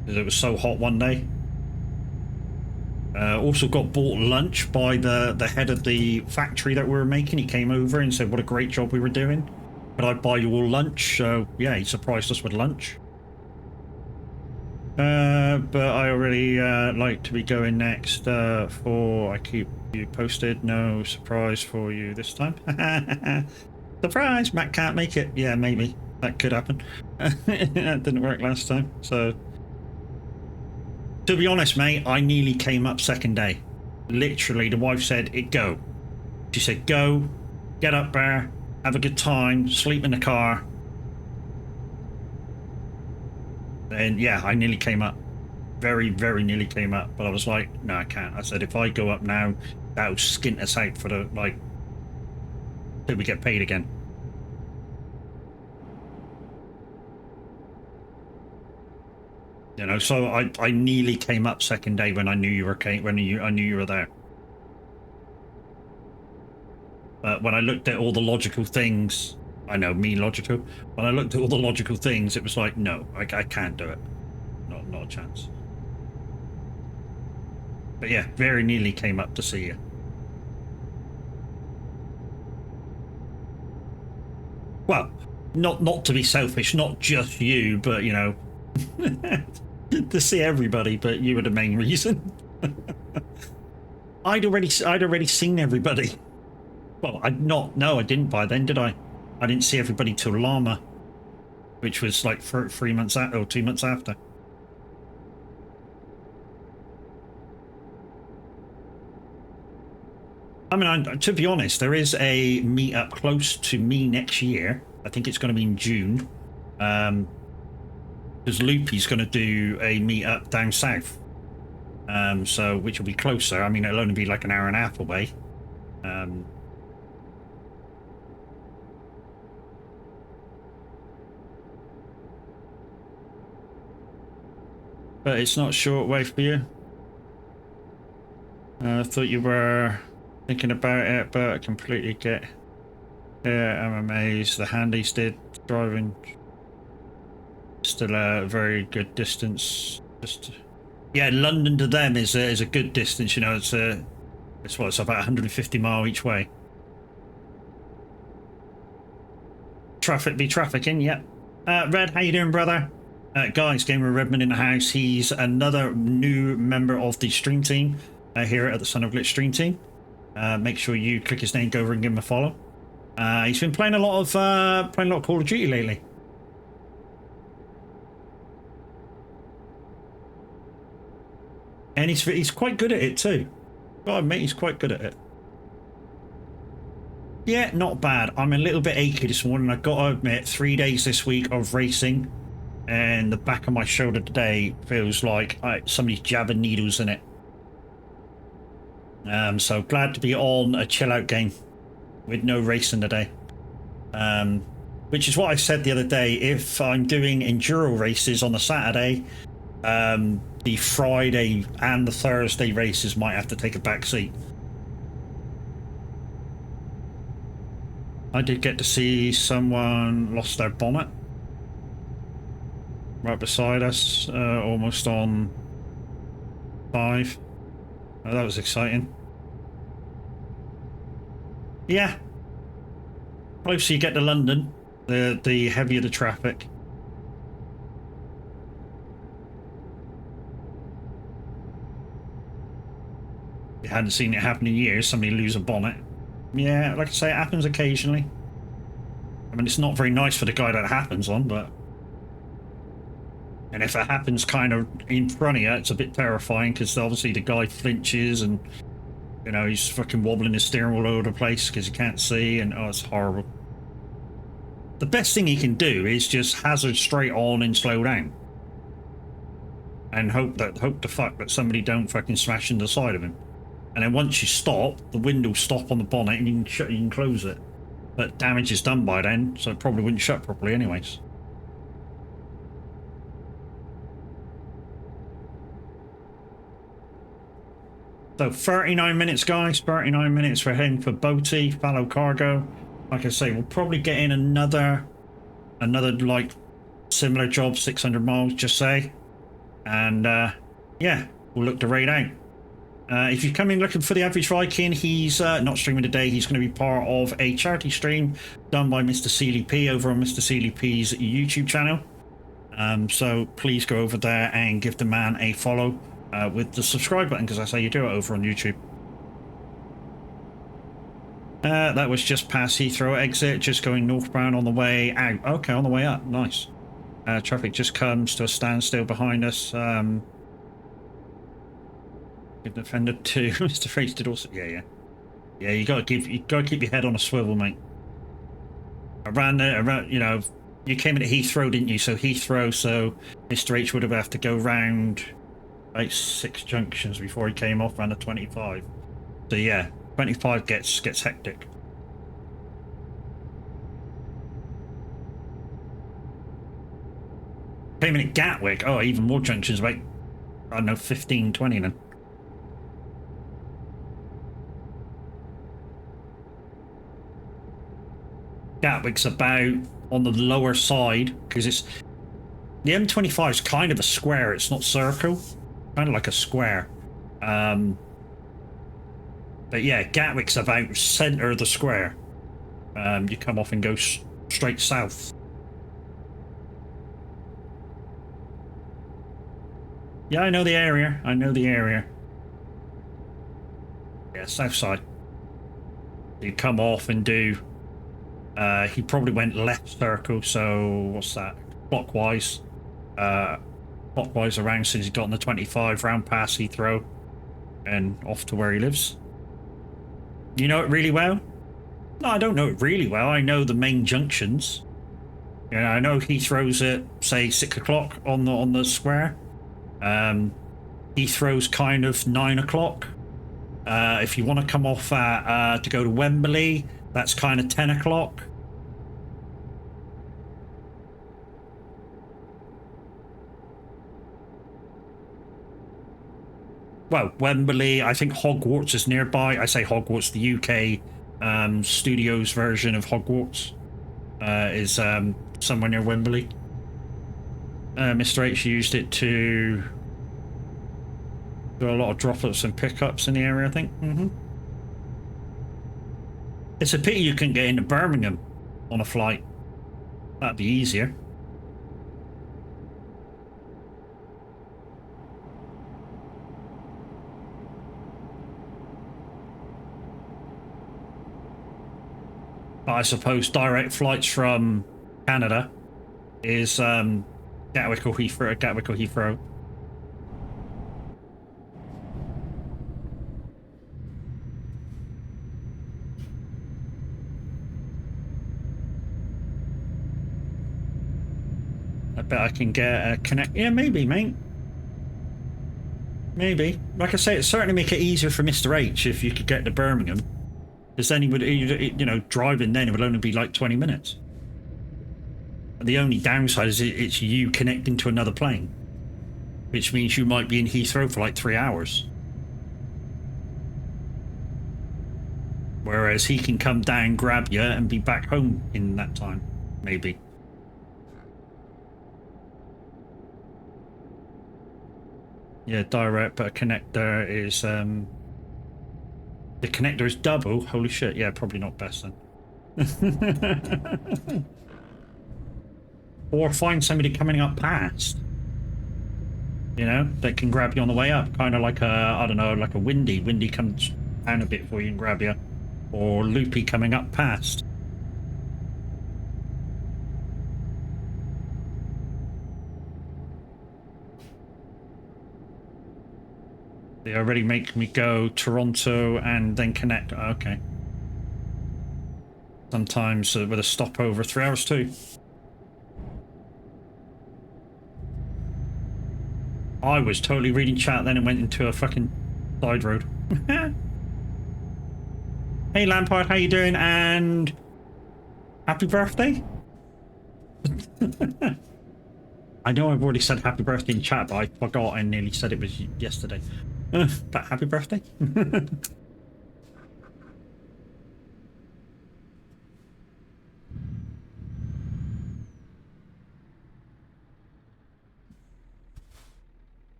because it was so hot one day. Also got bought lunch by the head of the factory that we were making. He came over and said what a great job we were doing. Could I buy you all lunch? So yeah, he surprised us with lunch. But I already like to be going next for... I keep you posted. No surprise for you this time. Surprise! Matt can't make it. Yeah, maybe. That could happen. That didn't work last time, so... To be honest, mate, I nearly came up second day. Literally, the wife said, go. She said, go, get up there, have a good time, sleep in the car. And yeah, I nearly came up. Very, very nearly came up. But I was like, no, I can't. I said, if I go up now, that'll skint us out for the, like, till we get paid again. You know, so I nearly came up second day when I knew you were I knew you were there. But when I looked at all the logical things, I know, me logical. When I looked at all the logical things, it was like, no, I can't do it. Not a chance. But yeah, very nearly came up to see you. Well, not to be selfish, not just you, but you know, to see everybody. But you were the main reason. I'd already seen everybody. Well, I didn't by then, did I? I didn't see everybody till Llama, which was like 3 months out or 2 months after. I mean, to be honest, there is a meetup close to me next year I think it's going to be in June. Because Loopy's going to do a meet-up down south. So, which will be closer. I mean, it'll only be like an hour and a half away. But it's not short way for you. I thought you were thinking about it, but I completely get. Yeah, I'm amazed. The handies did driving. Still a very good distance. Just yeah, London to them is a good distance. You know, it's what, it's about 150 mile each way. Traffic be trafficking. Yep. Red, how you doing, brother? Guys, Gamer Redmond in the house. He's another new member of the stream team here at the Son of Glitch stream team. Make sure you click his name, go over and give him a follow. He's been playing a lot of Call of Duty lately. And he's quite good at it too. God, mate, he's quite good at it. Yeah, not bad. I'm a little bit achy this morning. I got to admit, 3 days this week of racing. And the back of my shoulder today feels like somebody's jabbing needles in it. So glad to be on a chill out game with no racing today. Which is what I said the other day. If I'm doing enduro races on the Saturday, the Friday and the Thursday races might have to take a back seat. I did get to see someone lost their bonnet. Right beside us, almost on 5. Oh, that was exciting. Yeah. Closer you get to London, the heavier the traffic. You hadn't seen it happen in years, somebody lose a bonnet. Yeah, like I say, it happens occasionally. I mean, it's not very nice for the guy that happens on, but... And if it happens kind of in front of you, it's a bit terrifying because obviously the guy flinches and, you know, he's fucking wobbling his steering wheel all over the place because he can't see, and oh, it's horrible. The best thing he can do is just hazard straight on and slow down. And hope to fuck that somebody don't fucking smash into the side of him. And then once you stop, the window will stop on the bonnet and you can close it. But damage is done by then, so it probably wouldn't shut properly anyways. So 39 minutes, guys. 39 minutes. We're heading for Boaty, Fallow Cargo. Like I say, we'll probably get in another like similar job, 600 miles, just say. And yeah, we'll look to raid out. If you come in looking for the Average Viking, he's not streaming today. He's going to be part of a charity stream done by Mr. Sealy P over on Mr. Sealy P's YouTube channel. So please go over there and give the man a follow. With the subscribe button, because that's how you do it over on YouTube. That was just past Heathrow exit, just going northbound on the way out. Okay, on the way up, nice. Traffic just comes to a standstill behind us. Good Defender 2. Mr. Freights did also. Yeah. You gotta keep your head on a swivel, mate. Around, you know, you came into Heathrow, didn't you? So Heathrow, so Mr. H would have to go round. Like 6 junctions before he came off around the 25. So yeah, 25 gets hectic. Came in at Gatwick. Oh, even more junctions, like, I don't know, 15, 20 then. Gatwick's about on the lower side because it's the M25 is kind of a square. It's not circle. Kind of like a square. But yeah, Gatwick's about centre of the square. You come off and go straight south. Yeah, I know the area. Yeah, south side. You come off and do... he probably went left circle, so what's that? Clockwise. Clockwise around since he got on the 25, round past Heathrow and off to where he lives. You know it really well? No, I don't know it really well. I know the main junctions. Yeah, I know Heathrow's at say 6 o'clock on the square. Heathrow's kind of 9 o'clock. If you want to come off at to go to Wembley, that's kind of 10 o'clock. Well, Wembley, I think Hogwarts is nearby. I say Hogwarts, the UK studios version of Hogwarts is somewhere near Wembley. Mr. H used it to do a lot of drop-ups and pickups in the area, I think. It's a pity you couldn't get into Birmingham on a flight. That'd be easier. I suppose direct flights from Canada is Gatwick or Heathrow. I bet I can get a connect. Yeah, maybe, mate. Maybe. Like I say, it'd certainly make it easier for Mr. H if you could get to Birmingham. Because then he would, you know, driving then it would only be like 20 minutes. And the only downside is it's you connecting to another plane, which means you might be in Heathrow for like 3 hours. Whereas he can come down, grab you, and be back home in that time, maybe. Yeah, direct, but a connector is the connector is double. Holy shit! Yeah, probably not best then. Or find somebody coming up past. You know, that can grab you on the way up, kind of like a, I don't know, like a Windy. Windy comes down a bit for you and grab you, or Loopy coming up past. They already make me go Toronto and then connect. Okay. Sometimes with a stopover 3 hours too. I was totally reading chat then and went into a fucking side road. Hey Lampard, how you doing? And happy birthday? I know I've already said happy birthday in chat, but I forgot and nearly said it was yesterday. But happy birthday.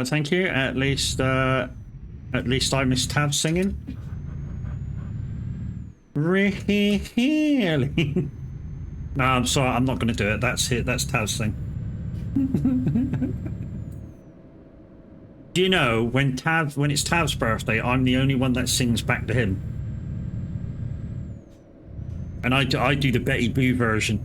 Thank you. At least I missed Tab singing. Really? No, I'm sorry. I'm not going to do it. That's it. That's Tav's thing. Do you know when it's Tav's birthday, I'm the only one that sings back to him, and I do the Betty Boo version.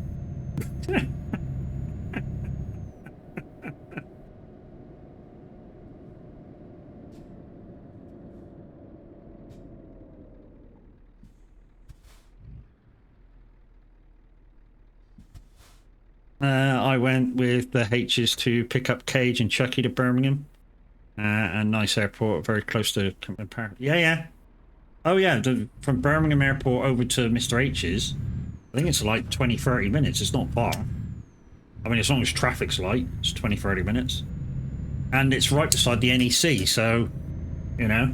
I went with the H's to pick up Cage and Chucky to Birmingham. A nice airport, very close to... Yeah. Oh yeah, from Birmingham Airport over to Mr. H's, I think it's like 20-30 minutes. It's not far. I mean, as long as traffic's light, it's 20-30 minutes. And it's right beside the NEC, so, you know.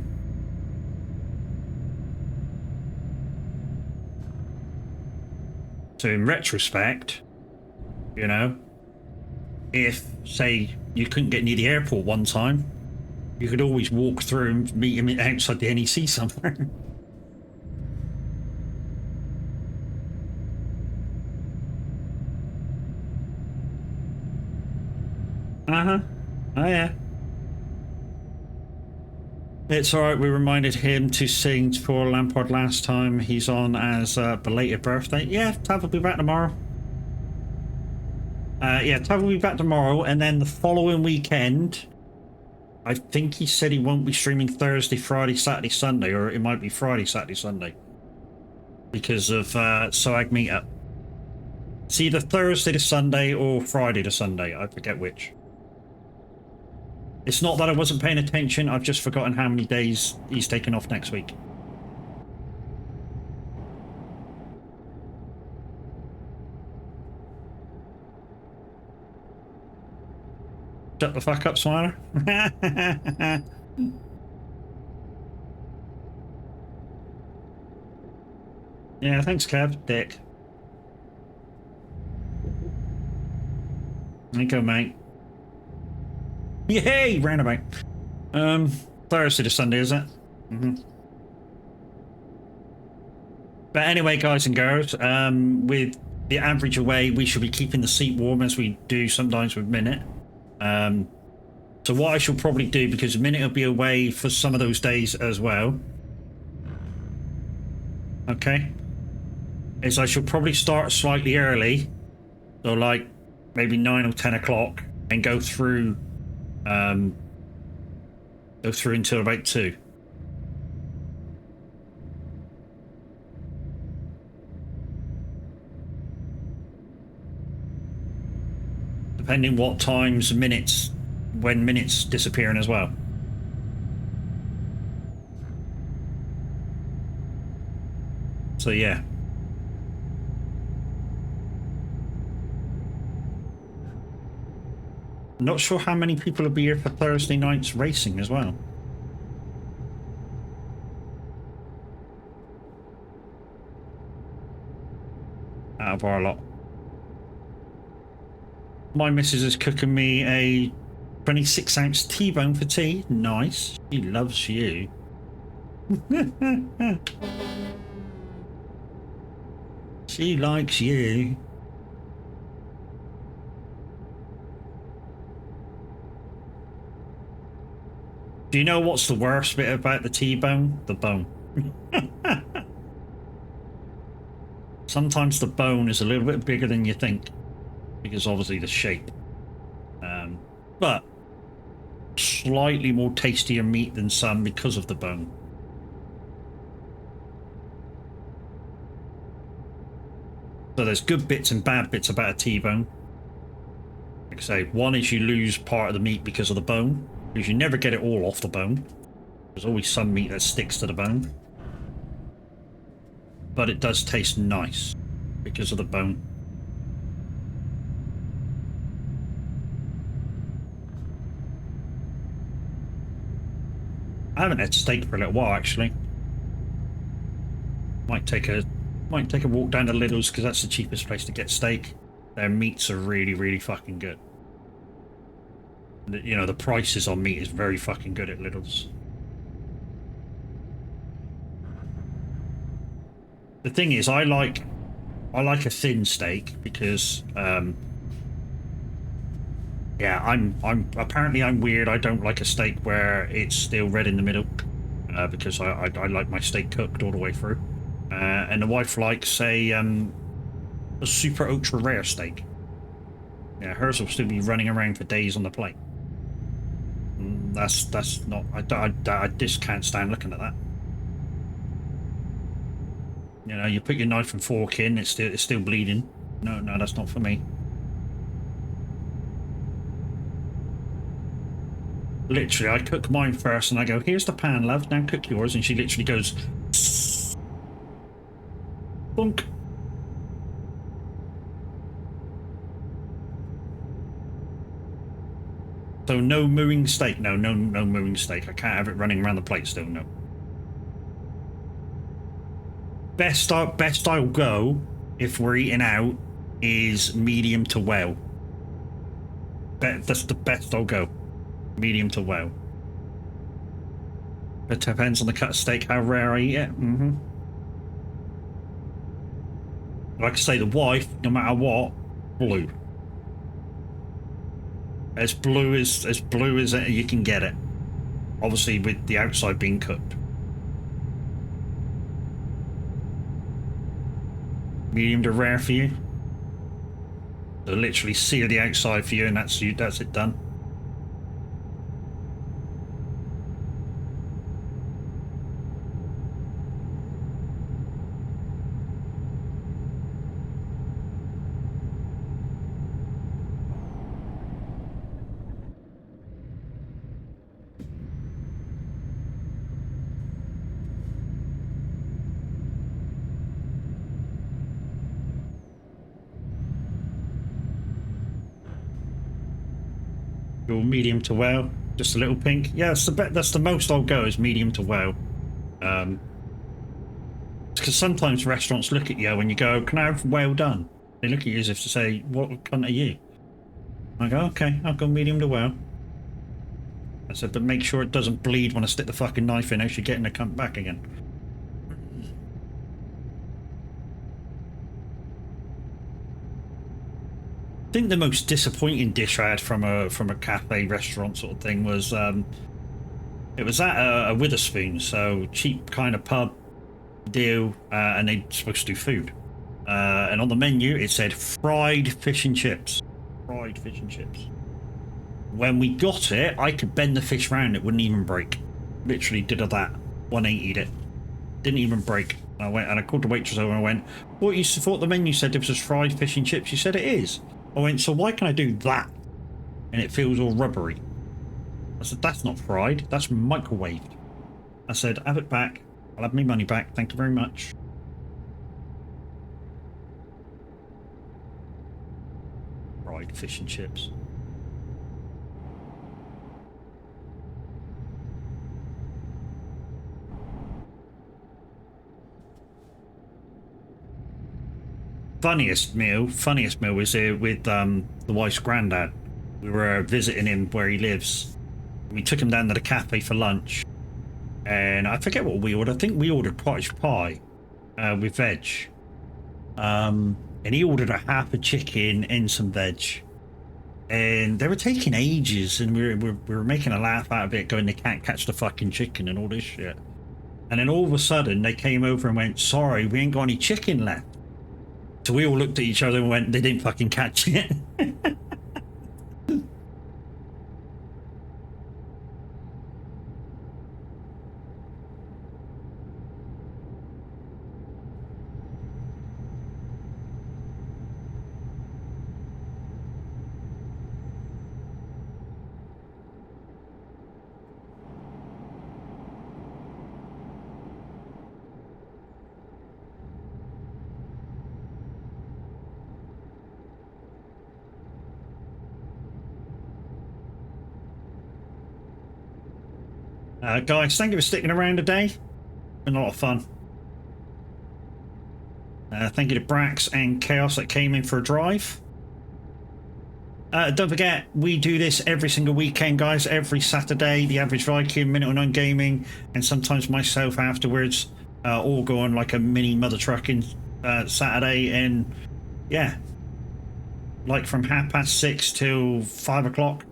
So in retrospect, you know, if, say, you couldn't get near the airport one time, you could always walk through and meet him outside the NEC somewhere. Uh-huh. Oh, yeah. It's alright, we reminded him to sing for Lampard last time he's on as a belated birthday. Yeah, Tav will be back tomorrow. Yeah, Tav will be back tomorrow, and then the following weekend, I think he said he won't be streaming Thursday, Friday, Saturday, Sunday, or it might be Friday, Saturday, Sunday. Because of SOAG meetup. It's either Thursday to Sunday or Friday to Sunday. I forget which. It's not that I wasn't paying attention, I've just forgotten how many days he's taking off next week. Shut the fuck up, Smiler. Yeah, thanks, Kev. Dick. There you go, mate. Yay! Roundabout. Thursday to Sunday, is it? But anyway, guys and girls, with the average away, we should be keeping the seat warm as we do sometimes with Minute. So what I shall probably do, because Minute will be away for some of those days as well. Okay. Is I shall probably start slightly early. So like maybe 9 or 10 o'clock and go through until about 2. Depending what times Minutes, when Minutes disappearing as well. So yeah. Not sure how many people will be here for Thursday night's racing as well. Out of our lot. My missus is cooking me a 26-ounce T-bone for tea. Nice. She loves you. She likes you. Do you know what's the worst bit about the T-bone? The bone. Sometimes the bone is a little bit bigger than you think, because obviously the shape. But slightly more tastier meat than some because of the bone. So there's good bits and bad bits about a T-bone. Like I say, one is you lose part of the meat because of the bone, because you never get it all off the bone. There's always some meat that sticks to the bone. But it does taste nice because of the bone. I haven't had steak for a little while, actually. Might take a walk down to Lidl's because that's the cheapest place to get steak. Their meats are really, really fucking good. You know, the prices on meat is very fucking good at Lidl's. The thing is, I like a thin steak because, yeah, I'm apparently I'm weird. I don't like a steak where it's still red in the middle, because I like my steak cooked all the way through. And the wife likes a super ultra rare steak. Yeah, hers will still be running around for days on the plate. That's not. I just can't stand looking at that. You know, you put your knife and fork in, it's still bleeding. No, that's not for me. Literally, I cook mine first and I go, here's the pan, love, now cook yours. And she literally goes, bunk. So no mooing steak. No mooing steak. I can't have it running around the plate still, no. Best I'll go if we're eating out is medium to well. That's the best I'll go. Medium to well. It depends on the cut of steak, how rare I eat it. Like I say, the wife, no matter what, blue. As blue as you can get it. Obviously with the outside being cooked. Medium to rare for you. They'll literally sear the outside for you and that's it done. Your medium to well, just a little pink. Yeah, that's the most I'll go is medium to well. Because sometimes restaurants look at you when you go, "Can I have well done?" They look at you as if to say, "What cunt are you?" I go, "Okay, I'll go medium to well." I said, "But make sure it doesn't bleed when I stick the fucking knife in, else you're getting the cunt back again." I think the most disappointing dish I had from a cafe restaurant sort of thing was it was at a Witherspoon, so cheap kind of pub deal, and they're supposed to do food. And on the menu it said fried fish and chips. Fried fish and chips. When we got it, I could bend the fish round; it wouldn't even break. Literally did that. 180'd it. Didn't even break. I went and I called the waitress over and I went, "What you thought the menu said it was fried fish and chips?" She said it is. I went, "So why can I do that and it feels all rubbery?" I said, "That's not fried, that's microwaved." I said, "Have it back. I'll have my money back. Thank you very much." Fried fish and chips. Funniest meal was with the wife's granddad. We were visiting him where he lives. We took him down to the cafe for lunch, and I forget what we ordered. I think we ordered cottage pie with veg, and he ordered a half a chicken and some veg, and they were taking ages, and we were making a laugh out of it, going, "They can't catch the fucking chicken," and all this shit. And then all of a sudden they came over and went, "Sorry, we ain't got any chicken left." So we all looked at each other and went, "They didn't fucking catch it." Guys, thank you for sticking around today. Been a lot of fun. Thank you to Brax and Chaos that came in for a drive. Don't forget, we do this every single weekend, guys. Every Saturday, the Average Viking, Minute 9 Gaming, and sometimes myself afterwards, all go on like a mini mother trucking Saturday. And yeah, like from 6:30 till 5 o'clock.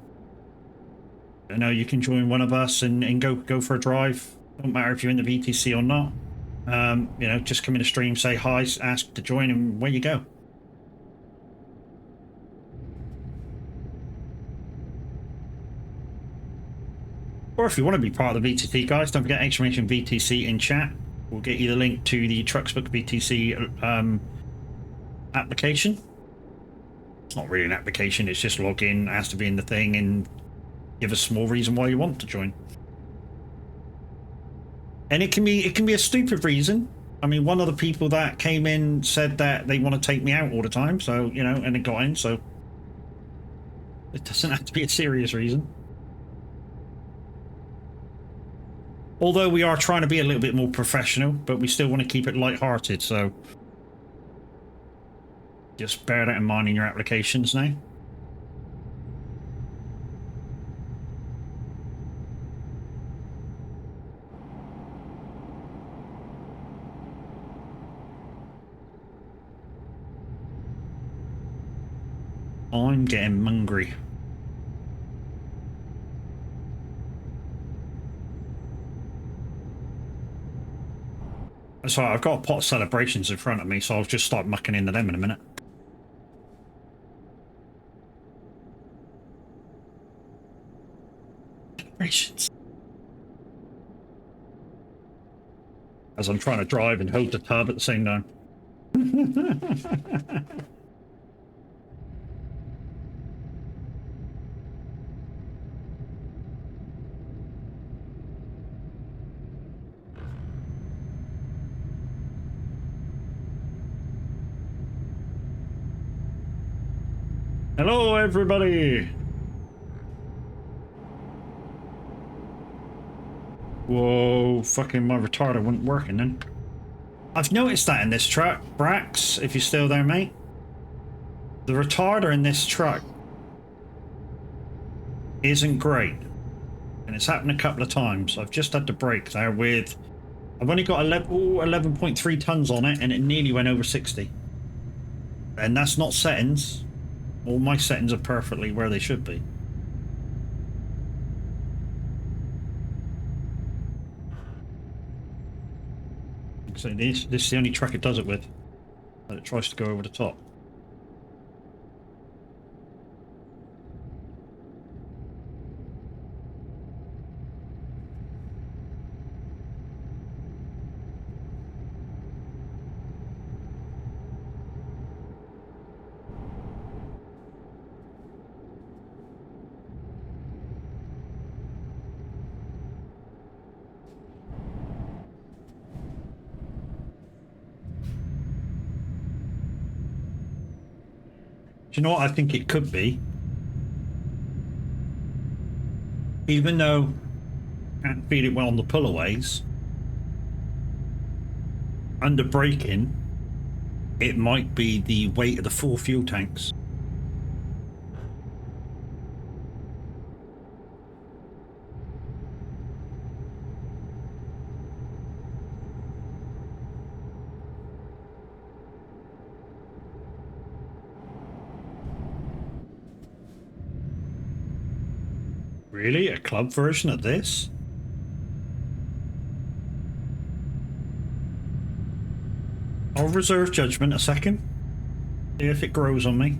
You know, you can join one of us and go for a drive. Don't matter if you're in the VTC or not. You know, just come in the stream, say hi, ask to join, and where you go. Or if you want to be part of the VTC, guys, don't forget exclamation VTC in chat. We'll get you the link to the Trucksbook VTC application. It's not really an application, it's just log in, has to be in the thing, and give a small reason why you want to join. And it can be a stupid reason. I mean, one of the people that came in said that they want to take me out all the time, so, you know, and it got in, so it doesn't have to be a serious reason. Although we are trying to be a little bit more professional, but we still want to keep it light-hearted, so just bear that in mind in your applications now. I'm getting hungry. Sorry, I've got a pot of celebrations in front of me, so I'll just start mucking into them in a minute. Celebrations. As I'm trying to drive and hold the tub at the same time. Hello, everybody. Whoa, fucking my retarder wasn't working then. I've noticed that in this truck, Brax, if you're still there, mate. The retarder in this truck isn't great. And it's happened a couple of times. I've just had to brake there with... I've only got 11.3 tons on it, and it nearly went over 60. And that's not settings. All my settings are perfectly where they should be. So this is the only truck it does it with. That it tries to go over the top. Do you know what I think it could be? Even though I can't feel it well on the pullaways, under braking, it might be the weight of the 4 fuel tanks. Really? A club version of this? I'll reserve judgment a second. See if it grows on me.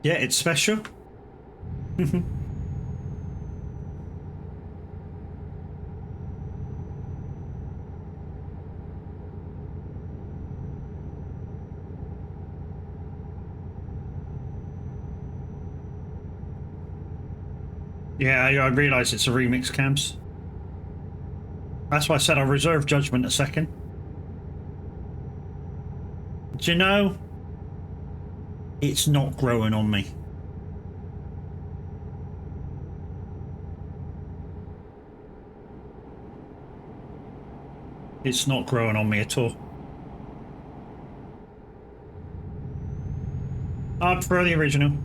Yeah, it's special. Yeah, I realise it's a remix, Cams. That's why I said I'll reserve judgment a second. Do you know? It's not growing on me. It's not growing on me at all. I prefer the original.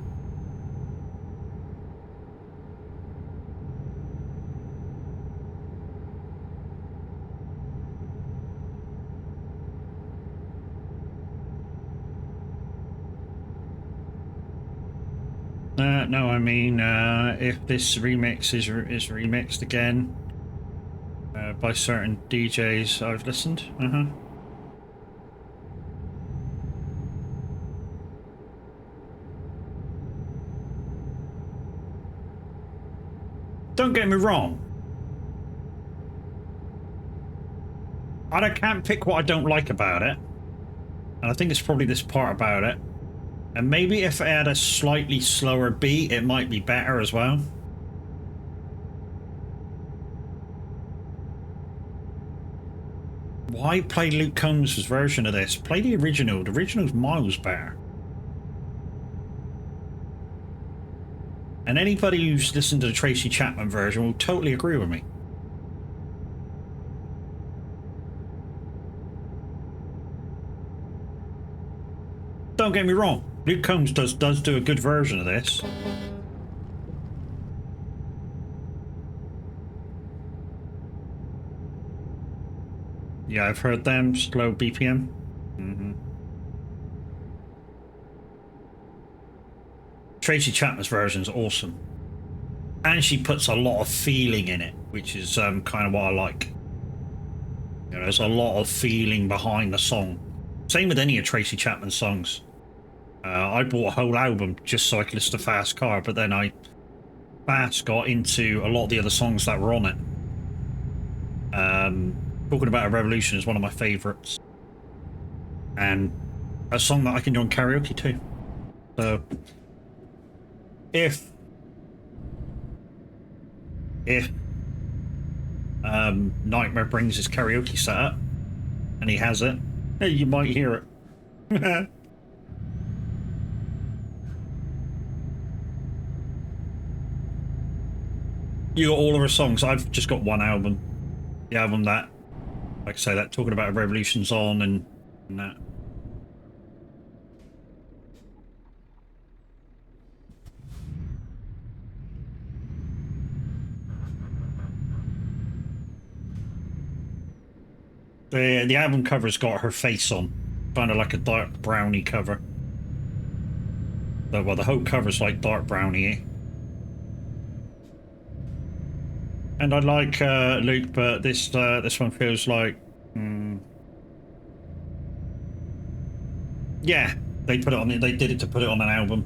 No, I mean, if this remix is remixed again by certain DJs I've listened. Don't get me wrong. Can't pick what I don't like about it. And I think it's probably this part about it. And maybe if it had a slightly slower beat, it might be better as well. Why play Luke Combs' version of this? Play the original. The original's miles better. And anybody who's listened to the Tracy Chapman version will totally agree with me. Don't get me wrong. Luke Combs does do a good version of this. Yeah, I've heard them. Slow BPM. Tracy Chapman's version is awesome. And she puts a lot of feeling in it, which is kind of what I like. You know, there's a lot of feeling behind the song. Same with any of Tracy Chapman's songs. I bought a whole album just so I could listen to Fast Car, but then I fast got into a lot of the other songs that were on it. Talking About a Revolution is one of my favourites. And a song that I can do on karaoke too. So, if if Nightmare brings his karaoke set up and he has it, hey, you might hear it. You got all of her songs. I've just got one album. The album that, like I say, that talking about Revolution's on and that. The album cover's got her face on, kind of like a dark brownie cover. Well, the whole cover's like dark brownie. And I like Luke, but this one feels like, yeah, they put it on. They did it to put it on an album.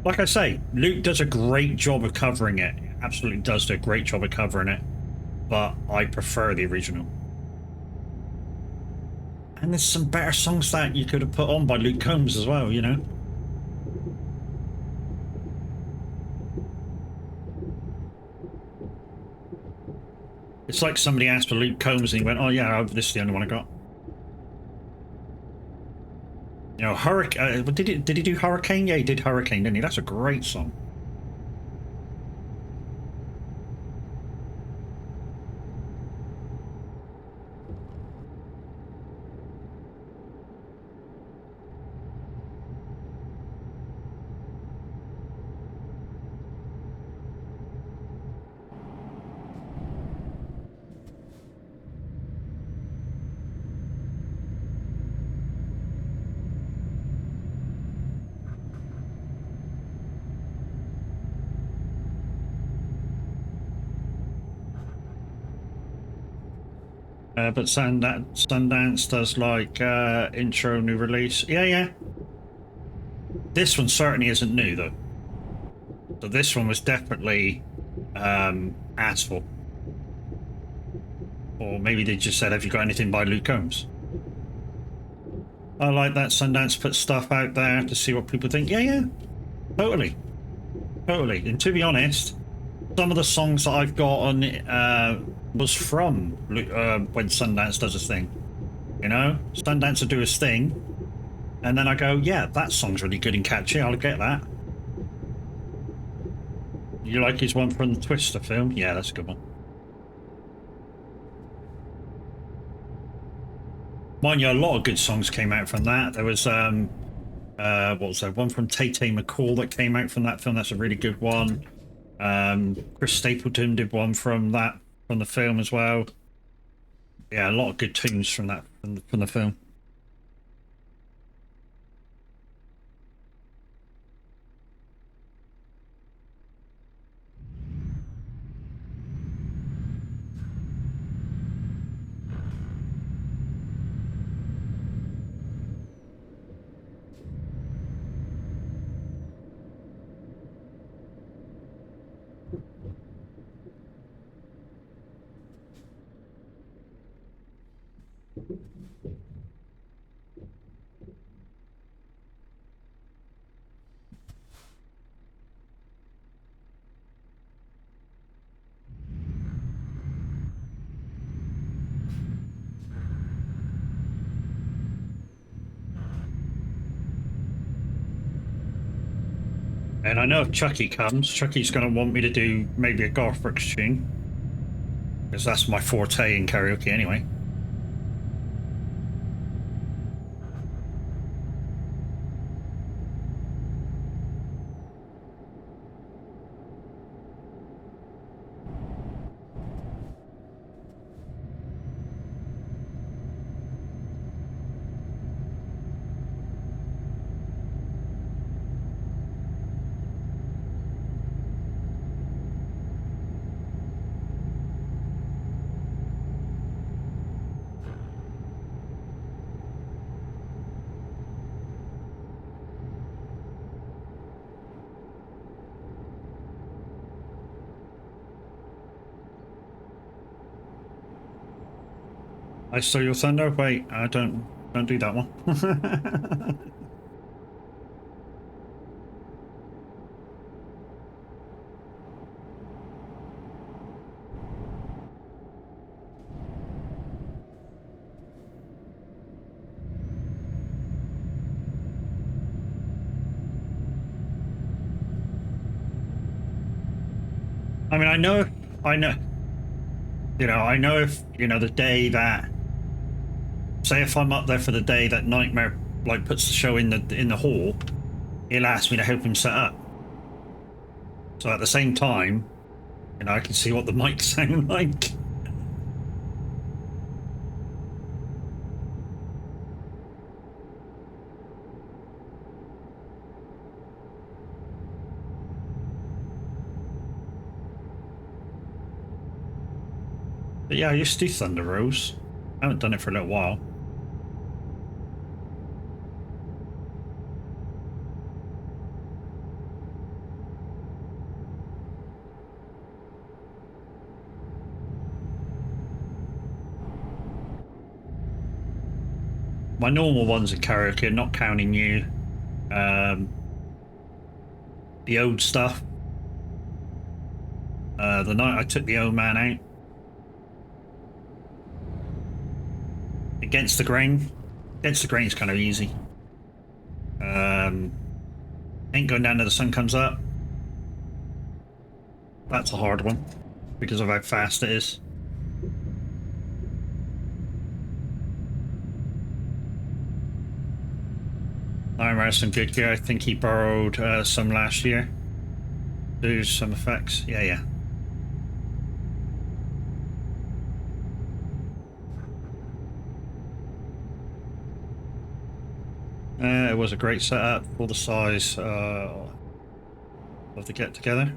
Like I say, Luke does a great job of covering it. Absolutely does do a great job of covering it. But I prefer the original. And there's some better songs that you could have put on by Luke Combs as well, you know? It's like somebody asked for Luke Combs and he went, oh yeah, this is the only one I got. You know, Hurricane, did he do Hurricane? Yeah, he did Hurricane, didn't he? That's a great song. But Sundance does like intro new release. Yeah. This one certainly isn't new though. So this one was definitely asked for. Or maybe they just said, have you got anything by Luke Combs? I like that Sundance put stuff out there to see what people think. Yeah. Totally. And to be honest, some of the songs that I've got on was from when Sundance does his thing. You know, Sundance will do his thing, and then I go, yeah, that song's really good and catchy. I'll get that. You like his one from the Twister film? Yeah, that's a good one. Mind you, a lot of good songs came out from that. There was what was there? One from Tay McCall that came out from that film. That's a really good one. Chris Stapleton did one from the film as well. Yeah, a lot of good tunes from that from the film. And I know if Chucky comes, Chucky's going to want me to do maybe a Garth Brooks tune. Because that's my forte in karaoke anyway. I Stole Your Thunder? Wait, I don't do that one. I mean, I know, I know if, the day that, say if I'm up there for the day that Nightmare, like, puts the show in the hall, he'll ask me to help him set up. So at the same time, I can see what the mics sound like. But yeah, I used to do Thunder Rose. I haven't done it for a little while. My normal ones are karaoke, not counting you. The old stuff. The night I took the old man out. Against the Grain. Against the Grain is kind of easy. Ain't Going Down Till the Sun Comes Up. That's a hard one because of how fast it is. Nightmare some good gear. I think he borrowed some last year. Do some effects. Yeah. It was a great setup for the size of the get together.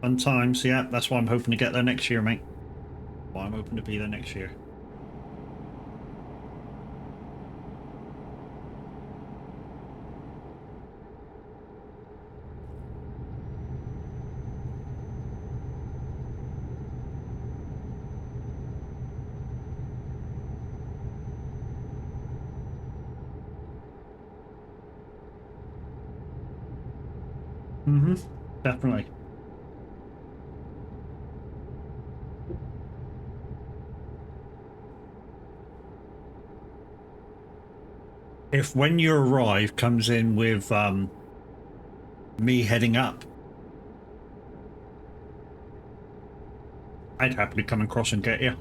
Fun times. Yeah, that's why I'm hoping to get there next year, mate. Why I'm hoping to be there next year. Definitely. If when you arrive comes in with me heading up, I'd happily come across and get you.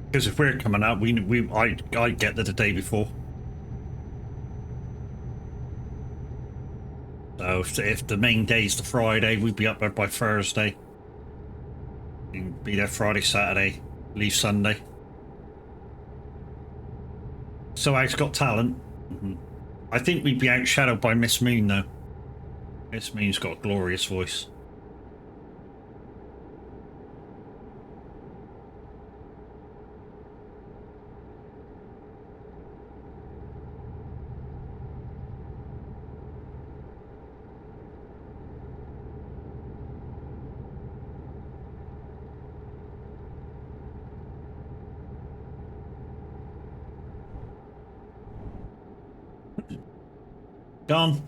Because if we're coming up, I'd get there the day before. So if the main day's the Friday, we'd be up there by Thursday. And be there Friday, Saturday, leave Sunday. So I've got talent. I think we'd be outshadowed by Miss Moon though. Miss Moon's got a glorious voice. Gone.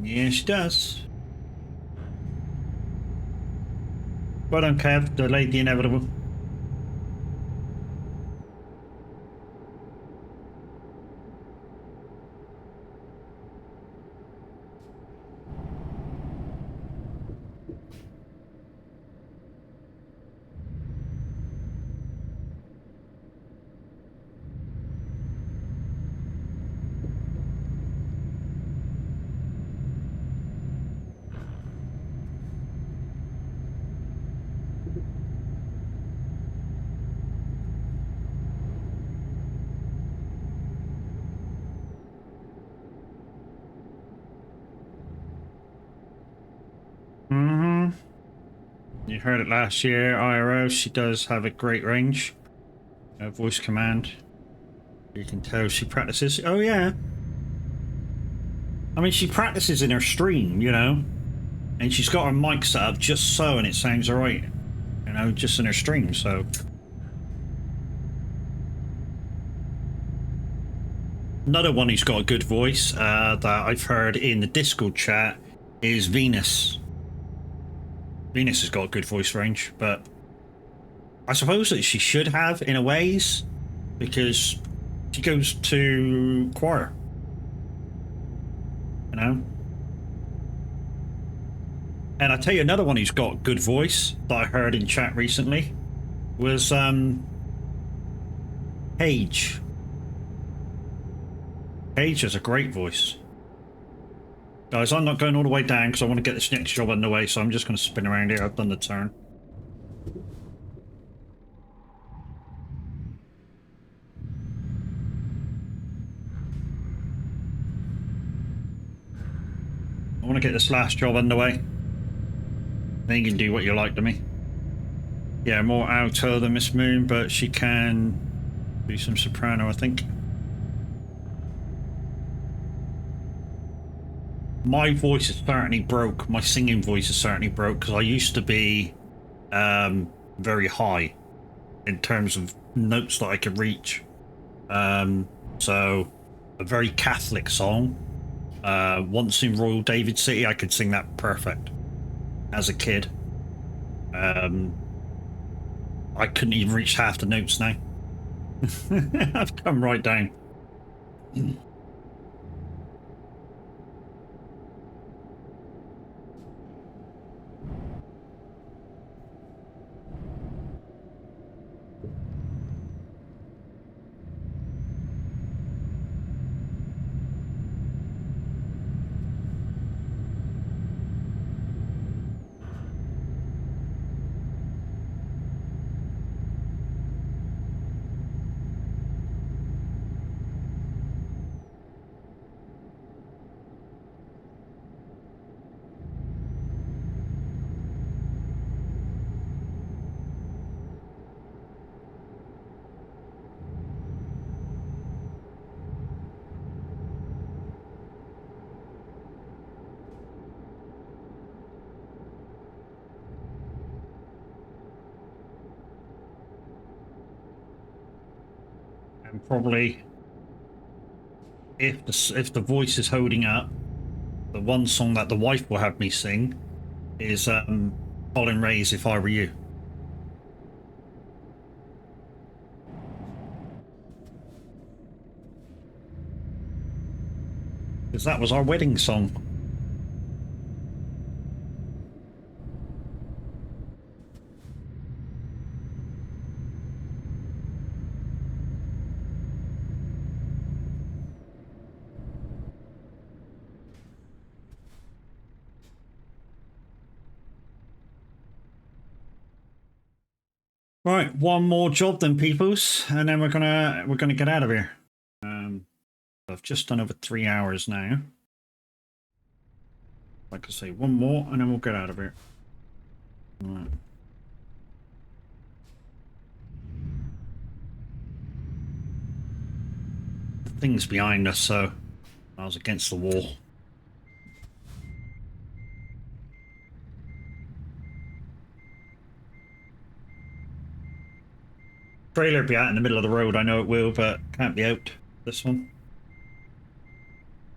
Yeah, she does. Well done, Kev. Delayed the inevitable. You heard it last year, IRO. She does have a great range. Voice command. You can tell she practices. Oh, yeah. I mean, she practices in her stream, and she's got her mic set up just so, and it sounds alright, just in her stream, so. Another one who's got a good voice that I've heard in the Discord chat is Venus. Venus has got a good voice range, but I suppose that she should have in a ways because she goes to choir. You know? And I tell you another one who's got good voice that I heard in chat recently was Paige. Paige has a great voice. Guys, I'm not going all the way down because I want to get this next job underway, so I'm just going to spin around here. I've done the turn. I want to get this last job underway. Then you can do what you like to me. Yeah, more alto than Miss Moon, but she can do some soprano, I think. My voice is certainly broke. My singing voice is certainly broke because I used to be very high in terms of notes that I could reach. So a very Catholic song. Once in Royal David City, I could sing that perfect as a kid. I couldn't even reach half the notes now. I've come right down. And probably if the voice is holding up, the one song that the wife will have me sing is Colin Ray's If I Were You. Because that was our wedding song. Right, one more job then, peoples, and then we're gonna get out of here. I've just done over 3 hours now. Like I say, one more, and then we'll get out of here. Right. The thing's behind us, so I was against the wall. Trailer be out in the middle of the road, I know it will, but can't be out this one.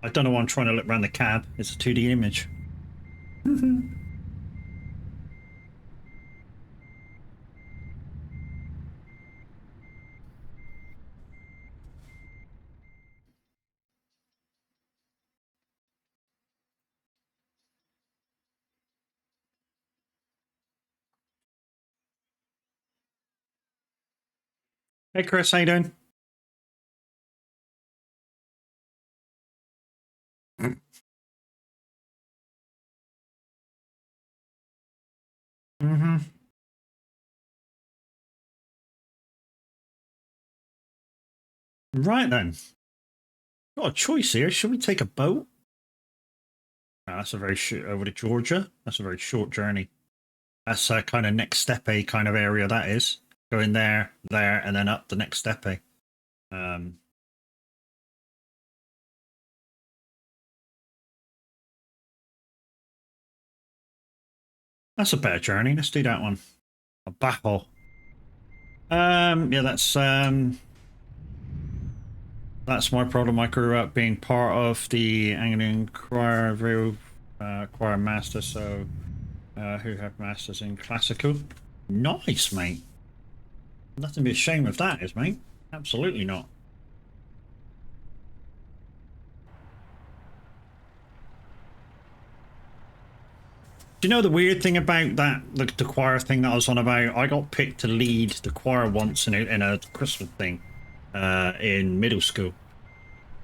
I don't know why I'm trying to look around the cab. It's a 2D image. Hey Chris, how you doing? Mm-hmm. Right then. Got a choice here. Should we take a boat? Oh, that's a very short over to Georgia. That's a very short journey. That's a kind of next steppe kind of area that is. Going there, and then up the next steppe. That's a better journey. Let's do that one. A Bajo. Yeah, that's That's my problem. I grew up being part of the Anglican choir, choir master, so who have masters in classical. Nice, mate. Nothing to be ashamed of that is, mate. Absolutely not. Do you know the weird thing about that, the choir thing that I was on about? I got picked to lead the choir once in a Christmas thing in middle school.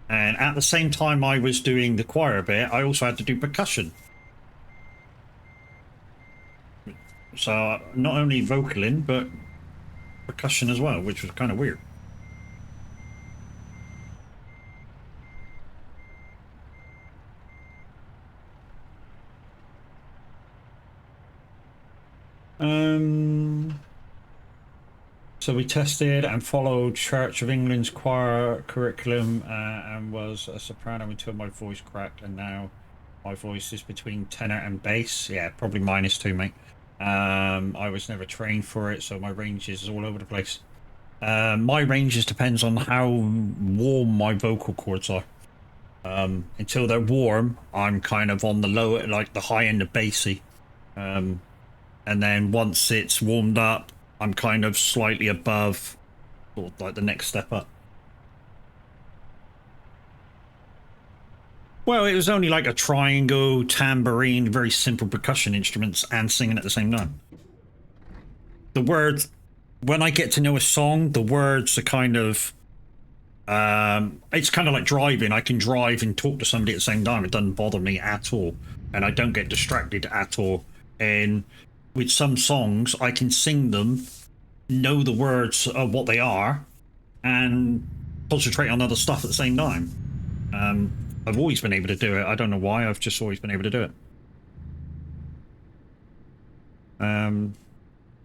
And at the same time I was doing the choir bit, I also had to do percussion. So not only vocaling, but percussion as well, which was kind of weird. So we tested and followed Church of England's choir curriculum and was a soprano until my voice cracked, and now my voice is between tenor and bass. Yeah, probably -2, mate. I was never trained for it, so my range is all over the place. My ranges depends on how warm my vocal cords are. Until they're warm, I'm kind of on the low, like the high end of bassy. And then once it's warmed up, I'm kind of slightly above, sort of like the next step up. Well, it was only like a triangle, tambourine, very simple percussion instruments, and singing at the same time. The words, when I get to know a song, the words are kind of, it's kind of like driving. I can drive and talk to somebody at the same time. It doesn't bother me at all. And I don't get distracted at all. And with some songs, I can sing them, know the words of what they are, and concentrate on other stuff at the same time. I've always been able to do it. I don't know why. I've just always been able to do it.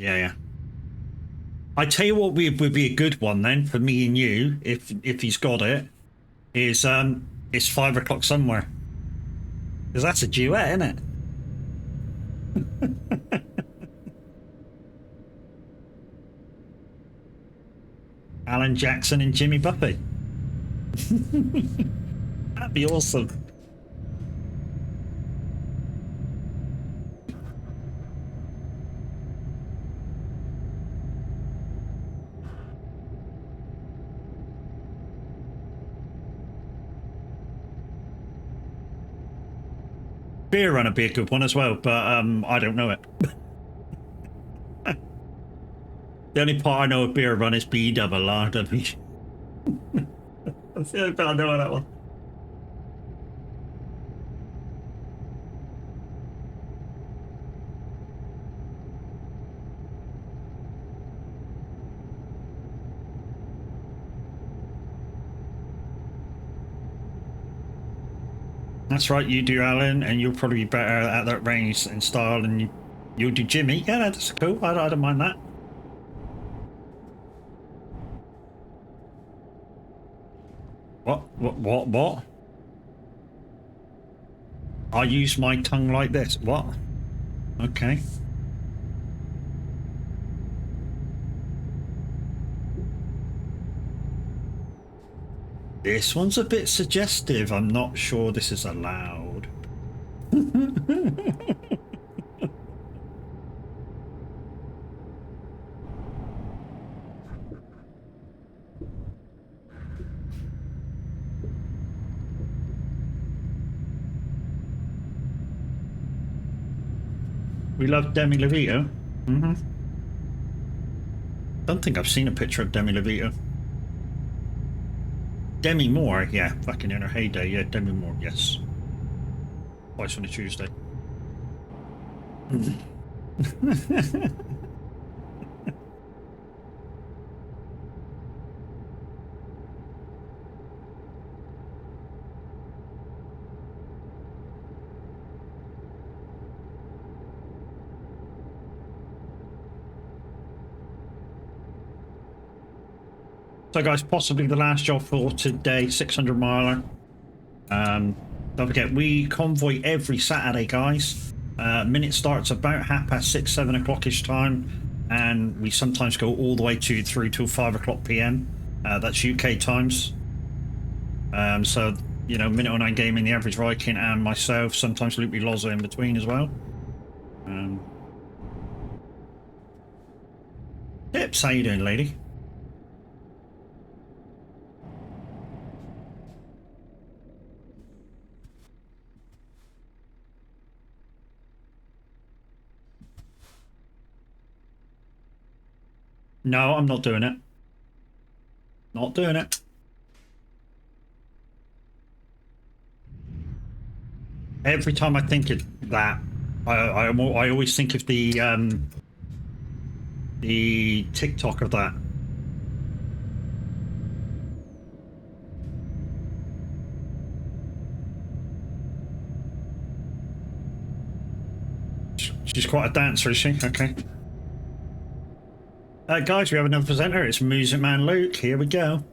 Yeah. I tell you what would be a good one then for me and you, if he's got it, is it's 5 o'clock somewhere. Because that's a duet, isn't it? Alan Jackson and Jimmy Buffett. That'd be awesome. Beer Run would be a good one as well, but I don't know it. The only part I know of Beer Run is BRRW. That's the only part I know of that one. That's right, you do, Alan, and you'll probably be better at that range and style, and you'll do Jimmy. Yeah, that's cool. I don't mind that. What? I use my tongue like this. What? Okay. This one's a bit suggestive. I'm not sure this is allowed. We love Demi Lovato. Don't think I've seen a picture of Demi Lovato. Demi Moore, yeah, fucking in her heyday, yeah, Demi Moore, yes. Twice on a Tuesday. So guys, possibly the last job for today, 600 miler. Don't forget, we convoy every Saturday, guys. Minute starts about 6:30, 7 o'clock-ish time, and we sometimes go all the way through till 5 o'clock PM. That's UK times. So, you know, Minute 09 Gaming, the average Viking, and myself, sometimes Loopy Loza in between as well. Tips, how you doing, lady? No, I'm not doing it. Not doing it. Every time I think of that, I always think of the TikTok of that. She's quite a dancer, is she? Okay. Guys, we have another presenter. It's Music Man Luke. Here we go.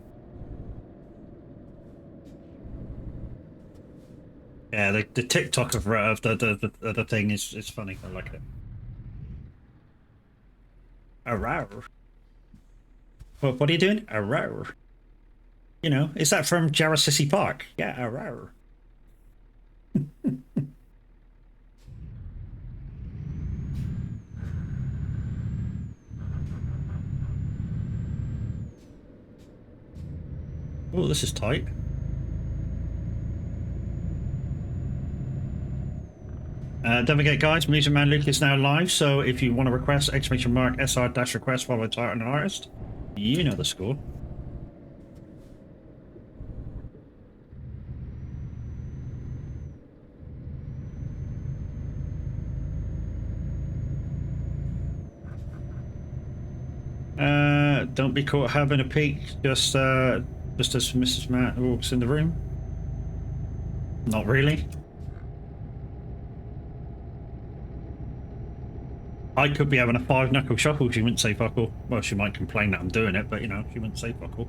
Yeah, the TikTok of the thing is funny. I like it. Arrow. What are you doing? Arrow. You know, is that from Jurassic Park? Yeah, arrow. Oh, this is tight. Don't forget, guys, Music Man Luke is now live, so if you want to request, exclamation mark SR-request followed by title and artist, you know the score. Don't be caught having a peek just as Mrs. Matt walks in the room. Not really. I could be having a 5-knuckle shuffle. She wouldn't say fuck all. Well, she might complain that I'm doing it, but you know, she wouldn't say fuck all.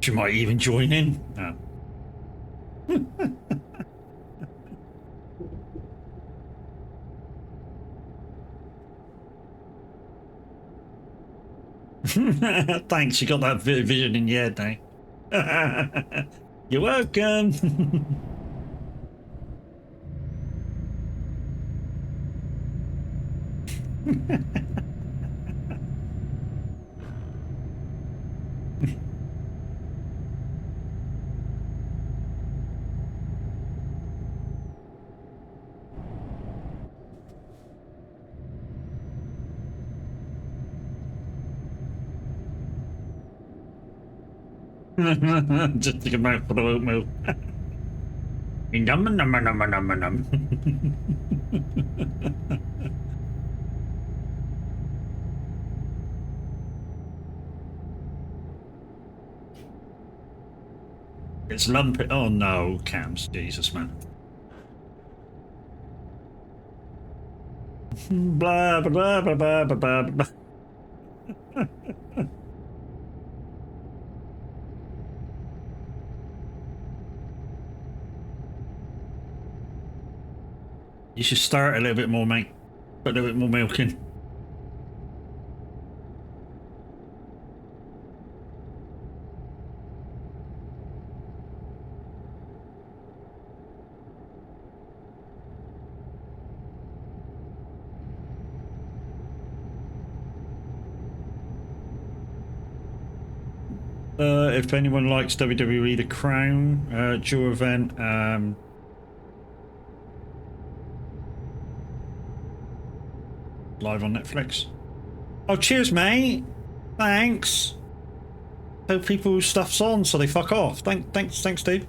She might even join in. No. Thanks, you got that vision in your head now. You're welcome. Just take a mouthful of oatmeal. Num num num num num num. It's lumpy. Oh no, Cams, Jesus man. Blah blah blah blah blah blah blah. You should start a little bit more, mate. Put a little bit more milk in. If anyone likes WWE The Crown, dual event, live on Netflix. Oh, cheers, mate. Thanks. Hope people's stuff's on, so they fuck off. Thanks, Steve.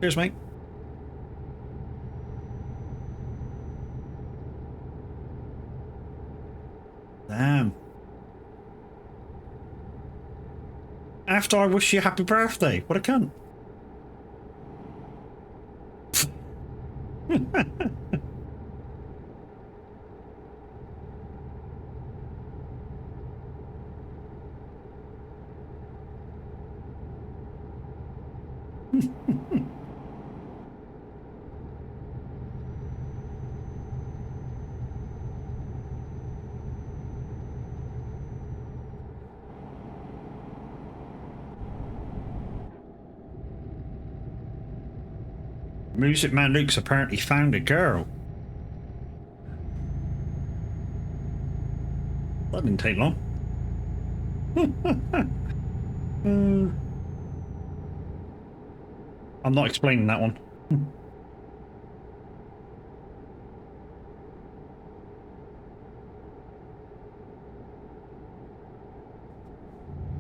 Cheers, mate. Damn. After I wish you happy birthday. What a cunt. Music Man Luke's apparently found a girl. That didn't take long. I'm not explaining that one.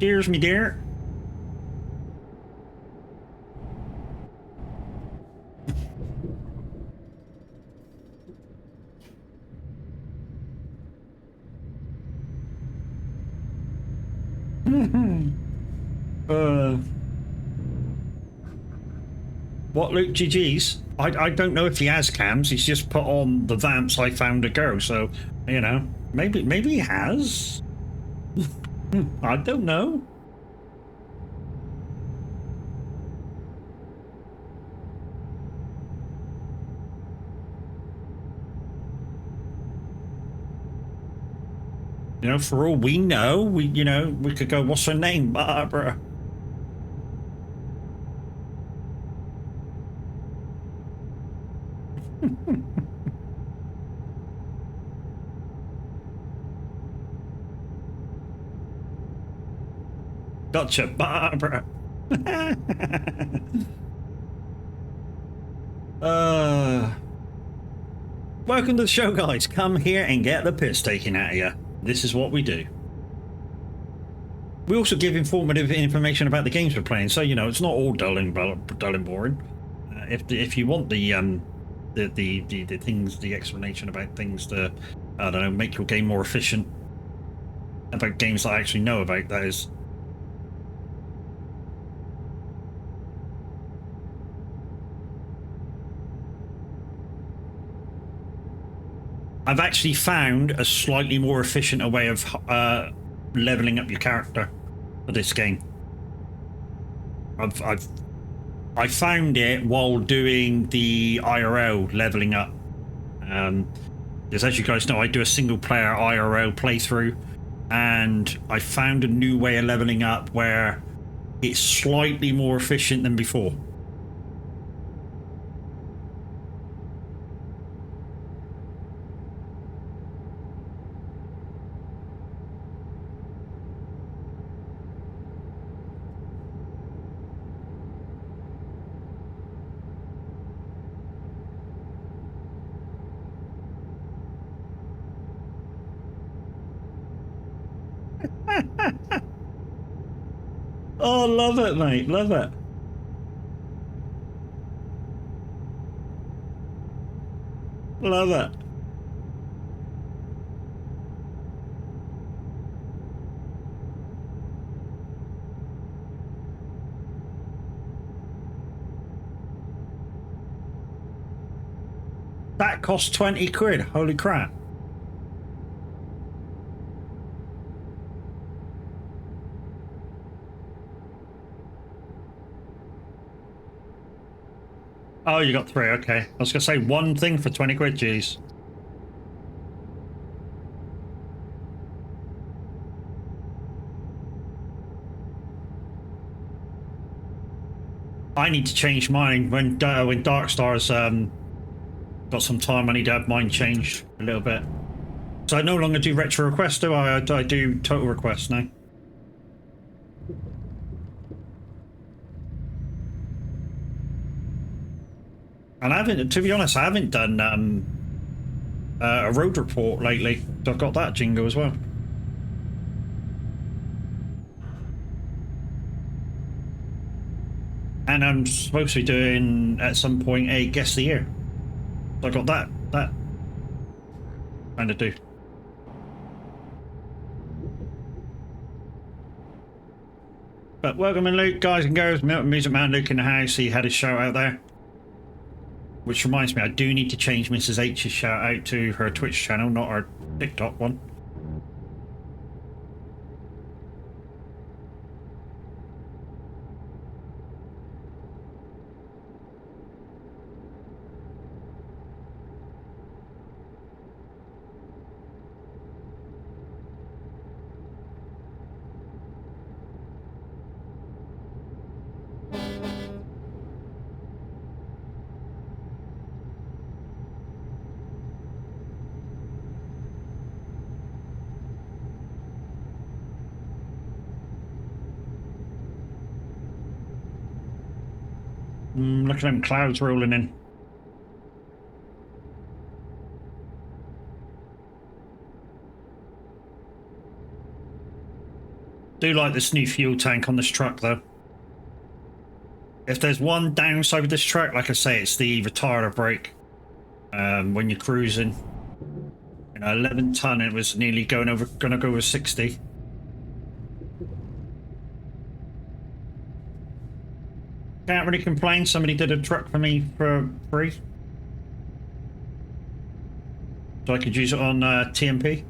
Cheers, me dear. uh, what, Luke? GG's? I don't know if he has cams. He's just put on the Vamps I found a girl, so, you know, maybe he has. I don't know. You know, for all we know, we could go, what's her name? Barbara. Gotcha, Barbara. Welcome to the show, guys. Come here and get the piss taken out of you. This is what we do. We also give informative information about the games we're playing, so you know it's not all dull and boring. If you want the things, the explanation about things to, I don't know, make your game more efficient, about games that I actually know about, that is. I've actually found a slightly more efficient way of leveling up your character for this game. I found it while doing the IRL leveling up. Because as you guys know, I do a single player IRL playthrough, and I found a new way of leveling up where it's slightly more efficient than before. Oh, love it, mate. Love it. Love it. That cost 20 quid. Holy crap. Oh, you got 3, okay. I was gonna say one thing for 20 quid, jeez. I need to change mine when Darkstar's got some time. I need to have mine changed a little bit. So I no longer do retro requests, do I? I do total requests now. And I haven't, to be honest, I haven't done a road report lately. So I've got that jingle as well. And I'm supposed to be doing at some point a guest of the year. So I got that kind of do. But welcome in, Luke, guys and girls. Music Man Luke in the house. He had his shout out there. Which reminds me, I do need to change Mrs. H's shout out to her Twitch channel, not her TikTok one. Look at them clouds rolling in. Do like this new fuel tank on this truck though. If there's one downside with this truck, like I say, it's the retarder brake. When you're cruising, you know, 11 ton, it was nearly gonna go over 60. Can't really complain. Somebody did a truck for me for free, so I could use it on TMP.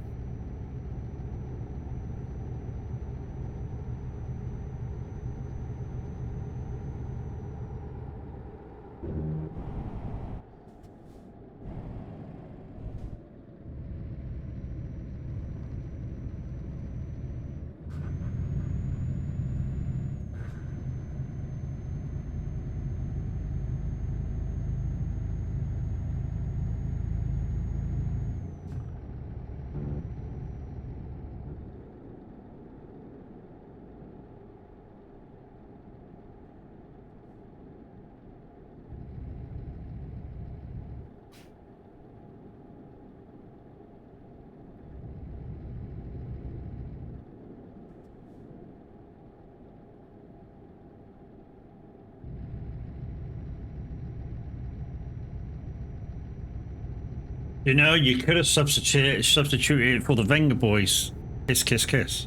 You know, you could have substituted for the Venga Boys. Kiss, kiss, kiss.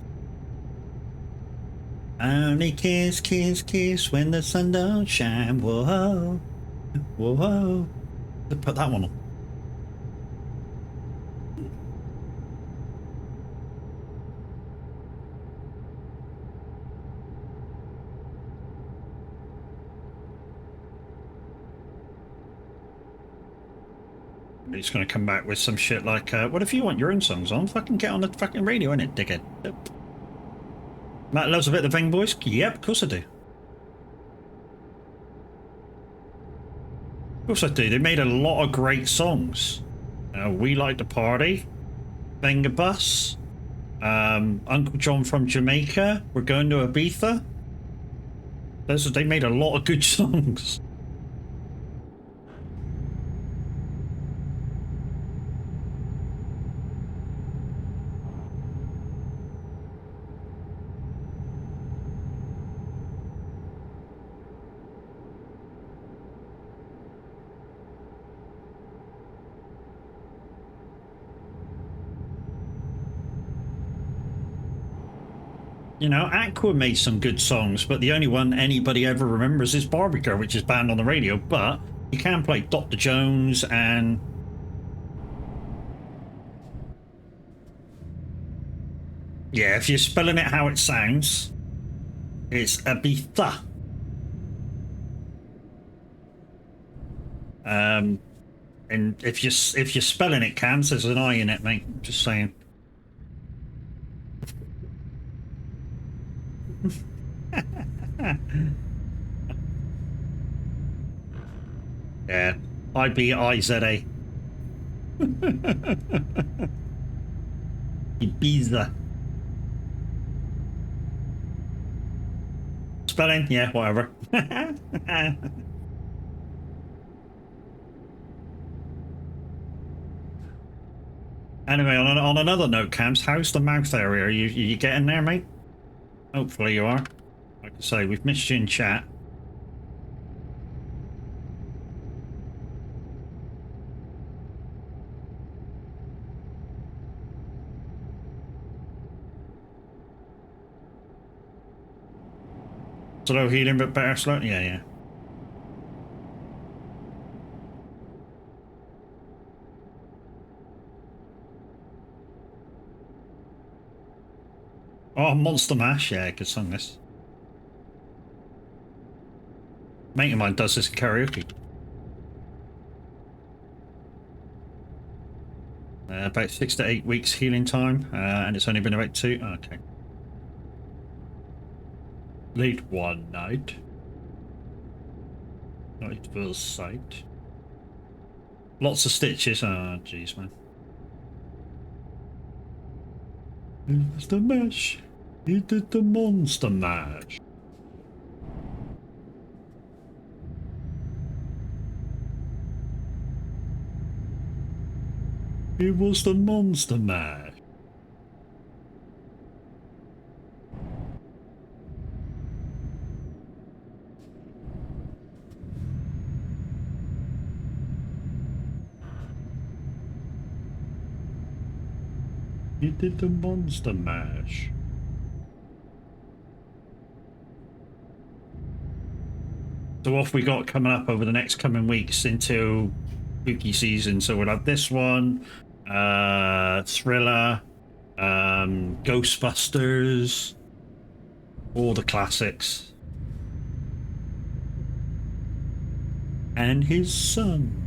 Only kiss, kiss, kiss when the sun don't shine. Whoa, whoa, whoa. Let's put that one on. He's going to come back with some shit like, what if you want your own songs on? Fucking get on the fucking radio, innit, dickhead? Yep. Matt loves a bit of the Veng Boys? Yep, of course I do. Of course I do. They made a lot of great songs. We Like to Party, Venga Bus, Uncle John from Jamaica, We're Going to Ibiza. They made a lot of good songs. You know, Aqua made some good songs, but the only one anybody ever remembers is Barbie Girl, which is banned on the radio. But you can play Dr. Jones and... yeah, if you're spelling it how it sounds, it's Ibiza. And if you're spelling it, Cams, there's an I in it, mate. Just saying. Yeah, Ibiza. Ibiza. Spelling? Yeah, whatever. Anyway, on another note, Cams, how's the mouth area? Are you getting there, mate? Hopefully you are. Like I say, we've missed you in chat. Slow healing, but better slow. Yeah, yeah. Oh, Monster Mash. Yeah, good song, this. Mate of mine does this in karaoke. About 6 to 8 weeks healing time, and it's only been about 2. Oh, okay. Late one night. Night first sight. Lots of stitches. Oh, jeez, man. It's the mash. He did the monster mash. It was the Monster Mash. You did the Monster Mash. So off we got coming up over the next coming weeks into spooky season. So we'll have this one, Thriller, Ghostbusters, all the classics. And his son.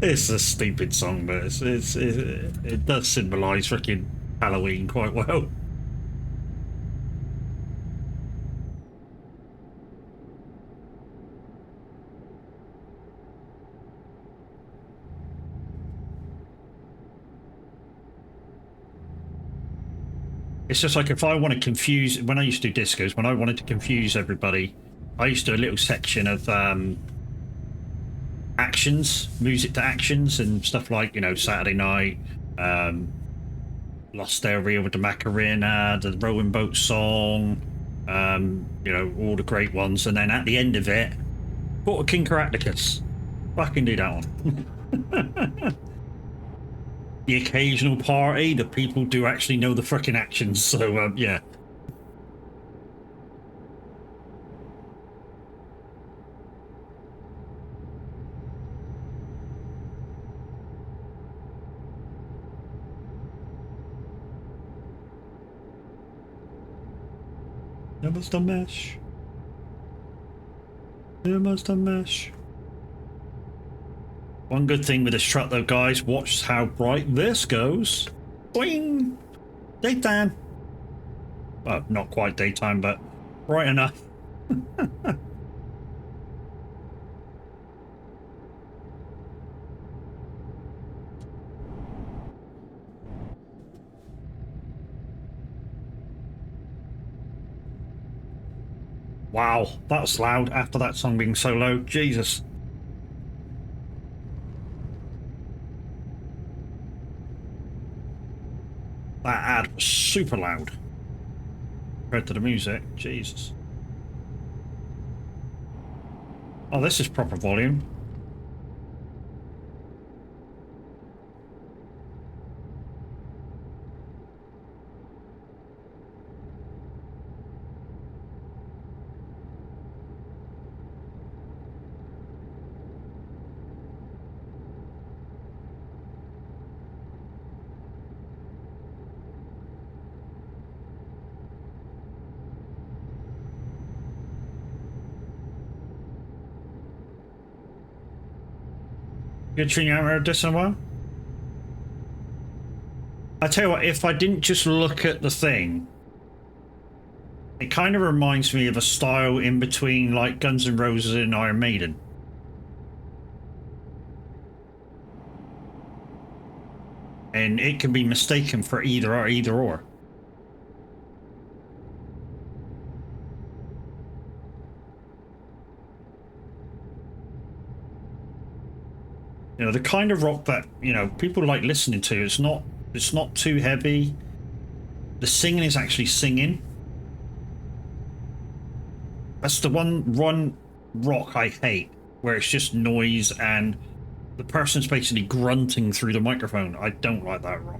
It's a stupid song, but it does symbolise freaking Halloween quite well. It's just like if I want to confuse, when I used to do discos, when I wanted to confuse everybody, I used to do a little section of actions, music to actions and stuff like, you know, Saturday Night, Lost Area with the Macarena, the Rowing Boat song, you know, all the great ones. And then at the end of it, put a King Caractacus. Fucking do that one. The occasional party, the people do actually know the frickin' actions, so yeah. There must a mesh. There must a mesh. One good thing with this truck though, guys, watch how bright this goes. Boing! Daytime. Well, not quite daytime, but bright enough. Wow, that was loud after that song being so low. Jesus. That ad was super loud compared to the music. Jesus. Oh, this is proper volume. Good tuning out of this in a while. I tell you what, if I didn't just look at the thing, it kind of reminds me of a style in between like Guns N' Roses and Iron Maiden. And it can be mistaken for either or. You know, the kind of rock that, you know, people like listening to, it's not too heavy. The singing is actually singing. That's the one rock I hate, where it's just noise and the person's basically grunting through the microphone. I don't like that rock.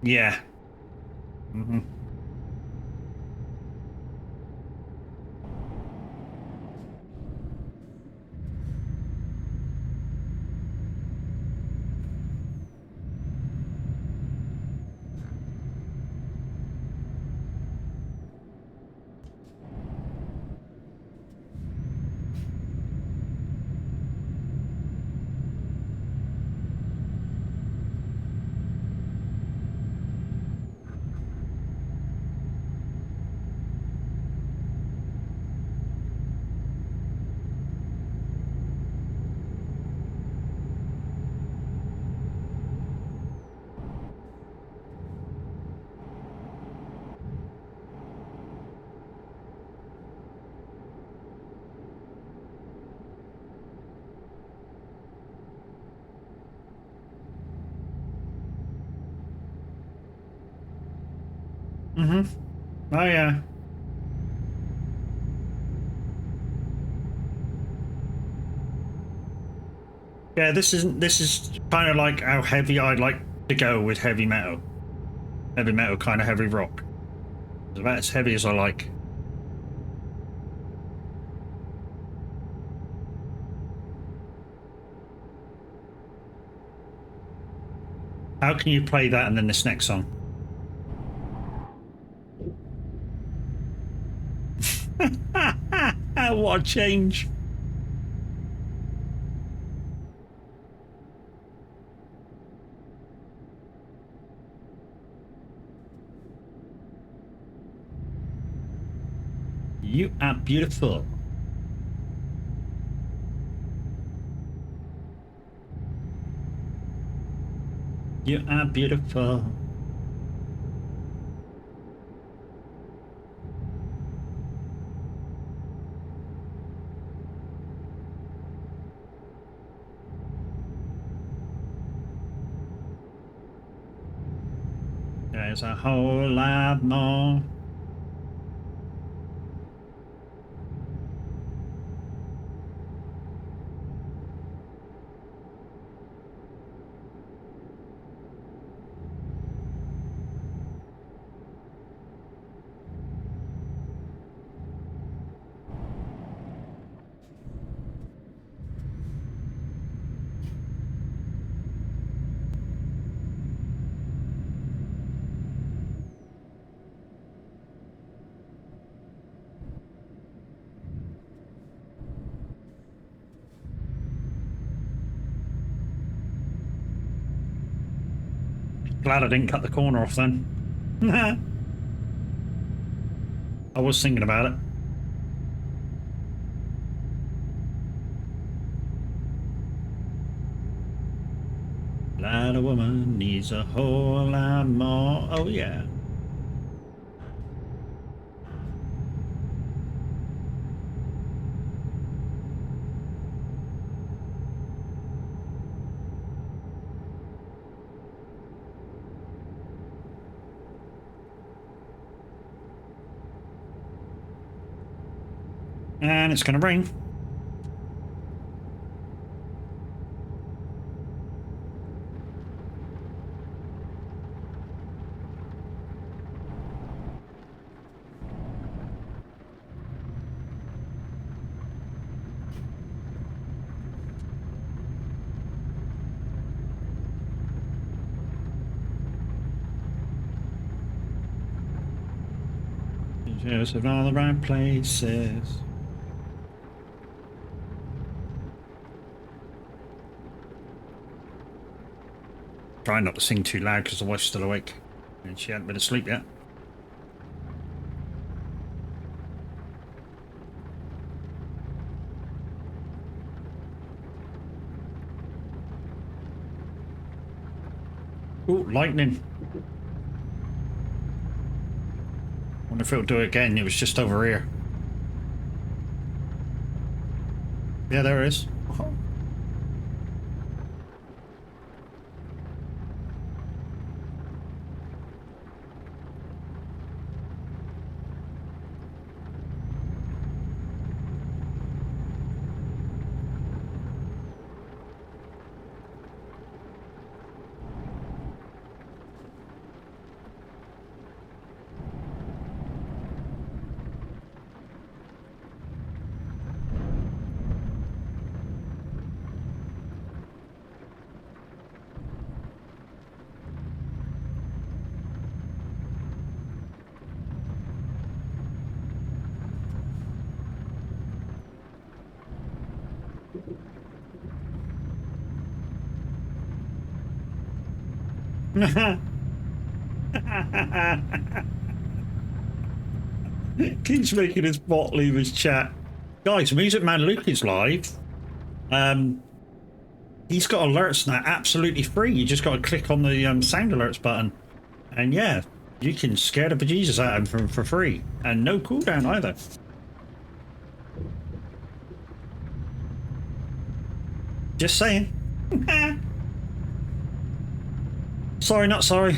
Yeah. Mm-hmm. Mm-hmm. Oh yeah. Yeah, this is kind of like how heavy I'd like to go with heavy metal. Heavy metal, kind of heavy rock. It's about as heavy as I like. How can you play that and then this next song? What a change. You are beautiful. You are beautiful. There's a whole lot more. Glad I didn't cut the corner off then. I was thinking about it. Lot of woman needs a whole lot more. Oh yeah. And it's gonna rain. Just in all the right places. Trying not to sing too loud because the wife's still awake and she hadn't been asleep yet. Oh, lightning. Wonder if it'll do it again. It was just over here. Yeah, there it is. Keeps making his bot leave his chat. Guys, Music Man Luke is live. He's got alerts now, absolutely free. You just got to click on the sound alerts button, and yeah, you can scare the bejesus out of him for free, and no cooldown either. Just saying. Sorry, not sorry.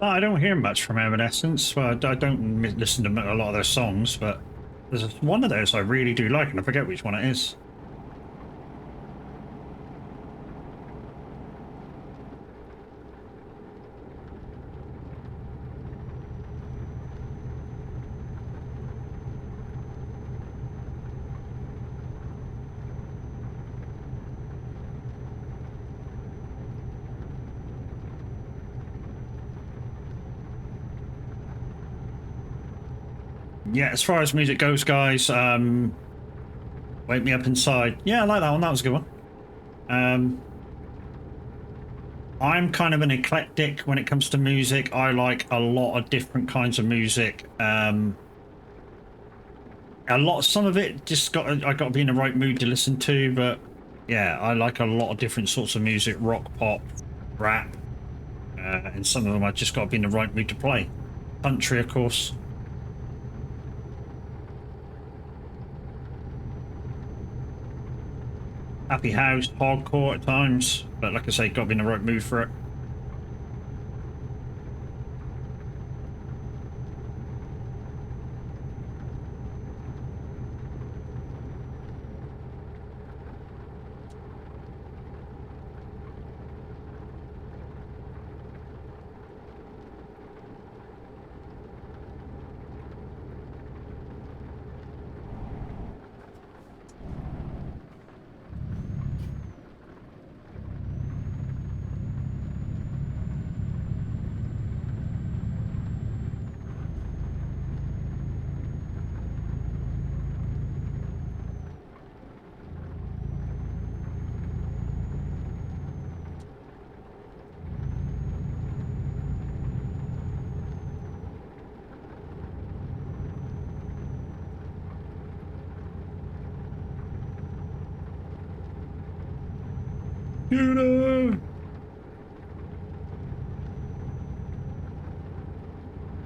I don't hear much from Evanescence. Well, I don't listen to a lot of their songs, but there's one of those I really do like, and I forget which one it is. Yeah, as far as music goes, guys, Wake Me Up Inside. Yeah, I like that one. That was a good one. I'm kind of an eclectic when it comes to music. I like a lot of different kinds of music. Some of it just I got to be in the right mood to listen to, but yeah, I like a lot of different sorts of music, rock, pop, rap, and some of them I just got to be in the right mood to play. Country, of course. Happy house, hardcore at times, but like I say, got to be in the right mood for it.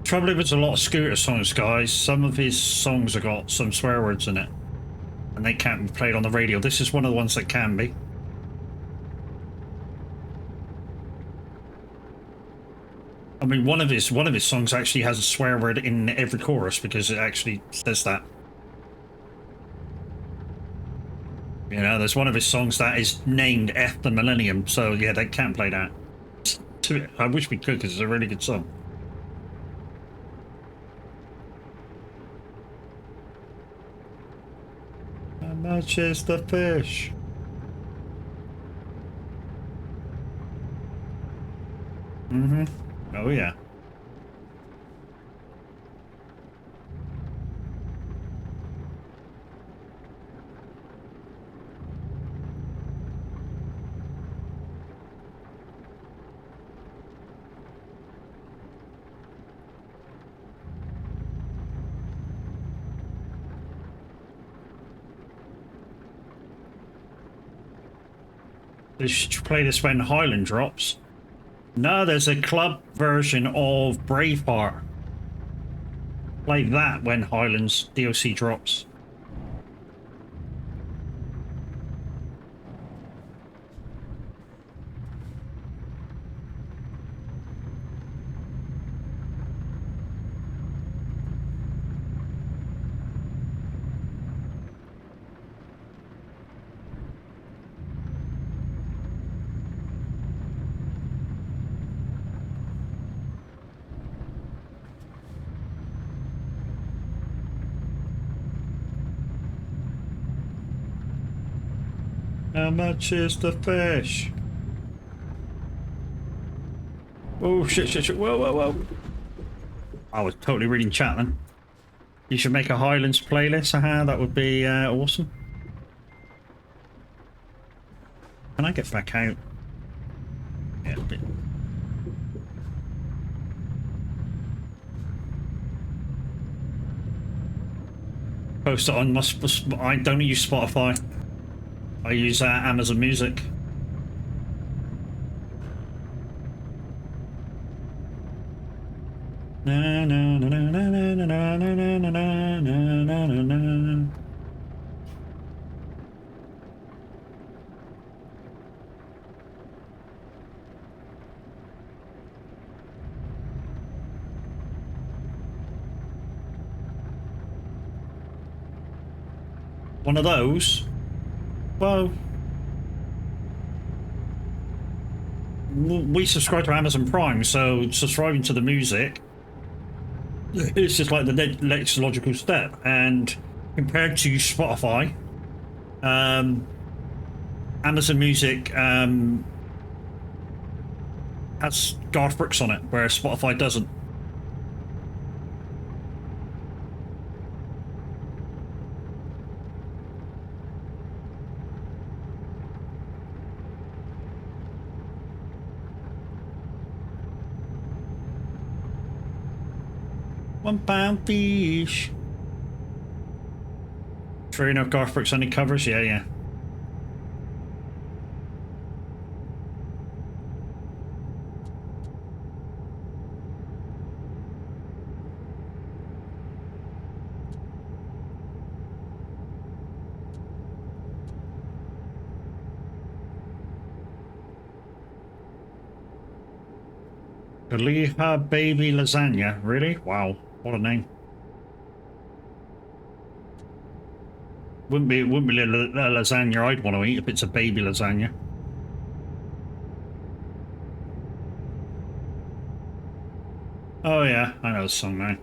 Trouble with a lot of Scooter songs, guys. Some of his songs have got some swear words in it, and they can't be played on the radio. This is one of the ones that can be. I mean, one of his songs actually has a swear word in every chorus because it actually says that. You know, there's one of his songs that is named F the Millennium, so yeah, they can't play that. I wish we could because it's a really good song. How much is the fish? Mm-hmm. Oh yeah. They should play this when Highland drops. No, there's a club version of Braveheart. Play that when Highlands DLC drops. How much is the fish? Oh shit, shit, shit. Whoa, whoa, whoa. I was totally reading chat then. You should make a Highlands playlist. Haha, that would be awesome. Can I get back out? Yeah, a bit. Post it on my. I don't use Spotify. I use Amazon Music. Na na na na na na na na na na na na na. One of those. Well, we subscribe to Amazon Prime, so subscribing to the music, it's just like the next logical step. And compared to Spotify, Amazon Music has Garth Brooks on it, whereas Spotify doesn't. £1 fish. True enough, Garth Brooks only covers, yeah. Kaliha Baby Lasagna, really? Wow, what a name. Wouldn't be a lasagna I'd want to eat if it's a baby lasagna. Oh yeah, I know the song now.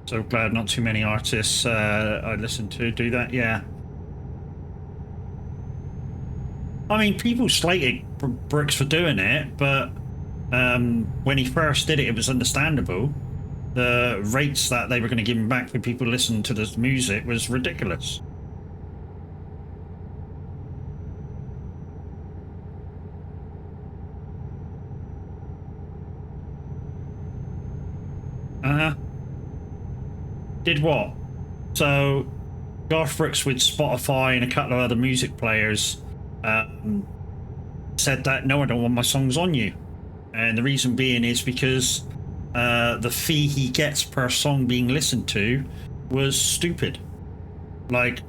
So glad not too many artists I listen to do that, yeah. I mean, people slated Brooks for doing it, but when he first did it, it was understandable. The rates that they were going to give him back for people listening to this music was ridiculous. Did what? So, Garth Brooks with Spotify and a couple of other music players said that, no, I don't want my songs on you. And the reason being is because the fee he gets per song being listened to was stupid. Like,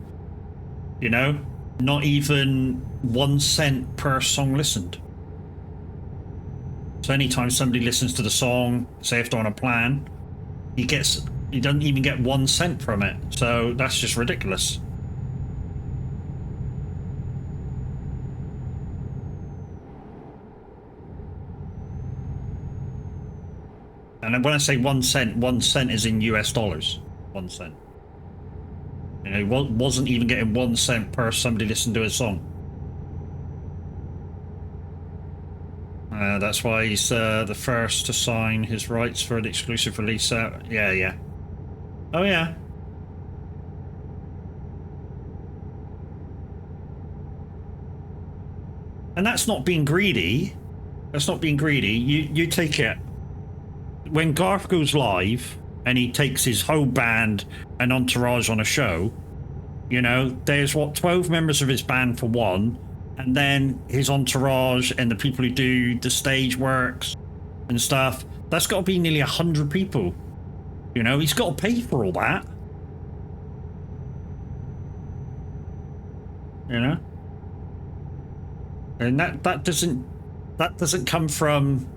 you know, not even 1 cent per song listened. So anytime somebody listens to the song, say if they're on a plan, he doesn't even get 1 cent from it. So that's just ridiculous. And when I say 1 cent, 1 cent is in US dollars. 1 cent. You know, he wasn't even getting 1 cent per somebody listening to a song. That's why he's the first to sign his rights for an exclusive release out. Yeah. Oh yeah. And that's not being greedy. That's not being greedy. You take it. When Garth goes live and he takes his whole band and entourage on a show, you know, there's 12 members of his band for one, and then his entourage and the people who do the stage works and stuff. That's got to be nearly 100 people. You know, he's got to pay for all that. You know, and that doesn't come from,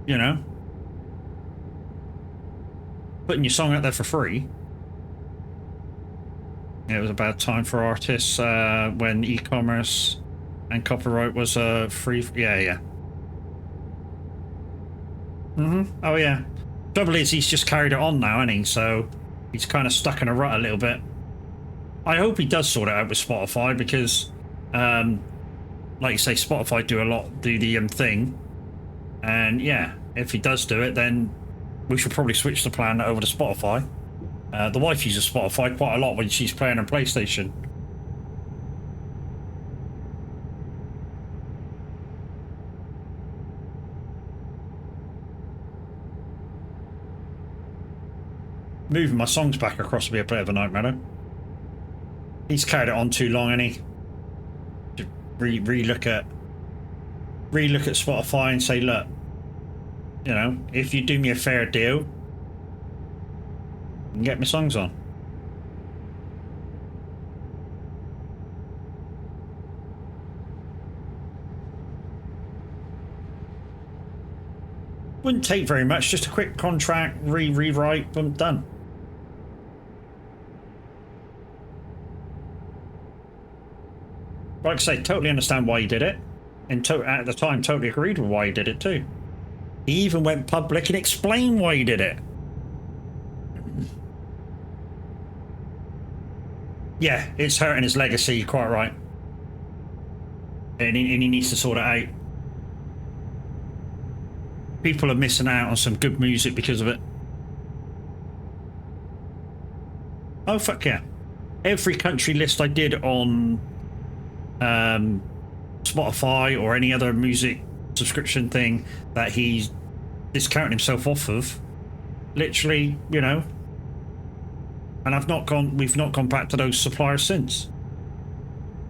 you know, putting your song out there for free. It was about time for artists when e-commerce and copyright was free. Yeah. Oh yeah. Trouble is, he's just carried it on now, hasn't he? So He's kind of stuck in a rut a little bit. I hope he does sort it out with Spotify because, like you say, Spotify do the thing. And yeah, if he does do it, then we should probably switch the plan over to Spotify. The wife uses Spotify quite a lot when she's playing her PlayStation. Moving my songs back across would be a bit of a nightmare. He's carried it on too long, and he re-look at Spotify and say, look, you know, if you do me a fair deal, you can get my songs on. Wouldn't take very much, just a quick contract, rewrite, boom, done. Like I say, totally understand why he did it, and at the time totally agreed with why he did it too. He even went public and explained why he did it. Yeah, it's hurting his legacy, you're quite right. And he needs to sort it out. People are missing out on some good music because of it. Oh, fuck yeah. Every country list I did on Spotify or any other music subscription thing that he's discounting himself off of, literally, you know, and we've not gone back to those suppliers since,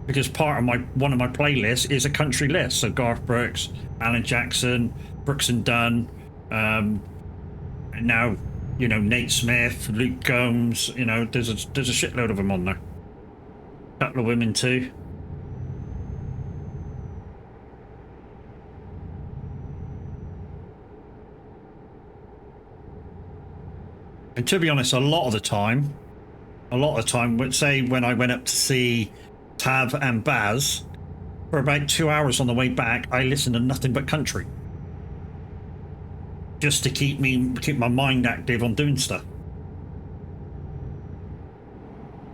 because one of my playlists is a country list, so Garth Brooks, Alan Jackson, Brooks and Dunn, and now, you know, Nate Smith, Luke Combs, you know, there's a shitload of them on there. A couple of women too. And to be honest, a lot of the time, say when I went up to see Tav and Baz, for about 2 hours on the way back, I listened to nothing but country. Just to keep my mind active on doing stuff.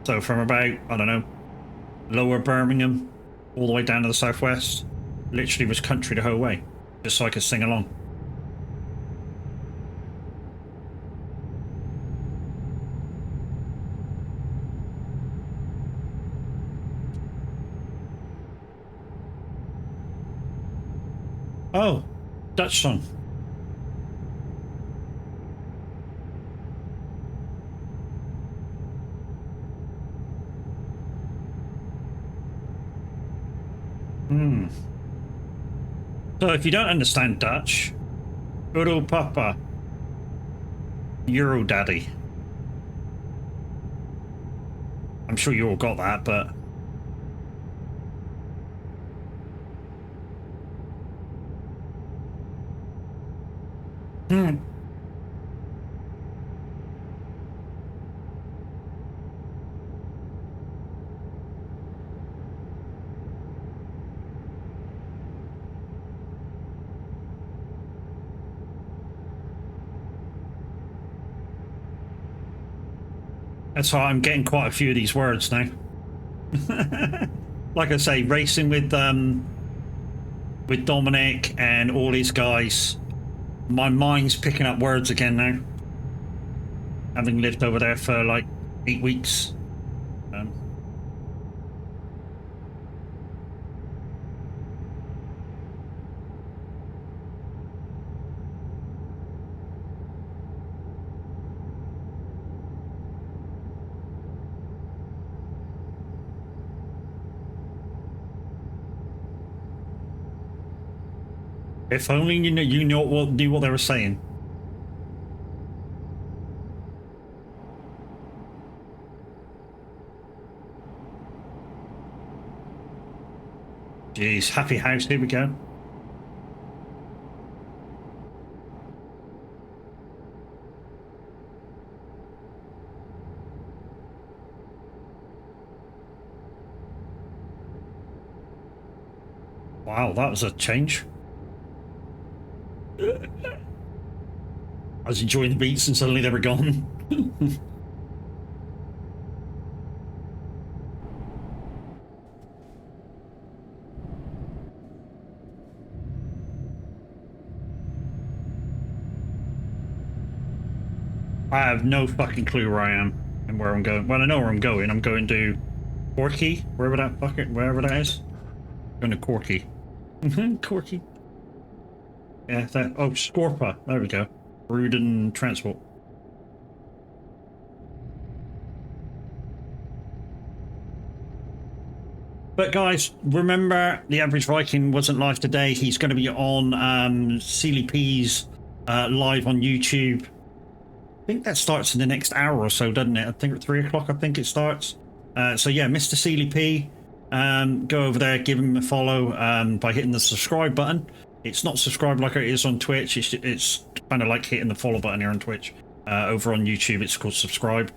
So from about, I don't know, lower Birmingham, all the way down to the southwest, literally was country the whole way, just so I could sing along. Oh, Dutch song. So if you don't understand Dutch, Euro Papa, Euro Daddy. I'm sure you all got that, but that's why I'm getting quite a few of these words now. Like I say, racing with Dominic and all these guys, my mind's picking up words again now. Having lived over there for like 8 weeks. If only you knew what they were saying. Jeez, happy house, here we go. Wow, that was a change. I was enjoying the beats and suddenly they were gone. I have no fucking clue where I am and where I'm going. Well, I know where I'm going. I'm going to Corky, wherever that is. Going to Corky. Corky. Yeah, oh, Scorpa. There we go. Ruden Transport. But guys, remember, the Average Viking wasn't live today. He's going to be on Sealy P's live on YouTube. I think that starts in the next hour or so, doesn't it? I think at 3 o'clock, I think it starts. So yeah, Mr. Sealy P, go over there, give him a follow by hitting the subscribe button. It's not subscribe like it is on Twitch. It's kind of like hitting the follow button here on Twitch. Over on YouTube, it's called subscribe.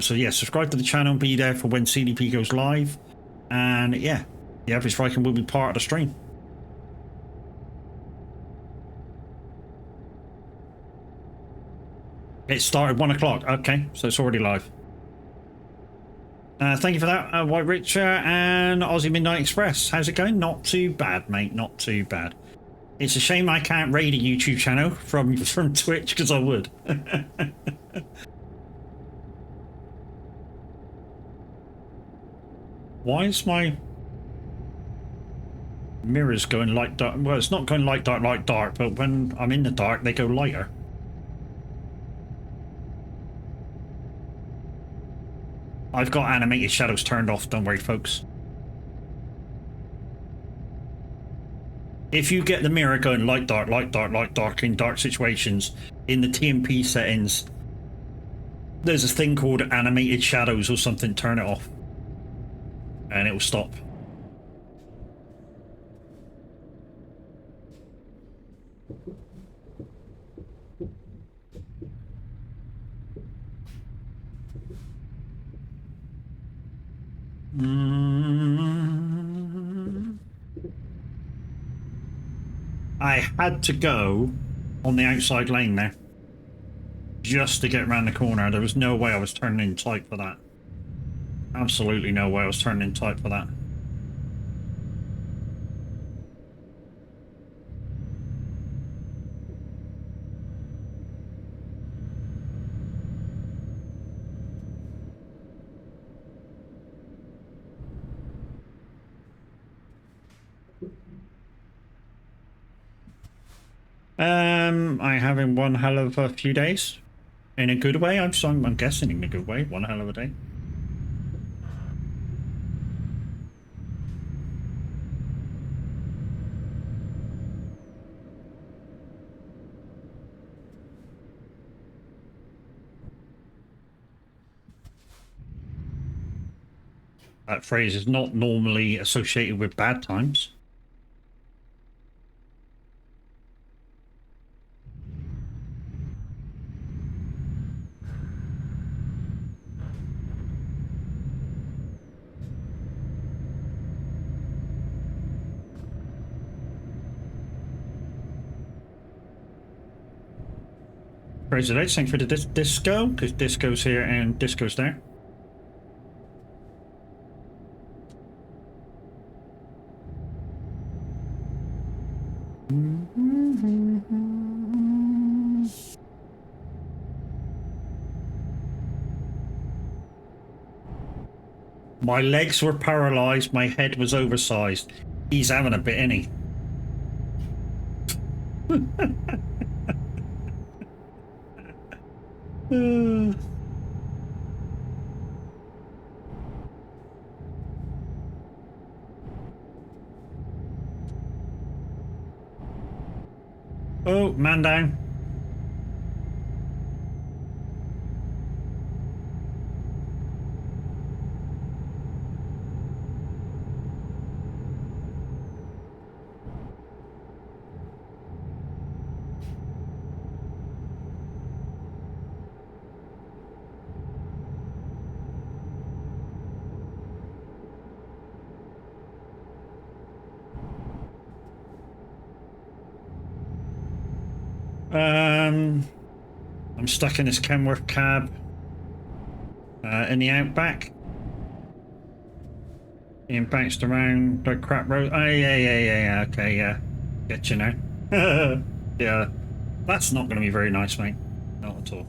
So yeah, subscribe to the channel and be there for when Sealy P goes live. And yeah, the Average Viking will be part of the stream. It started 1 o'clock. Okay, so it's already live. Thank you for that, White Richer and Aussie Midnight Express. How's it going? Not too bad, mate. Not too bad. It's a shame I can't raid a YouTube channel from Twitch, because I would. Why is my mirrors going light dark? Well, it's not going light dark, but when I'm in the dark, they go lighter. I've got animated shadows turned off, don't worry, folks. If you get the mirror going light dark in dark situations, in the TMP settings, there's a thing called animated shadows or something, turn it off. And it will stop. I had to go on the outside lane there just to get around the corner. There was no way I was turning in tight for that. Absolutely no way I was turning in tight for that. I'm having one hell of a few days. In a good way, I'm guessing in a good way. One hell of a day. That phrase is not normally associated with bad times. Praise the Lord, thanks for the disco, because disco's here and disco's there. My legs were paralyzed, my head was oversized. He's having a bit, ain't he? Oh, man down. I'm stuck in this Kenworth cab in the outback. Being bounced around like crap road. Oh, yeah. Okay, yeah. Get you now. Yeah. That's not going to be very nice, mate. Not at all.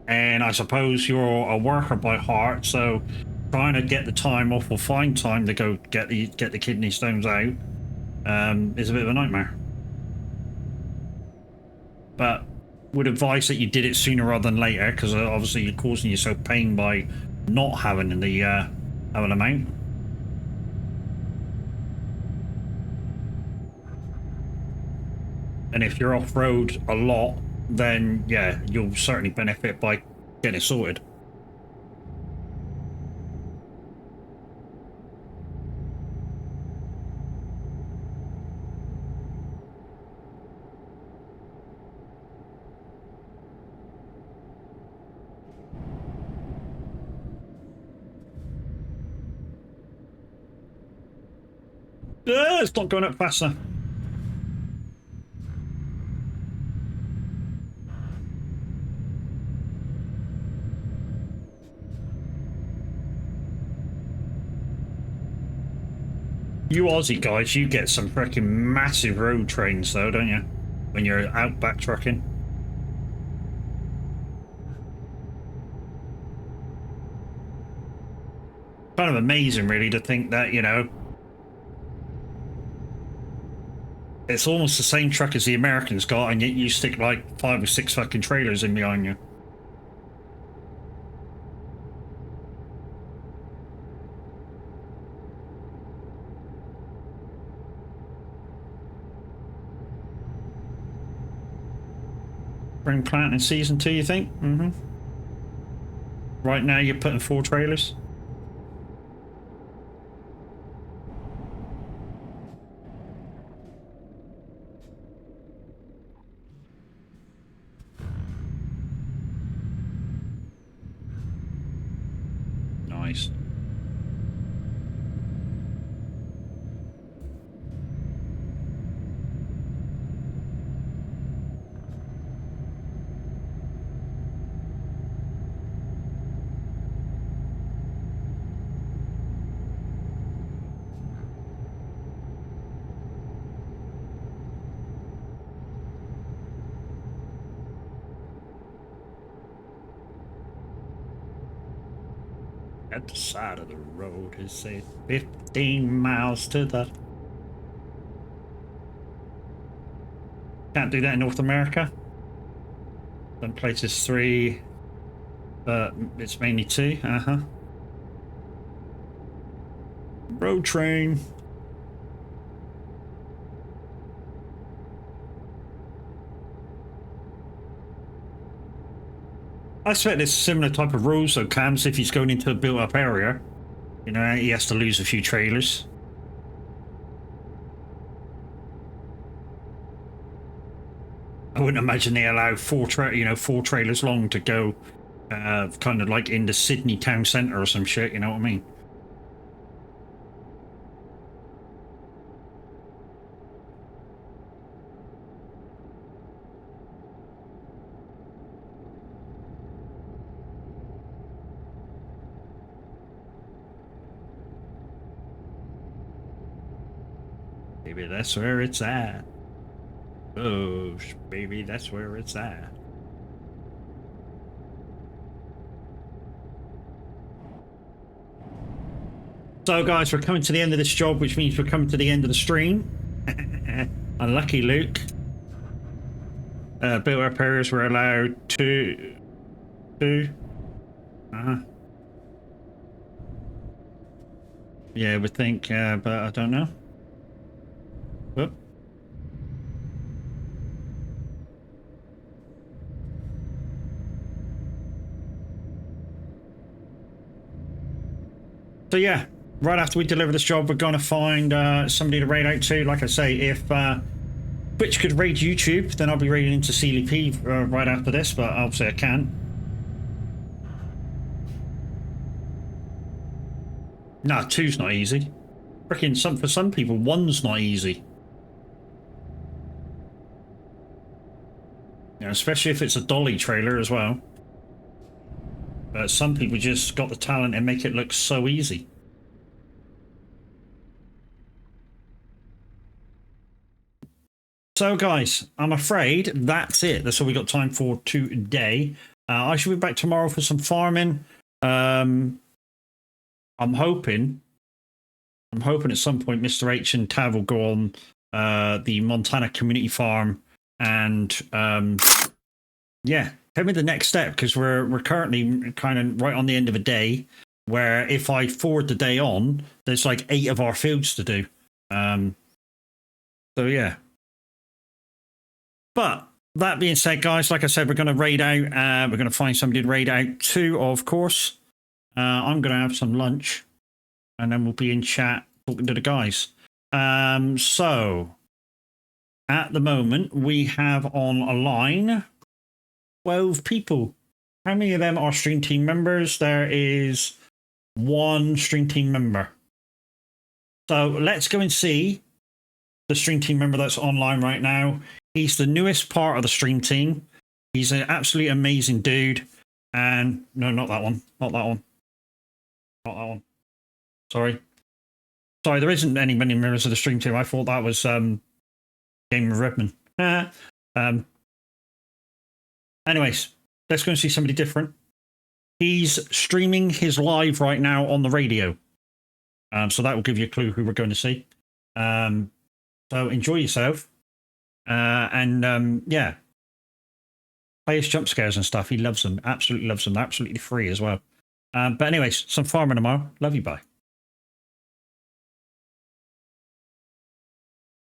And I suppose you're a worker by heart, so trying to get the time off or find time to go get the kidney stones out is a bit of a nightmare. But would advise that you did it sooner rather than later, because obviously you're causing yourself pain by not having the having them out. And if you're off road a lot, then yeah, you'll certainly benefit by getting it sorted. It's not going up faster. You Aussie guys, you get some freaking massive road trains though, don't you? When you're out back trucking. Kind of amazing really to think that, you know, it's almost the same truck as the Americans got, and yet you stick like 5 or 6 fucking trailers in behind you. Spring planting season 2, you think? Mm-hmm. Right now you're putting 4 trailers. Nice. At the side of the road is say 15 miles to the... Can't do that in North America. Some places 3, but it's mainly 2. Road train. I expect there's similar type of rules though, Cams, if he's going into a built-up area. You know, he has to lose a few trailers. I wouldn't imagine they allow 4 trailers long to go kind of like in the Sydney town centre or some shit, you know what I mean? Maybe that's where it's at. Oh, baby, that's where it's at. So, guys, we're coming to the end of this job, which means we're coming to the end of the stream. Unlucky Luke. Built-up areas were allowed 2. Yeah, we think, but I don't know. Whoop. So yeah, right after we deliver this job, we're going to find somebody to raid out to. Like I say, if Twitch could raid YouTube, then I'll be raiding into CLP right after this, but obviously I can't. Nah, 2's not easy. Freaking for some people, 1's not easy. You know, especially if it's a dolly trailer as well. But some people just got the talent and make it look so easy. So guys, I'm afraid that's it. That's all we got time for today. I should be back tomorrow for some farming. I'm hoping at some point Mr. H and Tav will go on the Montana Community Farm and yeah, tell me the next step, because we're currently kind of right on the end of a day where if I forward the day on, there's like 8 of our fields to do. So yeah. But that being said, guys, like I said, we're going to raid out. We're going to find somebody to raid out to, of course. I'm going to have some lunch, and then we'll be in chat talking to the guys. So at the moment, we have on a line 12 people. How many of them are stream team members? There is 1 stream team member. So let's go and see the stream team member that's online right now. He's the newest part of the stream team. He's an absolutely amazing dude. And no, not that one. Not that one. Not that one. Sorry, there isn't any many members of the stream team. I thought that was Game of Redmond. Anyways, let's go and see somebody different. He's streaming his live right now on the radio. So that will give you a clue who we're going to see. So enjoy yourself. Yeah. Play his jump scares and stuff. He loves them. Absolutely loves them. They're absolutely free as well. But anyways, some farming tomorrow. Love you, bye.